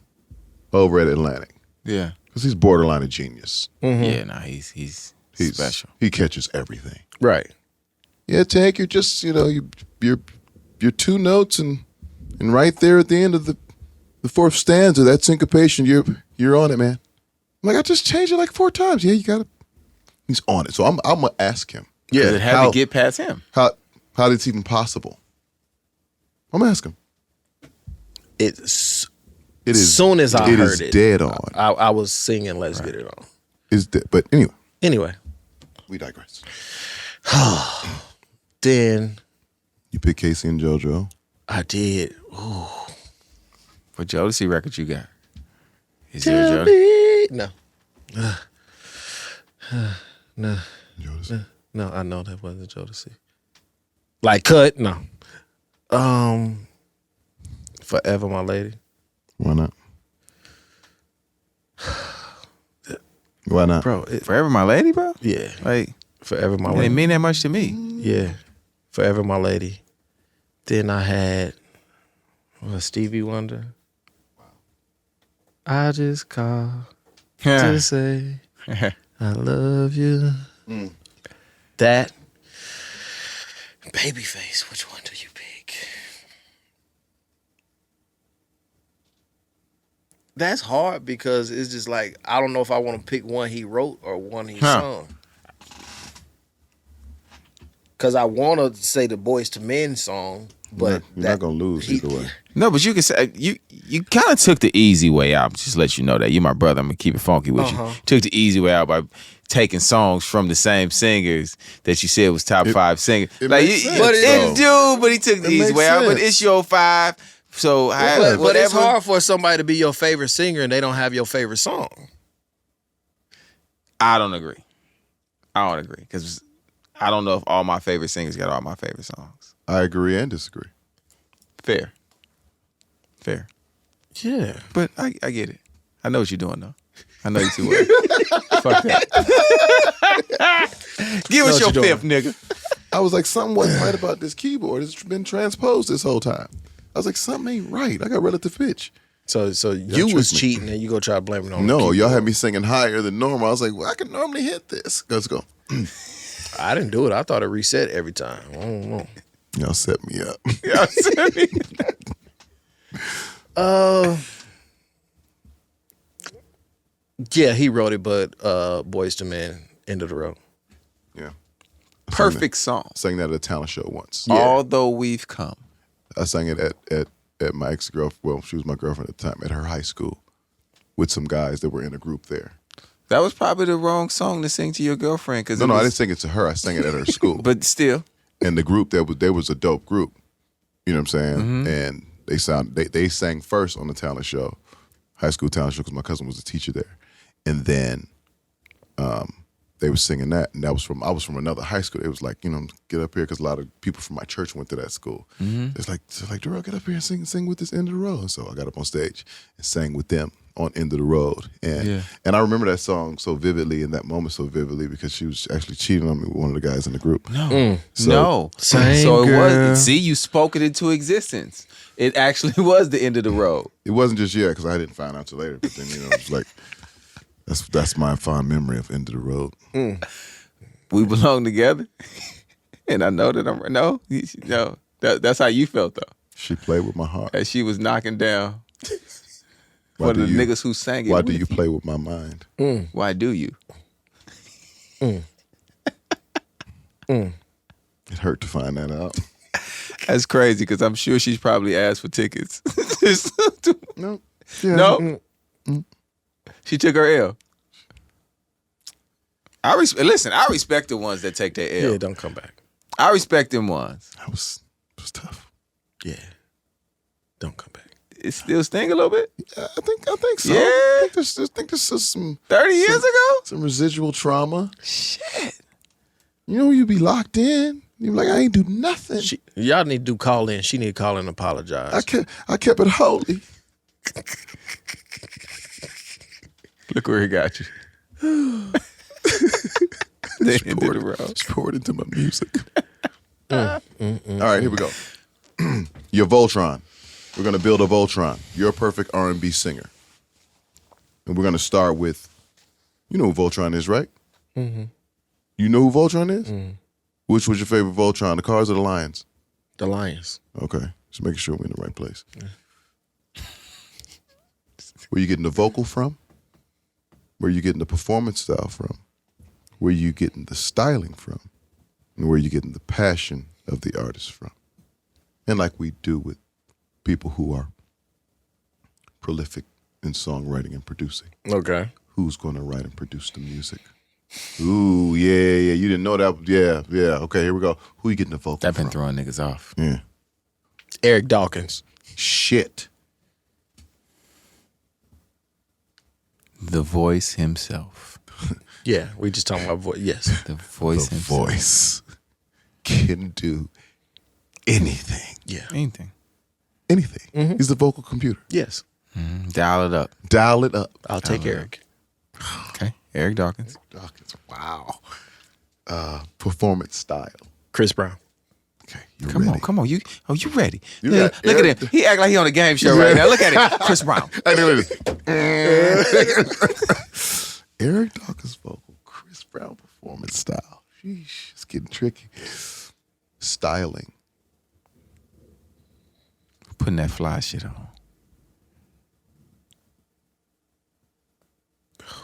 over at Atlantic Yeah. because he's borderline a genius. Yeah, nah, he's special. He catches everything. Right. Yeah, Tank, you're just your two notes and right there at the end of the fourth stanza, that syncopation, you're on it, man. I'm like, I just changed it like 4 times. Yeah, you got it. He's on it. So I'm gonna ask him. Yeah, it had to get past him. How it's even possible? I'm gonna ask him. It It is. As soon as I heard it, dead on. I was singing Let's Get It On. It's dead. But anyway, We digress. Then You pick Casey and JoJo. I did. What Jodeci record you got? Is Tell there a Jodeci? me. No. Jodeci. No, I know that wasn't Jodeci. Like cut? No. Forever My Lady. Why not? Why not? Bro, Forever My Lady, bro? yeah. Like, Forever My it Lady. didn't mean that much to me. Yeah. Forever My Lady. Then I had Stevie Wonder. I just called to say I love you. That. Babyface, which one do you pick? That's hard because it's just like, I don't know if I want to pick one he wrote or one he sung. Because I want to say the Boys to Men song, but you're not gonna lose either way. No, but you can say you kind of took the easy way out. Just let you know that you're my brother. I'm gonna keep it funky with you. Took the easy way out by taking songs from the same singers that you said was top 5 singers. It Like makes sense, but though. but he took the It easy makes way out. But sense. it's your 5. So but it's hard for somebody to be your favorite singer and they don't have your favorite song. I don't agree because I don't know if all my favorite singers got all my favorite songs. I agree and disagree. Fair. Yeah. But I get it. I know what you're doing though. I know you too well. Fuck that. Give us your 5th, nigga. I was like, something wasn't right about this keyboard. It's been transposed this whole time. I was like, something ain't right. I got relative pitch. So you was cheating and you go try to blame it on the No, keyboard. y'all had me singing higher than normal. I was like, well, I can normally hit this. Let's go. I didn't do it. I thought it reset every time. I don't know. Y'all set me up. Yeah, he wrote it, but Boys to Men, End of the Road. Yeah. Perfect song. Sang that at a talent show once. Although we've come. I sang it at my ex-girlfriend. Well, she was my girlfriend at the time, at her high school with some guys that were in a group there. That was probably the wrong song to sing to your girlfriend. Cause No, I didn't sing it to her. I sang it at her school. But still. And the group, there was a dope group. You know what I'm saying? And they sang first on the talent show, high school talent show, because my cousin was a teacher there. And then they were singing that, and I was from another high school. It was like, get up here, because a lot of people from my church went to that school. It's like, Darrell, get up here and sing with this End of the Road. And so I got up on stage and sang with them on End of the Road. And I remember that song so vividly, in that moment so vividly, because she was actually cheating on me with one of the guys in the group. No. Same So it girl. was. See, you spoke it into existence. It actually was the end of the road. It wasn't just yet, because I didn't find out till later. But then, it was like, that's my fond memory of End of the Road. We belong together, and I know that that's how you felt though. She played with my heart. As she was knocking down Why one do of the you- niggas who sang it. Why do with you play with my mind? Why do you? It hurt to find that out. That's crazy because I'm sure she's probably asked for tickets. No. Yeah. No, she took her L. Listen, I respect the ones that take their L. Yeah, don't come back. I respect them ones. That was tough. Yeah, don't come back. It still sting a little bit. I think so. Yeah. I think there's some 30 years ago? some residual trauma. Shit. You know, you be locked in. You be like, I ain't do nothing. Y'all need to do call in. She need to call in and apologize. I kept it holy. Look where he got you. They ended the road. Just poured into my music. All right, here we go. Your Voltron. We're gonna build a Voltron. You're a perfect R&B singer, and we're gonna start with, you know who Voltron is, right? Mm-hmm. You know who Voltron is? Mm-hmm. Which was your favorite Voltron, the Cars or the Lions? The Lions. Okay, just making sure we're in the right place. Yeah. Where you getting the vocal from? Where you getting the performance style from? Where you getting the styling from? And where you getting the passion of the artist from? And like we do with people who are prolific in songwriting and producing. Okay. Who's going to write and produce the music? Ooh, yeah. You didn't know that. Yeah. Okay, here we go. Who you getting the vocal I've been from? throwing niggas off. Yeah. Eric Dawkins. Shit. The voice himself. Yeah, we just talking about voice. Yes. The voice The himself. voice can do anything. Yeah. Anything. Anything. Mm-hmm. He's the vocal computer. Yes. Dial it up. Dial it up. I'll take Eric. Okay. Eric Dawkins. Dawkins. Wow. Performance style. Chris Brown. Okay, you Come ready? on. You ready? You Yeah, got look at Eric- him. He act like he on a game show right now. Look at him. Chris Brown. Eric Dawkins vocal, Chris Brown performance style. Sheesh, it's getting tricky. Styling. Putting that fly shit on.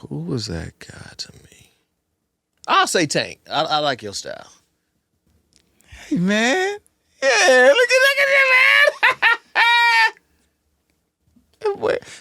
Who was that guy to me? I'll say Tank. I like your style. Hey, man. Yeah, look at that, man.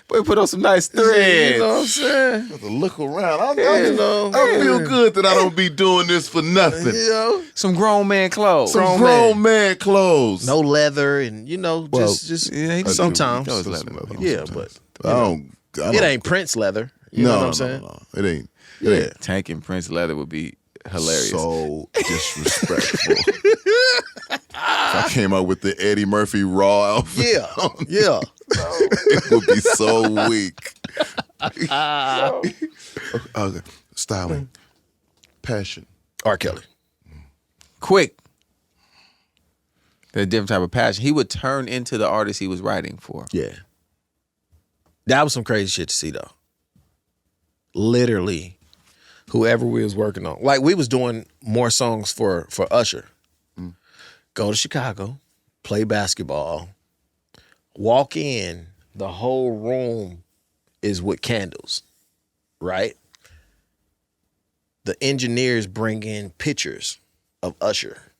Boy, put on some nice threads. You know what I'm saying? Have to look around. I Yeah. feel good that I don't be doing this for nothing. You know? Some grown man clothes. Some grown man clothes. No leather and, Well, just yeah, he does. sometimes. He does Sometimes. leather, though. Yeah, Sometimes. but I don't. it ain't Prince leather. You know what I'm saying? No. It ain't. Yeah. Tank and Prince leather would be hilarious. So disrespectful. If I came out with the Eddie Murphy raw outfit, Yeah. it would be so weak. Okay. Styling, passion. R. Kelly. Quick. A different type of passion. He would turn into the artist he was writing for. Yeah. That was some crazy shit to see though. Literally, whoever we was working on. Like we was doing more songs for Usher. Go to Chicago, play basketball, walk in, the whole room is with candles, right? The engineers bring in pictures of Usher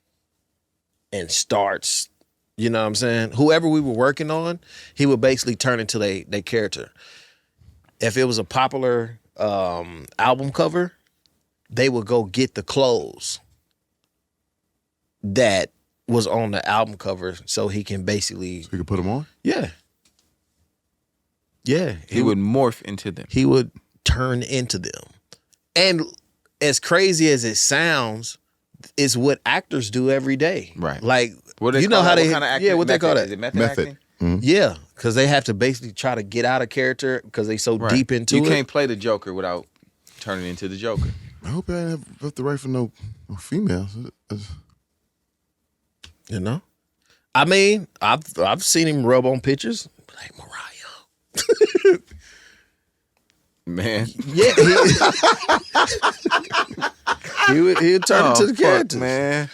and starts, you know what I'm saying? Whoever we were working on, he would basically turn into their character. If it was a popular album cover, they would go get the clothes that was on the album cover so he can basically... So you can put them on? Yeah. Yeah. He would morph into them. He would turn into them. And as crazy as it sounds, it's what actors do every day. Right. Like, What they you know call how that? they... What kind of acting? Yeah, what they call Is that? it method Method. acting? Mm-hmm. Yeah, because they have to basically try to get out of character because they so Right. deep into you it. can't play the Joker without turning into the Joker. I hope I didn't have to write for no females. You know? I mean, I've seen him rub on pictures. Like, Mariah. Man. Yeah. He would turn into the character. Man.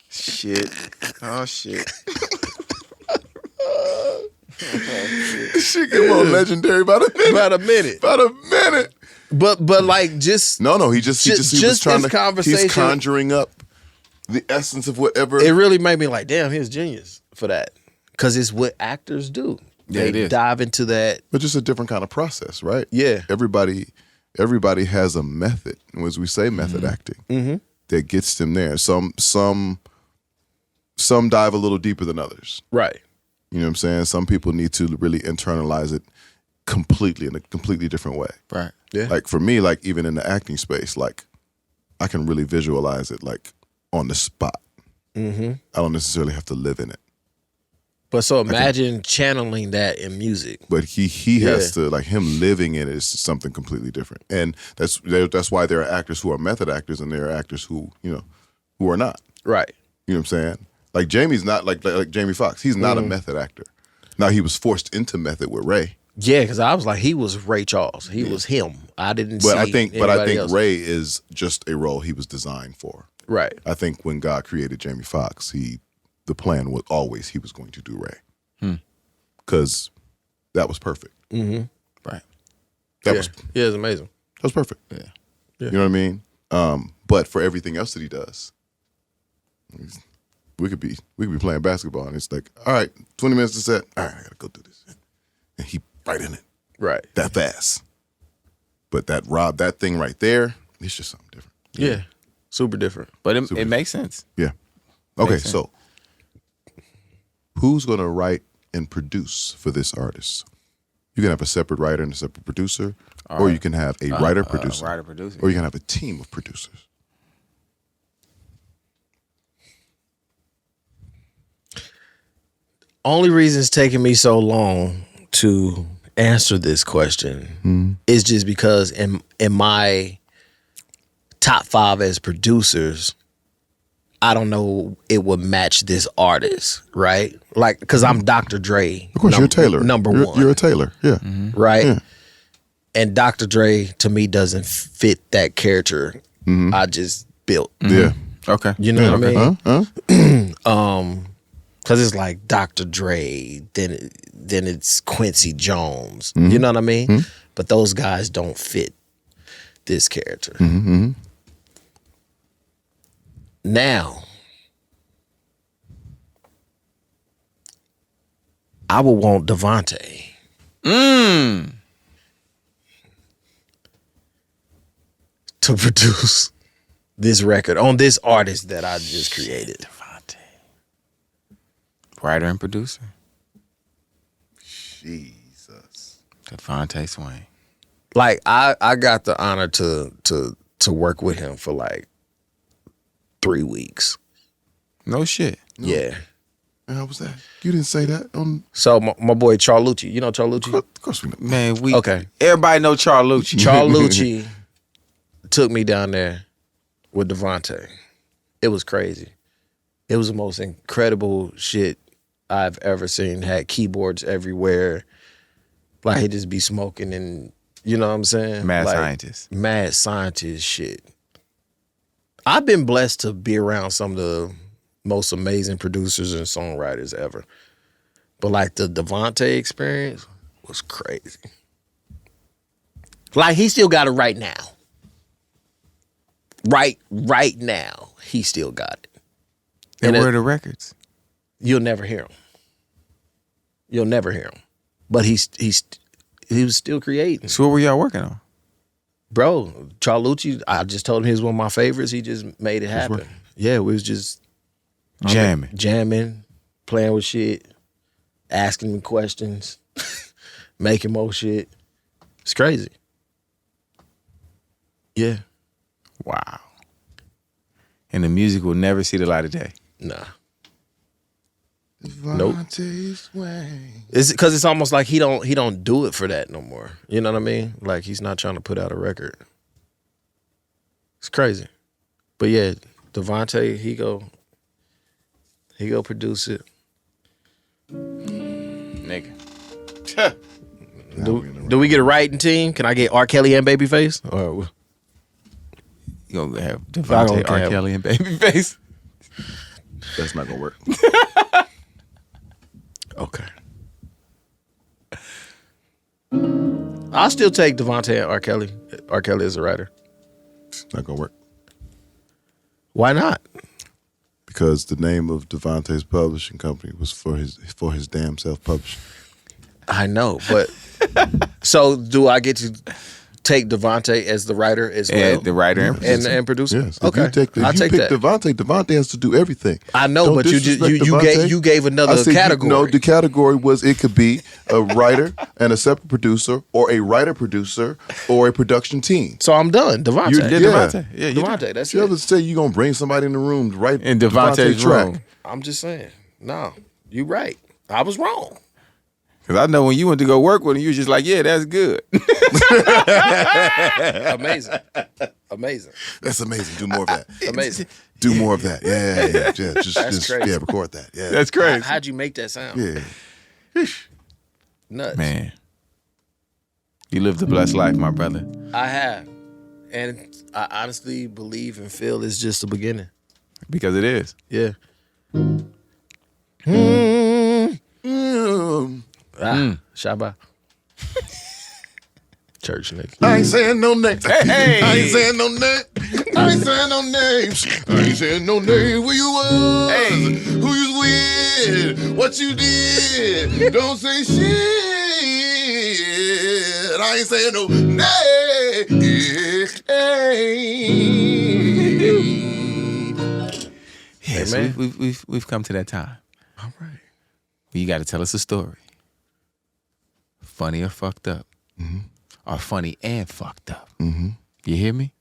Shit. Oh, shit. This shit get more legendary about a minute. About a minute. About a minute. But like just No, he just he was just trying this to. conversation- He's conjuring up the essence of whatever. it really made me like, damn, he's genius for that. Because it's what actors do. Yeah, They it is. dive into that. But just a different kind of process, right? Yeah. Everybody everybody has a method, as we say, method acting that gets them there. Some dive a little deeper than others. Right. You know what I'm saying? Some people need to really internalize it completely in a completely different way. Right. Yeah. Like for me, like even in the acting space, like I can really visualize it like on the spot. I don't necessarily have to live in it. But so imagine channeling that in music. But he has to, like, him living in it is something completely different. And that's why there are actors who are method actors and there are actors who, you know, who are not. Right. You know what I'm saying? Like Jamie's not like Jamie Foxx. He's not a method actor. Now he was forced into method with Ray. Yeah, because I was like, he was Ray Charles. He was him. I didn't see But I think else. Ray is just a role he was designed for. Right. I think when God created Jamie Foxx, the plan was always he was going to do Ray. Because that was perfect. Right. That Yeah, it's amazing. was perfect. Yeah. You know what I mean? But for everything else that he does, we could be playing basketball and it's like, all right, 20 minutes to set. All right, I gotta go do this. And he right in it. Right. That fast. But that thing right there, it's just something different. Yeah. Super different. But it makes sense. Yeah. Okay, Makes sense. so who's gonna write and produce for this artist? You can have a separate writer and a separate producer, or you can have a writer-producer, Writer-producer. or you can have a team of producers. Only reason it's taking me so long to answer this question is just because in my top 5 as producers, I don't know it would match this artist, right? Like, because I'm Dr. Dre. Of course, you're a Taylor. Number You're- one. You're a Taylor, yeah. Right? Yeah. And Dr. Dre, to me, doesn't fit that character I just built. Yeah. Okay. You know what I mean? Huh? Because it's like Dr. Dre, then it's Quincy Jones. You know what I mean? But those guys don't fit this character. Now, I would want Devontae. To produce this record on this artist that I just created. Writer and producer. Jesus. Devontae Swain. Like I got the honor to work with him for like 3 weeks. No shit. Yeah. And how was that? You didn't say that on. So my boy Charlucci, you know Charlucci? Of course we know. Man, Okay. Everybody know Charlucci. Charlucci took me down there with Devontae. It was crazy. It was the most incredible shit I've ever seen. Had keyboards everywhere. Like he'd just be smoking and you know what I'm saying? Mad Like, scientist. Mad scientist shit. I've been blessed to be around some of the most amazing producers and songwriters ever. But like the Devontae experience was crazy. Like he still got it right now. Right now, he still got it. And And where are the records? You'll never hear him. You'll never hear him. But he was still creating. So what were y'all working on? Bro, Charlucci, I just told him he was one of my favorites. He just made it happen. Yeah, we was just Jamming. playing with shit, asking him questions, making more shit. It's crazy. Yeah. Wow. And the music will never see the light of day. Nah. Devontae's way. It's because it's almost like he don't do it for that no more. You know what I mean? Like he's not trying to put out a record. It's crazy. But yeah, Devontae, he go produce it. Nigga. Do we get a writing team? Can I get R. Kelly and Babyface? Or You gonna have I Devontae, don't R. care. Kelly, and Babyface. That's not gonna work. okay. I'll still take Devontae and R. Kelly. R. Kelly is a writer. It's not gonna work. Why not? Because the name of Devontae's publishing company was for his damn self publishing. I know, but so do I get take Devontae as the writer as well. And the writer and producer. and producer. Yes. Okay, If you pick that. Devontae has to do everything. I know, Don't but you disrespect Devontae. you gave I another said category. No, the category was it could be a writer and a separate producer, or a writer producer, or a production team. So I'm done. Devontae. You did Yeah. Devontae. Yeah, you did. Devontae. That's You it. ever say you're gonna bring somebody in the room to write In Devontae's Devontae's track? room. I'm just saying. No, you right. I was wrong. Because I know when you went to go work with him, you was just like, yeah, that's good. Amazing. That's amazing. Do more of that. Amazing. Do more of that. Yeah. Just crazy. yeah, record that. Yeah. That's crazy. How'd you make that sound? yeah. Nuts. Man, you lived a blessed life, my brother. I have. And I honestly believe and feel it's just the beginning. Because it is. Yeah. Shabba. Church nigga. I ain't saying no names. Hey. I ain't saying no names. I ain't saying no names. I ain't saying no names. Where you was? Hey. Who you was with? What you did? Don't say shit. I ain't saying no names. Yeah, so man. we've come to that time. All right. You got to tell us a story. Funny or fucked up. Or funny and fucked up. You hear me?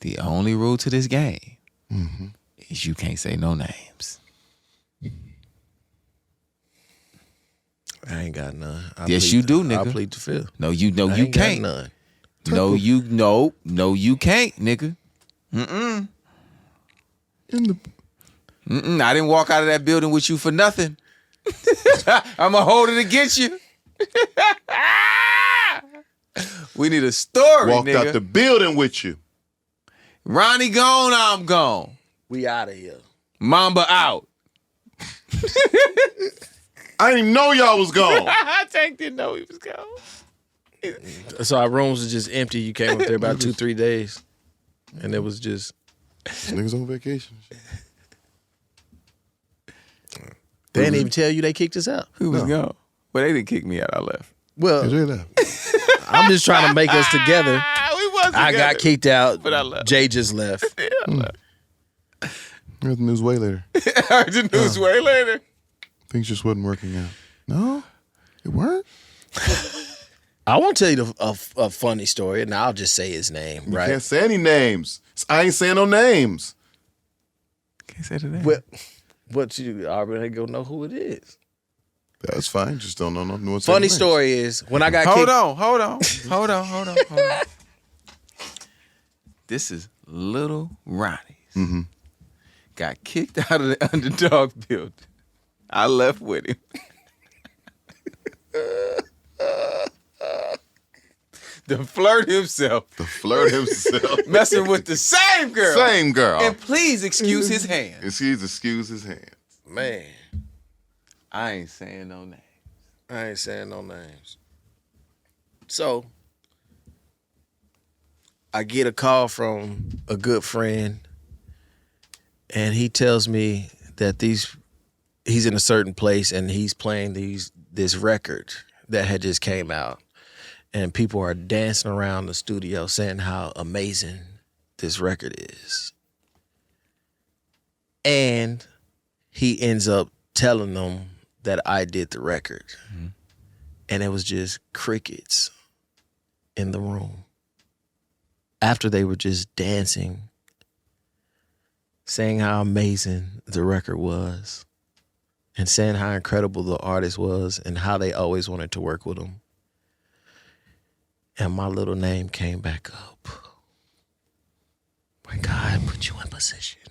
The only rule to this game is you can't say no names. I ain't got none. Yes, you do, nigga. I plead the fifth. No, you I you ain't got can't. none. No, you can't, nigga. In the I didn't walk out of that building with you for nothing. I'ma hold it against you. We need a story, walked nigga. out the building with you. Ronnie gone, I'm gone. We out of here. Mamba out. I didn't even know y'all was gone. Tank didn't know he was gone. So our rooms was just empty. You came up there about 2-3 days. And it was just Niggas on vacation. they didn't even tell you they kicked us out. Who was gone? Well, they didn't kick me out. I left. Well, Jay left. I'm just trying to make us together. We was I got kicked out. But I left. Jay just left. Heard the news way later. Heard the news way later. Things just wasn't working out. No, it weren't. I won't tell you a funny story, and I'll just say his name, You right? can't say any names. I ain't saying no names. Can't say the name. Well, but you already gonna know who it is. That's fine. Just don't know no one's Funny names. story is when I got Hold kicked. on. This is Lil Ronnie's. Got kicked out of the Underdog building. I left with him. The flirt himself. The flirt himself. Messing with the same girl. Same girl. And please excuse his hand. Excuse his hands. Man, I ain't saying no name. I ain't saying no names. So I get a call from a good friend, and he tells me that he's in a certain place and he's playing this record that had just came out, and people are dancing around the studio saying how amazing this record is. And he ends up telling them that I did the record. And it was just crickets in the room. After they were just dancing, saying how amazing the record was, and saying how incredible the artist was, and how they always wanted to work with him. And my little name came back up. When God put you in position.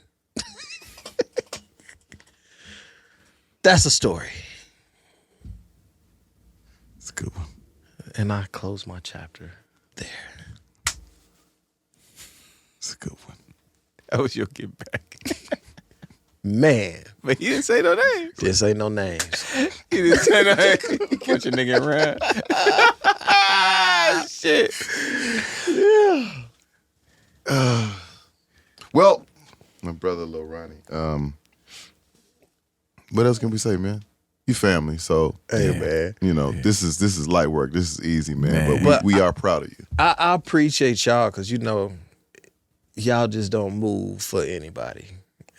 That's a story. It's a good one. And I close my chapter there. It's a good one. That was your get back. Man, But he didn't say no names. just ain't no names. He didn't say no names. Catch a nigga around. Shit. Well, my brother Lil Ronnie. What else can we say, man? You family, so Hey, man. you know this is light work. This is easy, man. Man. But we are proud of you. I appreciate y'all because y'all just don't move for anybody,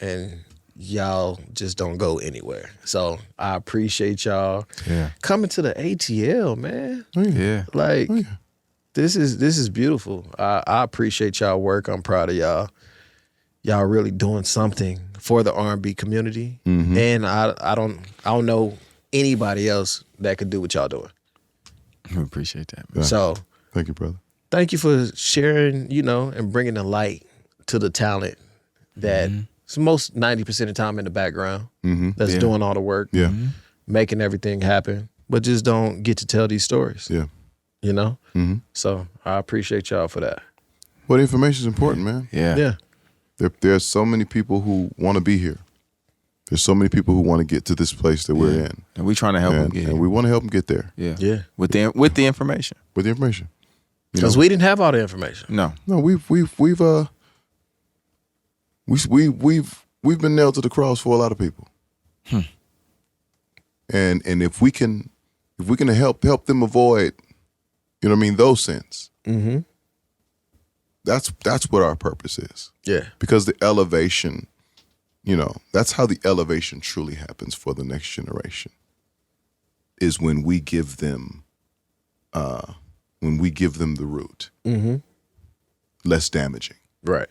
and y'all just don't go anywhere. So I appreciate y'all coming to the ATL, man. Yeah. Like this is beautiful. I appreciate y'all work. I'm proud of y'all. Y'all really doing something for the R&B community, and I don't know anybody else that could do what y'all doing. We appreciate that, man. Yeah. So Thank you, brother. thank you for sharing, and bringing the light to the talent that most 90% of the time in the background that's doing all the work, Yeah, making everything happen, but just don't get to tell these stories. yeah. So I appreciate y'all for that. Well, information is important, man. Yeah. There's so many people who want to be here. There's so many people who want to get to this place that we're in, And we trying to help them and, get and here. we want to help them get there Yeah. With the information. with the information. Because we didn't have all the information. No. No, we've been nailed to the cross for a lot of people. And if we can help them avoid, those sins. That's what our purpose is. Yeah. Because the elevation, that's how the elevation truly happens for the next generation. Is when we give them the root. Less damaging. Right.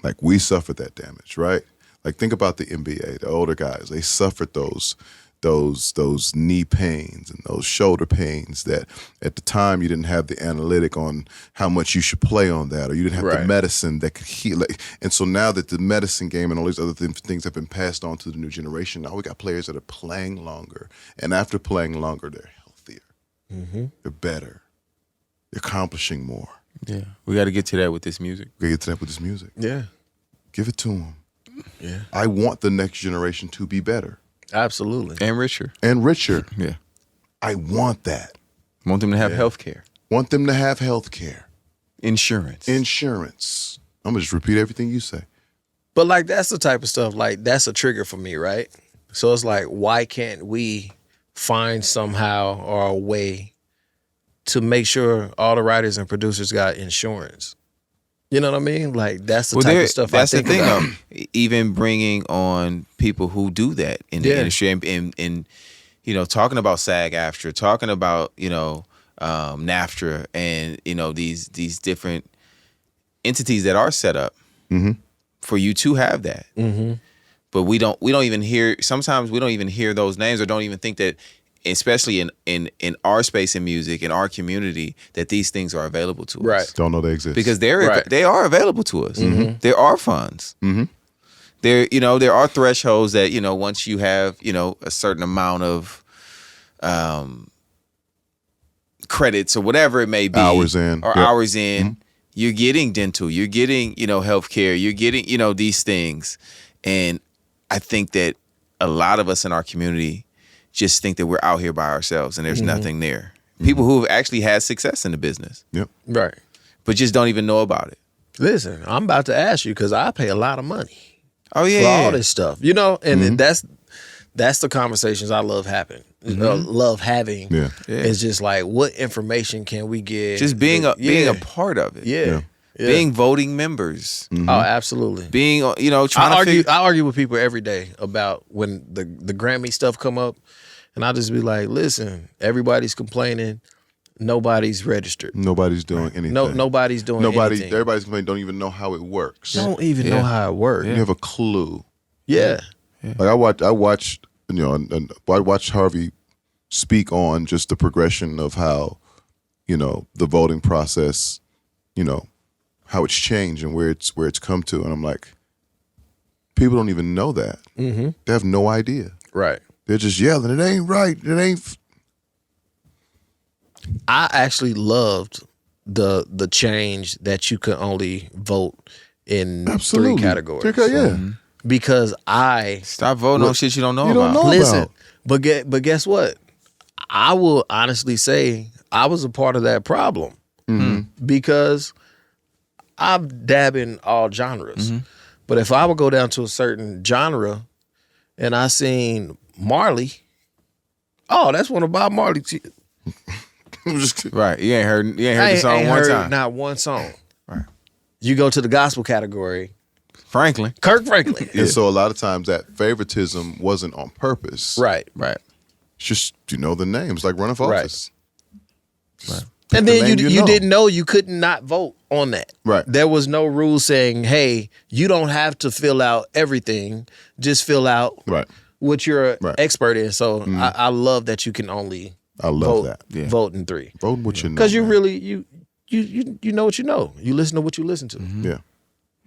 Like we suffered that damage, right? Like think about the NBA, the older guys. They suffered those knee pains and those shoulder pains that at the time you didn't have the analytic on how much you should play on that, or you didn't have the medicine that could heal. And so now that the medicine game and all these other things have been passed on to the new generation, now we got players that are playing longer, and after playing longer, they're healthier, they're better, they're accomplishing more. Yeah. We got to get to that with this music. We get to that with this music. Yeah. Give it to them. Yeah. I want the next generation to be better Absolutely. And richer. and richer. Yeah. I want that. Want them to have health care. Want them to have health care, Insurance. insurance. I'm going to just repeat everything you say. But like that's the type of stuff, like that's a trigger for me, right? So it's like, why can't we find somehow or a way to make sure all the writers and producers got insurance? You know what I mean? Like that's the type of stuff that's I think the thing, about. even bringing on people who do that in the industry and talking about SAG-AFTRA, talking about, NAFTA and, these different entities that are set up for you to have that. But we don't even hear, sometimes we don't even hear those names or don't even think that, especially in our space in music, in our community, that these things are available to us. Right. Don't know they exist. Because they are available to us. There are funds. There are thresholds that, once you have, a certain amount of credits or whatever it may be. Hours in. Hours in, you're getting dental, you're getting, healthcare, you're getting, these things. And I think that a lot of us in our community just think that we're out here by ourselves and there's nothing there. People who have actually had success in the business, Yep. Right. but just don't even know about it. Listen, I'm about to ask you because I pay a lot of money Oh yeah, for all this stuff, and that's the conversations I love having. Yeah. It's just like, what information can we get? just being a part of it. Yeah. Being voting members, Oh, absolutely. being trying to I argue with people every day about when the Grammy stuff come up, and I just be like, listen, everybody's complaining, nobody's registered. Nobody's doing anything. Nobody's doing anything. Everybody's complaining, don't even know how it works. Don't even know how it works. You have a clue. Yeah. Like I watched and I watched Harvey speak on just the progression of how, the voting process, how it's changed and where it's come to, and I'm like, people don't even know that. They have no idea. Right. They're just yelling, it ain't right. It ain't. I actually loved the change that you could only vote in Absolutely. 3 categories. Yeah. Because I stop voting on shit you don't know You about. don't know listen, about. but guess what? I will honestly say I was a part of that problem because I dab in all genres. But if I would go down to a certain genre and I seen Marley. Oh, that's one of Bob Marley's. Right. You ain't heard the song ain't one heard time. Not one song. Right. You go to the gospel category, Franklin. Kirk Franklin. And so a lot of times that favoritism wasn't on purpose. Right. Right. It's just you know the names, like running for office. Right. And the then name you you know. didn't know you could not vote on that. Right. There was no rule saying, hey, you don't have to fill out everything. Just fill out Right. what you're Right. expert in. So I love that you can only I love vote, that. Yeah. vote in 3. Vote what you know. Because you man. really you know what you know. You listen to what you listen to. Yeah.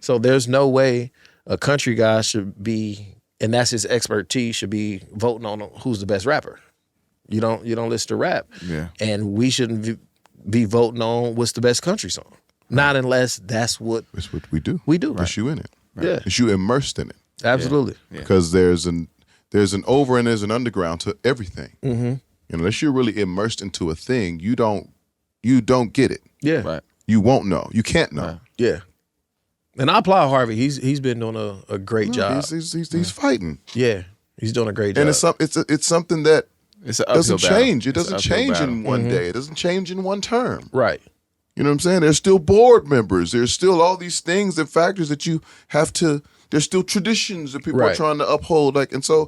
So there's no way a country guy should be, and that's his expertise, should be voting on who's the best rapper. You don't listen to rap. Yeah. And we shouldn't be voting on what's the best country song. Not unless that's what That's what we do. we do. It's you in it. Yeah. It's you immersed in it. Absolutely. Yeah. Because there's an over and there's an underground to everything. Mm-hmm. And unless you're really immersed into a thing, you don't get it. Yeah. Right. You won't know. You can't know. Right. Yeah. And I applaud Harvey. He's been doing a great job. He's fighting, Yeah. He's doing a great job. and it's something that It's an uphill doesn't battle. change. It It's an doesn't uphill change battle. in one day. It doesn't change in one term. right. You know what I'm saying? There's still board members. There's still all these things and factors that you have to. There's still traditions that people are Right. trying to uphold. And so,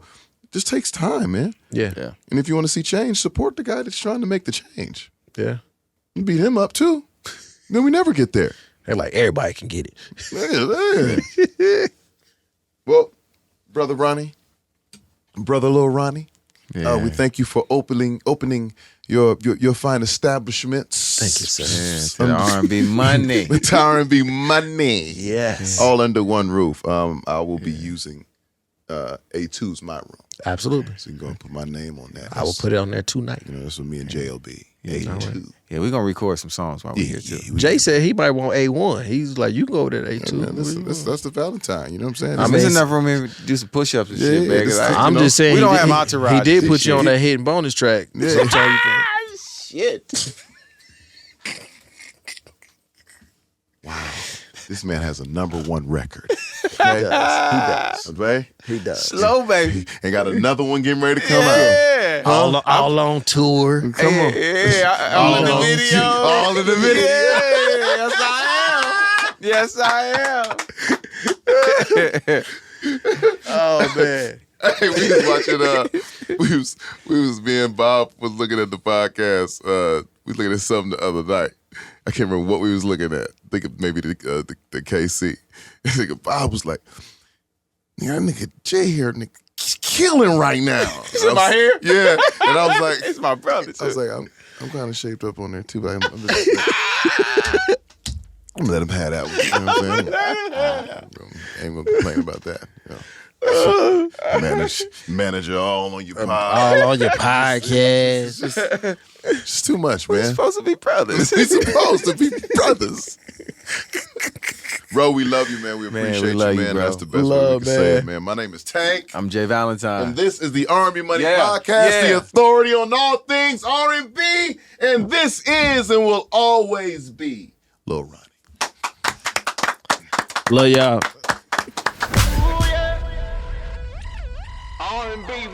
it just takes time, man. Yeah. Yeah. And if you want to see change, support the guy that's trying to make the change. Yeah. You beat him up too. Then we never get there. They're like, everybody can get it. Man. Well, Brother Ronnie, Brother Lil Ronnie, Yeah. we thank you for opening your fine establishments. Thank you, sir. Yeah, to the R&B Money. It's R&B Money. Yes. All under one roof. I will be using A2's my room. Absolutely. So you can go and put my name on that. I will put it on there tonight. You know, that's with me and JLB. A2. Yeah, we're going to record some songs while we're here, too. Jay said he might want A1. He's like, you can go over there to A2. Man, that's the Valentine. You know what I'm saying? I mean, There's enough room here to do some push-ups and shit, Yeah, man. this- 'cause I'm you know, just saying we don't he, have he- entourage He did and put you on shit. that hidden bonus track. Yeah. Sometimes you can. Shit. This man has a #1 record. He does. Okay? He does. Slow, baby. And got another one getting ready to come out. Yeah. All on tour. Come on. Yeah, all in the on video. all in the video. Yeah, yes, I am. Oh, man. Hey, we was watching. We was me and Bob was looking at the podcast. We was looking at something the other night. I can't remember what we was looking at. I think maybe the KC. Nigga Bob was like, "Nigga, that nigga Jay here, nigga, he's killing right now." In my hair? Yeah, and I was like, It's my brother. I was like, I'm kind of shaped up on there too, but I'm gonna let him have that one. You know what I'm saying? I ain't gonna complain about that. You know. Manager all on your pod. All on your podcast. It's too much, We're man. supposed to be brothers. We're supposed to be brothers. Bro, we love you, man. We Man, we appreciate love you, you, man. bro. That's the best way Love, we can say man. it, man. My name is Tank. I'm J Valentine. And this is the R&B Money Yeah, Podcast, yeah. the authority on all things R&B. And this is and will always be Lil Ronnie. Love y'all. R&B